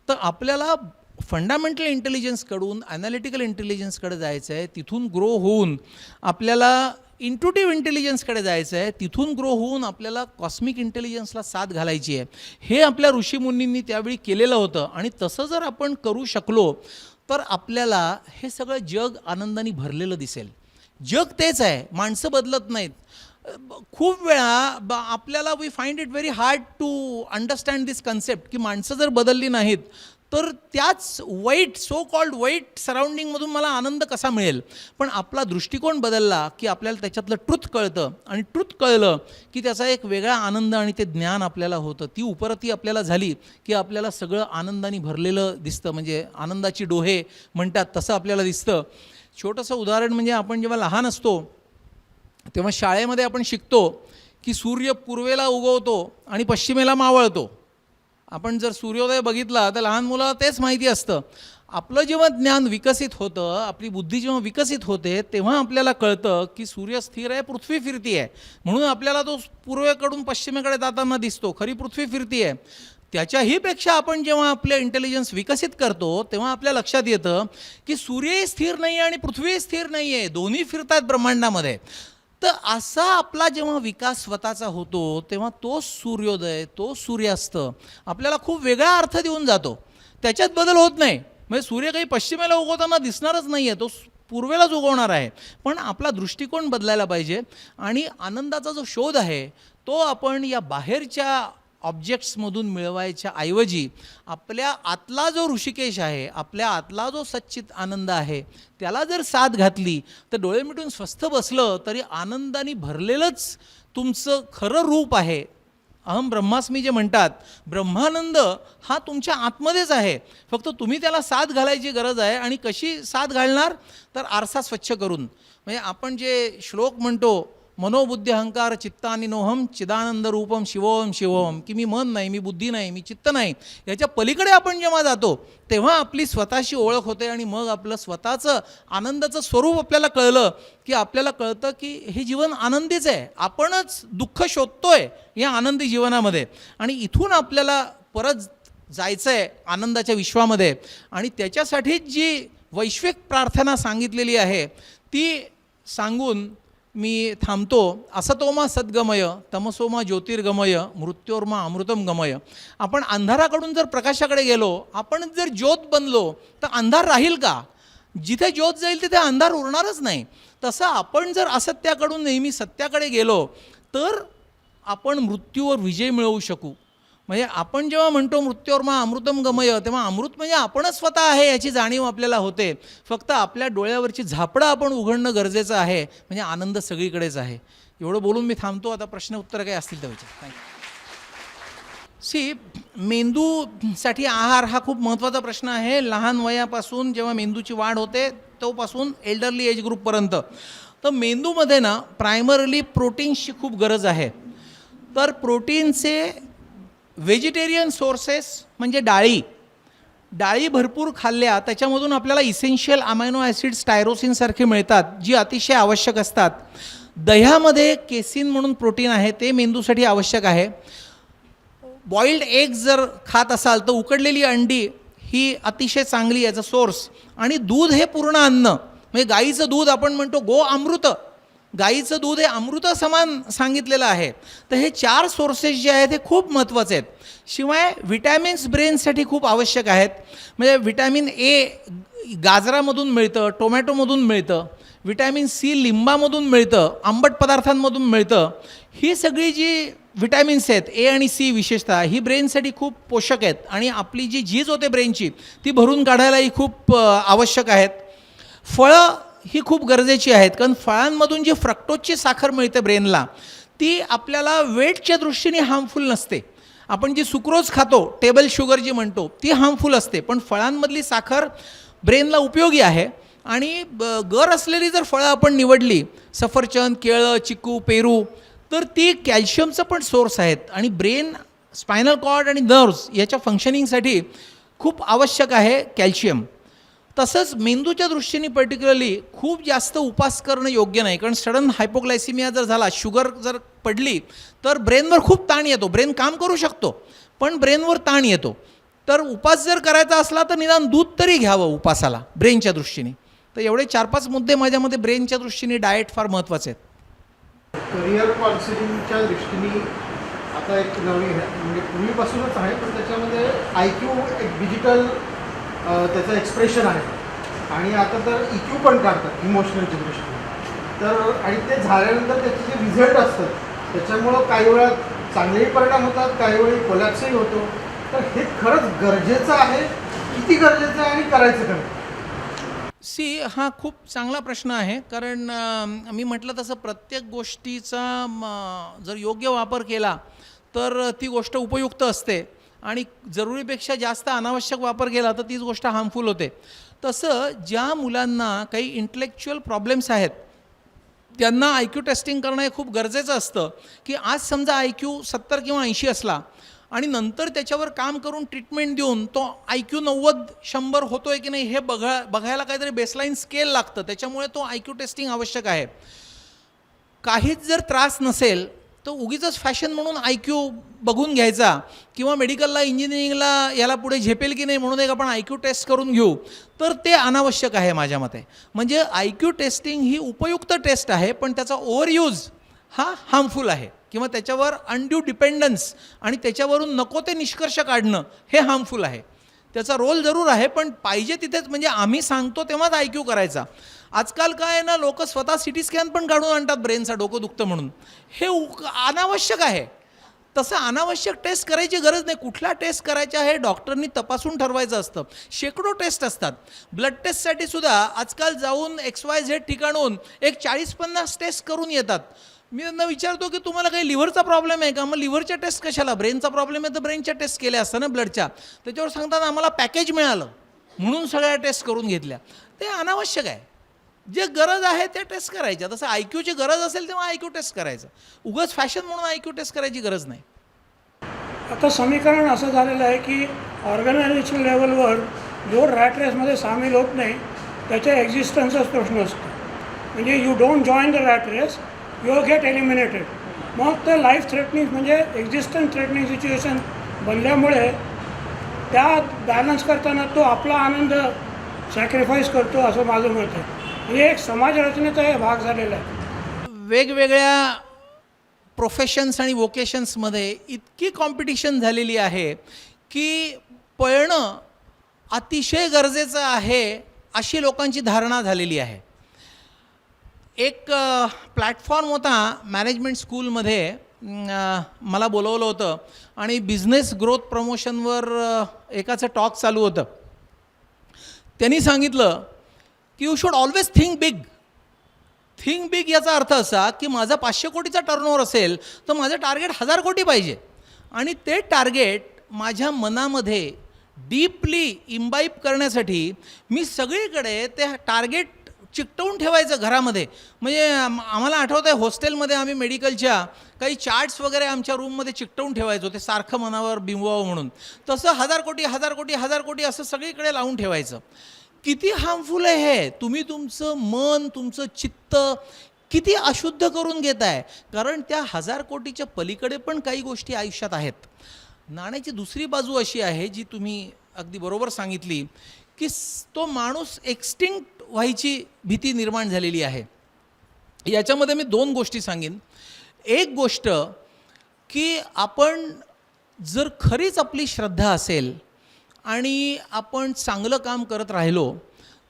तर आपल्याला फंडामेंटल इंटेलिजन्सकडून ॲनालिटिकल इंटेलिजन्सकडे जायचं आहे, तिथून ग्रो होऊन आपल्याला इंट्युटिव्ह इंटेलिजन्सकडे जायचं आहे, तिथून ग्रो होऊन आपल्याला कॉस्मिक इंटेलिजन्सला साथ घालायची आहे. हे आपल्या ऋषीमुनींनी त्यावेळी केलेलं होतं. आणि तसं जर आपण करू शकलो तर आपल्याला हे सगळं जग आनंदाने भरलेलं दिसेल. जग तेच आहे, माणसं बदलत नाहीत. खूप वेळा आपल्याला we find it very hard to understand this concept की माणसं जर बदलली नाहीत तर त्याच वाईट सो कॉल्ड वाईट सराउंडिंगमधून मला आनंद कसा मिळेल. पण आपला दृष्टिकोन बदलला की आपल्याला त्याच्यातलं ट्रुथ कळतं, आणि ट्रुथ कळलं की त्याचा एक वेगळा आनंद आणि ते ज्ञान आपल्याला होतं. ती उपरती आपल्याला झाली की आपल्याला सगळं आनंदाने भरलेलं दिसतं, म्हणजे आनंदाची डोहे म्हणतात तसं आपल्याला दिसतं. छोटंसं उदाहरण म्हणजे आपण जेव्हा लहान असतो तेव्हा शाळेमध्ये आपण शिकतो की सूर्य पूर्वेला उगवतो आणि पश्चिमेला मावळतो. आपण जर सूर्योदय बघितला तर लहान मुलाला तेच माहिती असतं. आपलं जेव्हा ज्ञान विकसित होतं, आपली बुद्धी जेव्हा विकसित होते, तेव्हा आपल्याला कळतं की सूर्य स्थिर आहे, पृथ्वी फिरती आहे, म्हणून आपल्याला तो पूर्वेकडून पश्चिमेकडे जाताना दिसतो, खरी पृथ्वी फिरती आहे. त्याच्याही पेक्षा आपण जेव्हा आपलं इंटेलिजन्स विकसित करतो तेव्हा आपल्या लक्षात येतं की सूर्यही स्थिर नाही आहे आणि पृथ्वीही स्थिर नाही आहे, दोन्ही फिरतात ब्रह्मांडामध्ये. तर असा आपला जेव्हा विकास स्वतःचा होतो तेव्हा तो सूर्योदय, तो सूर्यास्त आपल्याला खूप वेगळा अर्थ देऊन जातो. त्याच्यात बदल होत नाही. म्हणजे सूर्य काही पश्चिमेला उगवताना दिसणारच नाही आहे, तो पूर्वेलाच उगवणार आहे. पण आपला दृष्टिकोन बदलायला पाहिजे. आणि आनंदाचा जो शोध आहे तो आपण या बाहेरच्या ऑब्जेक्ट्समधून मिळवायच्या ऐवजी आपल्या आतला जो ऋषिकेश आहे, आपल्या आतला जो सच्चित आनंद आहे, त्याला जर साथ घातली तर डोळे मिटून स्वस्थ बसलं तरी आनंदाने भरलेलंच तुमचं खरं रूप आहे. अहम ब्रह्मास्मी जे म्हणतात, ब्रह्मानंद हा तुमच्या आतमध्येच आहे, फक्त तुम्ही त्याला साथ घालायची गरज आहे. आणि कशी साथ घालणार तर आरसा स्वच्छ करून. म्हणजे आपण जे श्लोक म्हणतो, मनोबुद्धी अहंकार चित्तानि नोहम चिदानंद रूपम शिवोहम शिवोहम, की मी मन नाही, मी बुद्धी नाही, मी चित्त नाही, याच्या पलीकडे आपण जेव्हा जातो तेव्हा आपली स्वतःशी ओळख होते. आणि मग आपलं स्वतःचं आनंदाचं स्वरूप आपल्याला कळलं की आपल्याला कळतं की हे जीवन आनंदीच आहे, आपणच दुःख शोधतोय या आनंदी जीवनामध्ये. आणि इथून आपल्याला परत जायचं आहे आनंदाच्या विश्वामध्ये. आणि त्याच्यासाठीच जी वैश्विक प्रार्थना सांगितलेली आहे ती सांगून मी थांबतो. असतोमा सद्गमय तमसोमा ज्योतिर्गमय मृत्योर्मा अमृतम गमय. आपण अंधाराकडून जर प्रकाशाकडे गेलो, आपण जर ज्योत बनलो तर अंधार राहील का? जिथे ज्योत जाईल तिथे अंधार उरणारच नाही. तसं आपण जर असत्याकडून नेहमी सत्याकडे गेलो तर आपण मृत्यूवर विजय मिळवू शकू. म्हणजे आपण जेव्हा म्हणतो मृत्योर्मा अमृतम गमय, तेव्हा अमृत म्हणजे आपणच स्वतः आहे याची जाणीव आपल्याला होते. फक्त आपल्या डोळ्यावरची झापडं आपण उघडणं गरजेचं आहे, म्हणजे आनंद सगळीकडेच आहे. एवढं बोलून मी थांबतो. आता प्रश्न उत्तर काही असतील तर विचार. मेंदूसाठी आहार हा खूप महत्त्वाचा प्रश्न आहे. लहान वयापासून जेव्हा मेंदूची वाढ होते तोपासून एल्डरली एज ग्रुपपर्यंत. तर मेंदूमध्ये ना प्रायमरली प्रोटीन्सची खूप गरज आहे. तर प्रोटीनचे व्हेजिटेरियन सोर्सेस म्हणजे डाळी भरपूर खाल्ल्या त्याच्यामधून आपल्याला इसेन्शियल अमायनो ॲसिड्स टायरोसिनसारखे मिळतात, जी अतिशय आवश्यक असतात. दह्यामध्ये केसिन म्हणून प्रोटीन आहे, ते मेंदूसाठी आवश्यक आहे. बॉइल्ड एग जर खात असाल तर उकडलेली अंडी ही अतिशय चांगली याचा सोर्स. आणि दूध हे पूर्ण अन्न, म्हणजे गाईचं दूध आपण म्हणतो गो अमृत, गाईचं दूध हे अमृत समान सांगितलेलं आहे. तर हे 4 सोर्सेस जे आहेत हे खूप महत्त्वाचे आहेत. शिवाय विटॅमिन्स ब्रेनसाठी खूप आवश्यक आहेत. म्हणजे विटॅमिन ए गाजरामधून मिळतं, टोमॅटोमधून मिळतं, विटॅमिन सी लिंबामधून मिळतं, आंबट पदार्थांमधून मिळतं. ही सगळी जी विटॅमिन्स आहेत ए आणि सी विशेषतः ही ब्रेनसाठी खूप पोषक आहेत आणि आपली जी झीज होते ब्रेनची ती भरून काढायलाही खूप आवश्यक आहेत. फळं ही खूप गरजेची आहेत, कारण फळांमधून जी फ्रक्टोजची साखर मिळते ब्रेनला ती आपल्याला वेटच्या दृष्टीने हार्मफुल नसते. आपण जी सुक्रोज खातो, टेबल शुगर जी म्हणतो, ती हार्मफुल असते, पण फळांमधली साखर ब्रेनला उपयोगी आहे. आणि गर असलेली जर फळं आपण निवडली, सफरचंद, केळं, चिकू, पेरू, तर ती कॅल्शियमचं पण सोर्स आहेत आणि ब्रेन, स्पायनल कॉर्ड आणि नर्व्स याच्या फंक्शनिंगसाठी खूप आवश्यक आहे कॅल्शियम. तसंच मेंदूच्या दृष्टीने पर्टिक्युलरली खूप जास्त उपास करणं योग्य नाही, कारण सडन हायपोग्लायसिमिया जर झाला, शुगर जर पडली तर ब्रेनवर खूप ताण येतो. ब्रेन काम करू शकतो पण ब्रेनवर ताण येतो. तर उपास जर करायचा असला तर निदान दूध तरी घ्यावं उपासाला ब्रेनच्या दृष्टीने. तर एवढे 4-5 मुद्दे माझ्यामध्ये ब्रेनच्या दृष्टीने डाएट फार महत्त्वाचे आहेत. करिअर काउन्सिलिंगच्या दृष्टीने आता एक नवीन म्हणजे पूर्वीपासूनच आहे, पण त्याच्यामध्ये IQ एक डिजिटल त्याचं एक्सप्रेशन आहे आणि आता तर EQ पण काढतात इमोशनलच्या दृष्टीने. तर आणि ते झाल्यानंतर त्याचे जे रिझल्ट असतात त्याच्यामुळं काही वेळा चांगलेही परिणाम होतात, काही वेळी कोलॅप्सही होतो. तर हे खरंच गरजेचं आहे, किती गरजेचं आहे आणि करायचं काय? हा खूप चांगला प्रश्न आहे, कारण मी म्हटलं तसं प्रत्येक गोष्टीचा जर योग्य वापर केला तर ती गोष्ट उपयुक्त असते आणि जरुरीपेक्षा जास्त अनावश्यक वापर केला तर तीच गोष्ट हार्मफुल होते. तसं ज्या मुलांना काही इंटेलेक्च्युअल प्रॉब्लेम्स आहेत त्यांना IQ टेस्टिंग करणं हे खूप गरजेचं असतं. की आज समजा IQ 70 किंवा 80 असला आणि नंतर त्याच्यावर काम करून ट्रीटमेंट देऊन तो IQ 90-100 होतो आहे की नाही हे बघायला काहीतरी बेसलाईन स्केल लागतं. त्याच्यामुळे तो IQ टेस्टिंग आवश्यक आहे. काहीच जर त्रास नसेल तर उगीचच फॅशन म्हणून IQ बघून घ्यायचा किंवा मेडिकलला, इंजिनिअरिंगला याला पुढे झेपेल की नाही म्हणून एक आपण IQ टेस्ट करून घेऊ, तर ते अनावश्यक आहे माझ्या मते. म्हणजे IQ टेस्टिंग ही उपयुक्त टेस्ट आहे, पण त्याचा ओव्हरयूज हा हार्मफुल आहे किंवा त्याच्यावर अनड्यू डिपेंडन्स आणि त्याच्यावरून नको ते निष्कर्ष काढणं हे हार्मफुल आहे. त्याचा रोल जरूर आहे, पण पाहिजे तिथेच, म्हणजे आम्ही सांगतो तेव्हाच IQ करायचा. आजकाल काय आहे ना, लोक स्वतः CT स्कॅन पण काढून आणतात ब्रेनचा, डोकं दुखतं म्हणून. हे अनावश्यक आहे. तसं अनावश्यक टेस्ट करायची गरज नाही. कुठला टेस्ट करायचा हे डॉक्टरनी तपासून ठरवायचं असतं. शेकडो टेस्ट असतात. ब्लड टेस्टसाठी सुद्धा आजकाल जाऊन XYZ ठिकाणून एक 40-50 टेस्ट करून येतात. मी त्यांना विचारतो की तुम्हाला काही लिव्हरचा प्रॉब्लेम आहे का? मग लिव्हरच्या टेस्ट कशाला? ब्रेनचा प्रॉब्लेम आहे तर ब्रेनच्या टेस्ट केल्या असतं ना ब्लडच्या. त्याच्यावर सांगतात आम्हाला पॅकेज मिळालं म्हणून सगळ्या टेस्ट करून घेतल्या. ते अनावश्यक आहे. जे गरज आहे ते टेस्ट करायच्या. तसं IQची गरज असेल तेव्हा IQ टेस्ट करायचं. उगाच फॅशन म्हणून IQ टेस्ट करायची गरज नाही. आता समीकरण असं झालेलं आहे की ऑर्गनायझेशन लेवलवर जो रॅट रेसमध्ये सामील होत नाही त्याच्या एक्झिस्टन्सचाच प्रश्न असतो. म्हणजे you don't join the rat race, you get eliminated. मग ते लाईफ थ्रेटनिंग म्हणजे एक्झिस्टन्स थ्रेटनिंग सिच्युएशन बनल्यामुळे त्या बॅलन्स करताना तो आपला आनंद सॅक्रिफाईस करतो असं माझं मत आहे. म्हणजे एक समाज रचनेचा हे भाग झालेला आहे. वेगवेगळ्या प्रोफेशन्स आणि वोकेशन्समध्ये इतकी कॉम्पिटिशन झालेली आहे की पळणं अतिशय गरजेचं आहे अशी लोकांची धारणा झालेली आहे. एक प्लॅटफॉर्म होता मॅनेजमेंट स्कूलमध्ये, मला बोलवलं होतं आणि बिझनेस ग्रोथ प्रमोशनवर एकाचं टॉक चालू होतं. त्यांनी सांगितलं की you should always think big. Think big याचा अर्थ असा की माझा 500 कोटीचा टर्नओव्हर असेल तर माझं टार्गेट 1000 कोटी पाहिजे आणि ते टार्गेट माझ्या मनामध्ये डीपली इम्बाईब करण्यासाठी मी सगळीकडे ते टार्गेट चिकटवून ठेवायचं घरामध्ये. म्हणजे आम्हाला आठवतं आहे हॉस्टेलमध्ये आम्ही मेडिकलच्या काही चार्ट्स वगैरे आमच्या रूममध्ये चिकटवून ठेवायचो, ते सारखं मनावर बिंबवावं म्हणून. तसं 1000 कोटी 1000 कोटी 1000 कोटी असं सगळीकडे लावून ठेवायचं. किती हार्मफुल आहे हे. तुम्ही तुमचं मन, तुमचं चित्त किती अशुद्ध करून घेत आहे. कारण त्या 1000 कोटीच्या पलीकडे पण काही गोष्टी आयुष्यात आहेत. नाण्याची दुसरी बाजू अशी आहे जी तुम्ही अगदी बरोबर सांगितली की तो माणूस एक्स्टिंक्ट व्हायची भीती निर्माण झालेली आहे. याच्यामध्ये मी 2 गोष्टी सांगेन. एक गोष्ट की आपण जर खरीच आपली श्रद्धा असेल आणि आपण चांगलं काम करत राहिलो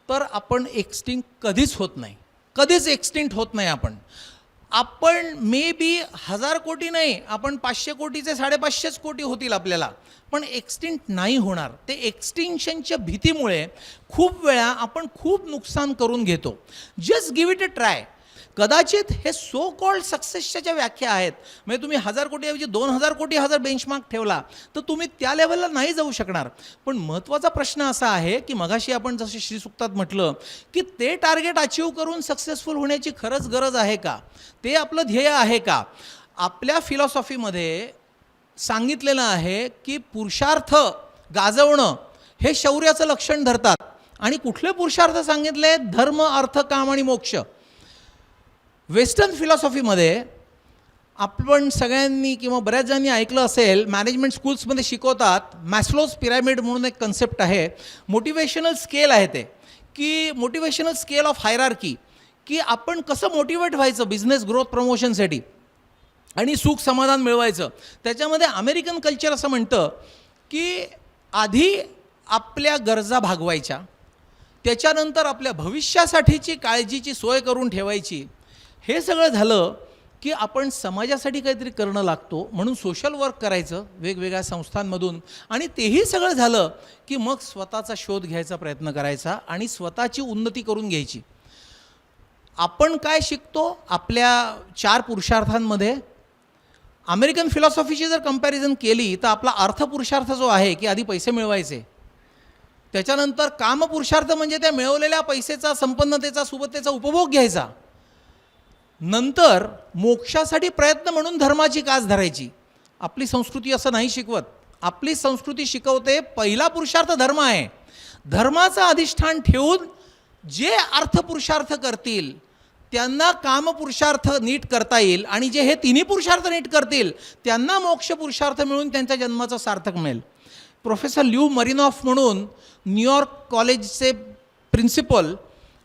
तर आपण एक्सटिंक्ट कधीच होत नाही, कधीच एक्सटिंक्ट होत नाही. आपण मे बी 1000 कोटी नाही, आपण 500 कोटीचे 550 कोटी होतील आपल्याला, पण एक्सटिंक्ट नाही होणार. ते एक्सटिंक्शनच्या भीतीमुळे खूप वेळा आपण खूप नुकसान करून घेतो. Just give it a try. कदाचित हे सो कॉल्ड सक्सेसच्या ज्या व्याख्या आहेत, म्हणजे तुम्ही 1000 कोटीऐवजी 2000 कोटी हा जर बेंचमार्क ठेवला तर तुम्ही त्या लेवलला नाही जाऊ शकणार. पण महत्त्वाचा प्रश्न असा आहे की मगाशी आपण जसे श्रीसुक्तात म्हटलं की ते टार्गेट अचीव करून सक्सेसफुल होण्याची खरंच गरज आहे का, ते आपलं ध्येय आहे का. आपल्या फिलॉसॉफीमध्ये सांगितलेलं आहे की पुरुषार्थ गाजवणं हे शौर्याचं लक्षण धरतात. आणि कुठले पुरुषार्थ सांगितले? धर्म, अर्थ, काम आणि मोक्ष. वेस्टर्न फिलॉसॉफीमध्ये आपण सगळ्यांनी किंवा बऱ्याच जणांनी ऐकलं असेल, मॅनेजमेंट स्कूल्समध्ये शिकवतात, मॅस्लोज पिरॅमिड म्हणून एक कन्सेप्ट आहे. मोटिवेशनल स्केल आहे ते, की मोटिवेशनल स्केल ऑफ हायरार्की, की आपण कसं मोटिवेट व्हायचं बिझनेस ग्रोथ प्रमोशनसाठी आणि सुख समाधान मिळवायचं. त्याच्यामध्ये अमेरिकन कल्चर असं म्हणतं की आधी आपल्या गरजा भागवायच्या, त्याच्यानंतर आपल्या भविष्यासाठीची काळजीची सोय करून ठेवायची. हे सगळं झालं की आपण समाजासाठी काहीतरी करणं लागतो, म्हणून सोशल वर्क करायचं वेगवेगळ्या संस्थांमधून. आणि तेही सगळं झालं की मग स्वतःचा शोध घ्यायचा प्रयत्न करायचा आणि स्वतःची उन्नती करून घ्यायची. आपण काय शिकतो आपल्या 4 पुरुषार्थांमध्ये? अमेरिकन फिलॉसॉफीची जर कंपॅरिझन केली तर आपला अर्थपुरुषार्थ जो आहे की आधी पैसे मिळवायचे, त्याच्यानंतर कामपुरुषार्थ म्हणजे त्या मिळवलेल्या पैसेचा, संपन्नतेचा, सुबत्तेचा उपभोग घ्यायचा, नंतर मोक्षासाठी प्रयत्न म्हणून धर्माची कास धरायची. आपली संस्कृती असं नाही शिकवत. आपली संस्कृती शिकवते पहिला पुरुषार्थ धर्म आहे. धर्माचं अधिष्ठान ठेवून जे अर्थपुरुषार्थ करतील त्यांना कामपुरुषार्थ नीट करता येईल, आणि जे हे तिन्ही पुरुषार्थ नीट करतील त्यांना मोक्ष पुरुषार्थ मिळून त्यांच्या जन्माचं सार्थक मिळेल. प्रोफेसर ल्यू मरिनॉफ म्हणून न्यूयॉर्क कॉलेजचे प्रिन्सिपल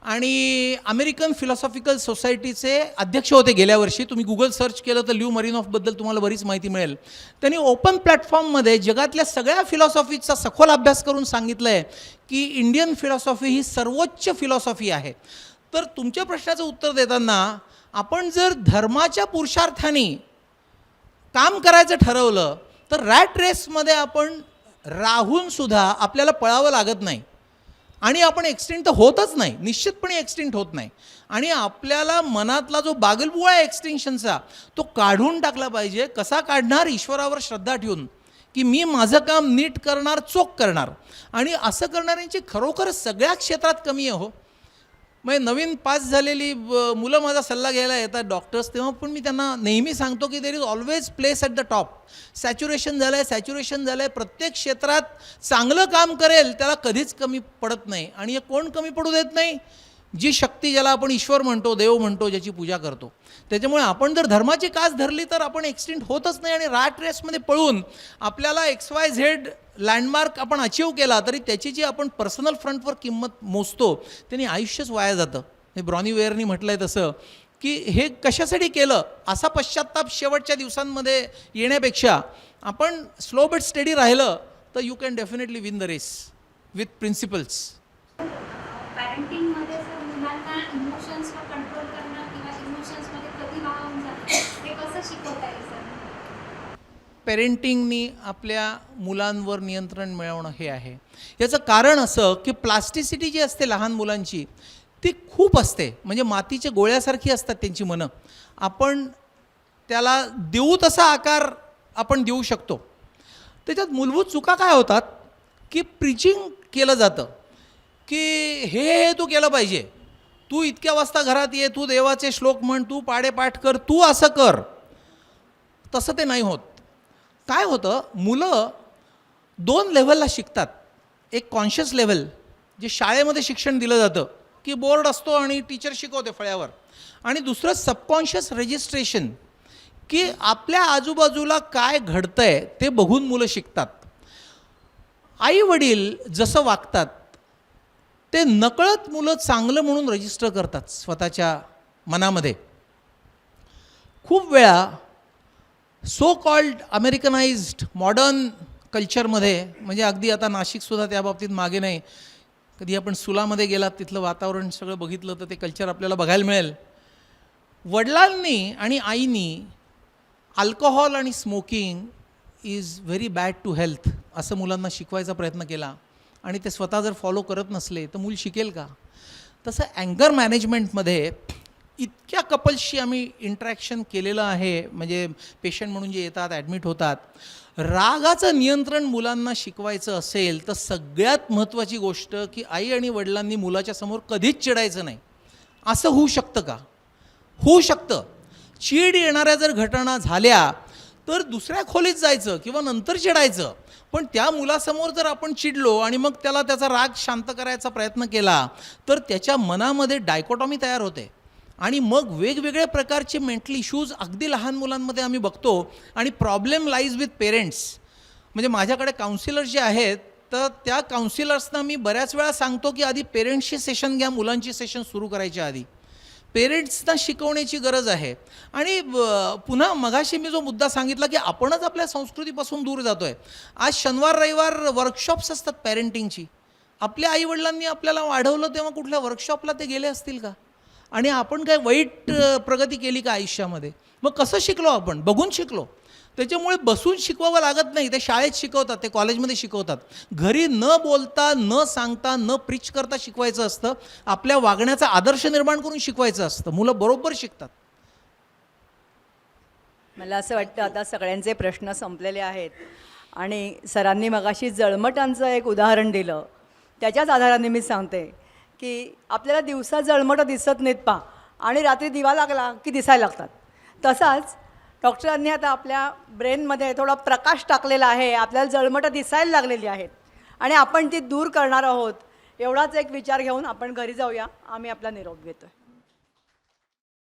आणि अमेरिकन फिलॉसॉफिकल सोसायटीचे अध्यक्ष होते गेल्या वर्षी. तुम्ही गुगल सर्च केलं तर ल्यू मरिनॉफबद्दल तुम्हाला बरीच माहिती मिळेल. त्यांनी ओपन प्लॅटफॉर्ममध्ये जगातल्या सगळ्या फिलॉसॉफीचा सखोल अभ्यास करून सांगितलं आहे की इंडियन फिलॉसॉफी ही सर्वोच्च फिलॉसॉफी आहे. तर तुमच्या प्रश्नाचं उत्तर देताना आपण जर धर्माच्या पुरुषार्थाने काम करायचं ठरवलं तर रॅट रेसमध्ये आपण राहूनसुद्धा आपल्याला पळावं लागत नाही आणि आपण एक्सटिंक्ट होतच नाही, निश्चितपणे एक्सटिंक्ट होत नाही. आणि आपल्याला मनातला जो बागलबुवा आहे एक्सटिंक्शनचा तो काढून टाकला पाहिजे. कसा काढणार? ईश्वरावर श्रद्धा ठेवून की मी माझं काम नीट करणार, चोख करणार. आणि असं करणाऱ्यांची खरोखर सगळ्या क्षेत्रात कमी आहे हो. म्हणजे नवीन पास झालेली मुलं माझा सल्ला घ्यायला येतात डॉक्टर्स, तेव्हा पण मी त्यांना नेहमी सांगतो की there is always place at the top. Saturation झालं आहे. प्रत्येक क्षेत्रात चांगलं काम करेल त्याला कधीच कमी पडत नाही. आणि हे कोण कमी पडू देत नाही? जी शक्ती, ज्याला आपण ईश्वर म्हणतो, देव म्हणतो, ज्याची पूजा करतो. त्याच्यामुळे आपण जर धर्माची कास धरली तर आपण एक्सटिंक्ट होतच नाही. आणि रॅट रेसमध्ये पळून आपल्याला XYZ लँडमार्क आपण अचीव केला तरी त्याची जी आपण पर्सनल फ्रंटवर किंमत मोजतो त्यांनी आयुष्यच वाया जातं. हे ब्रॉनी वेअरनी म्हटलं आहे तसं की हे कशासाठी केलं असा पश्चात्ताप शेवटच्या दिवसांमध्ये येण्यापेक्षा आपण स्लो बट स्टडी राहिलं तर you can definitely win the race with principles. पॅरेंटिंगमध्ये सर मुलांना इमोशन्सवर कंट्रोल करणं किंवा इमोशन्समध्ये कधी वाहून जाणं हे कसं शिकवता येईल सर? पेरेंटिंगनी आपल्या मुलांवर नियंत्रण मिळवणं हे आहे. याचं कारण असं की प्लास्टिसिटी जी असते लहान मुलांची ती खूप असते. म्हणजे मातीच्या गोळ्यासारखी असतात त्यांची मनं. आपण त्याला देऊ तसा आकार आपण देऊ शकतो. त्याच्यात मूलभूत चुका काय होतात की प्रीचिंग केलं जातं की हे तू केलं पाहिजे, तू इतक्या वाजता घरात ये, तू देवाचे श्लोक म्हण, तू पाडेपाठ कर, तू असं कर. तसं ते नाही होत. काय होतं, मुलं 2 लेव्हलला शिकतात. एक कॉन्शियस लेव्हल जे शाळेमध्ये शिक्षण दिलं जातं की बोर्ड असतो आणि टीचर शिकवते फळ्यावर, आणि दुसरं सबकॉन्शियस रजिस्ट्रेशन की आपल्या आजूबाजूला काय घडतंय ते बघून मुलं शिकतात. आई वडील जसं वागतात ते नकळत मुलं चांगलं म्हणून रजिस्टर करतात स्वतःच्या मनामध्ये. खूप वेळा सो कॉल्ड अमेरिकनाइज्ड मॉडर्न कल्चरमध्ये, म्हणजे अगदी आता नाशिकसुद्धा त्या बाबतीत मागे नाही, कधी आपण सुलामध्ये गेलात तिथलं वातावरण सगळं बघितलं तर ते कल्चर आपल्याला बघायला मिळेल. वडिलांनी आणि आईनी अल्कोहॉल आणि smoking is very bad to health असं मुलांना शिकवायचा प्रयत्न केला आणि ते स्वतः जर फॉलो करत नसले तर मूल शिकेल का? तसं अँगर मॅनेजमेंटमध्ये इतक्या कपल्सशी आम्ही इंटरॅक्शन केलेलं आहे, म्हणजे पेशंट म्हणून जे येतात, ॲडमिट होतात. रागाचं नियंत्रण मुलांना शिकवायचं असेल तर सगळ्यात महत्त्वाची गोष्ट की आई आणि वडिलांनी मुलाच्या समोर कधीच चिडायचं नाही. असं होऊ शकतं का? होऊ शकतं. चीड येणाऱ्या जर घटना झाल्या तर दुसऱ्या खोलीत जायचं किंवा नंतर चिडायचं. पण त्या मुलासमोर जर आपण चिडलो आणि मग त्याला त्याचा राग शांत करायचा प्रयत्न केला तर त्याच्या मनामध्ये डायकोटॉमी तयार होते आणि मग वेगवेगळ्या प्रकारचे मेंटल इश्यूज अगदी लहान मुलांमध्ये आम्ही बघतो. आणि प्रॉब्लेम लाईज विथ पेरेंट्स. म्हणजे माझ्याकडे काउन्सिलर्स जे आहेत तर त्या काउन्सिलर्सना मी बऱ्याच वेळा सांगतो की आधी पेरेंट्सची सेशन घ्या, मुलांची सेशन सुरू करायच्या आधी. पेरेंट्सना शिकवण्याची गरज आहे. आणि पुन्हा मगाशी मी जो मुद्दा सांगितला की आपणच आपल्या संस्कृतीपासून दूर जातो आहे. आज शनिवार रविवार वर्कशॉप्स असतात पॅरेंटिंगची. आपल्या आईवडिलांनी आपल्याला वाढवलं तेव्हा कुठल्या वर्कशॉपला ते गेले असतील का? आणि आपण काय वाईट प्रगती केली का आयुष्यामध्ये? मग कसं शिकलो आपण? बघून शिकलो. त्याच्यामुळे बसून शिकवावं लागत नाही. ते शाळेत शिकवतात, ते कॉलेजमध्ये शिकवतात. घरी न बोलता, न सांगता, न प्रीच करता शिकवायचं असतं. आपल्या वागण्याचा आदर्श निर्माण करून शिकवायचं असतं. मुलं बरोबर शिकतात. मला असं वाटतं आता सगळ्यांचे प्रश्न संपलेले आहेत आणि सरांनी मगाशी जळमटांचं एक उदाहरण दिलं. त्याच्याच आधाराने मी सांगते की आपल्याला दिवसा जळमटं दिसत नाहीत पा आणि रात्री दिवा लागला की दिसायला लागतात. तसाच डॉक्टरांनी आता आपल्या ब्रेनमध्ये थोडा प्रकाश टाकलेला आहे. आपल्याला जळमटं दिसायला लागलेली आहेत आणि आपण ती दूर करणार आहोत. एवढाच एक विचार घेऊन आपण घरी जाऊया. आम्ही आपला निरोप घेतो.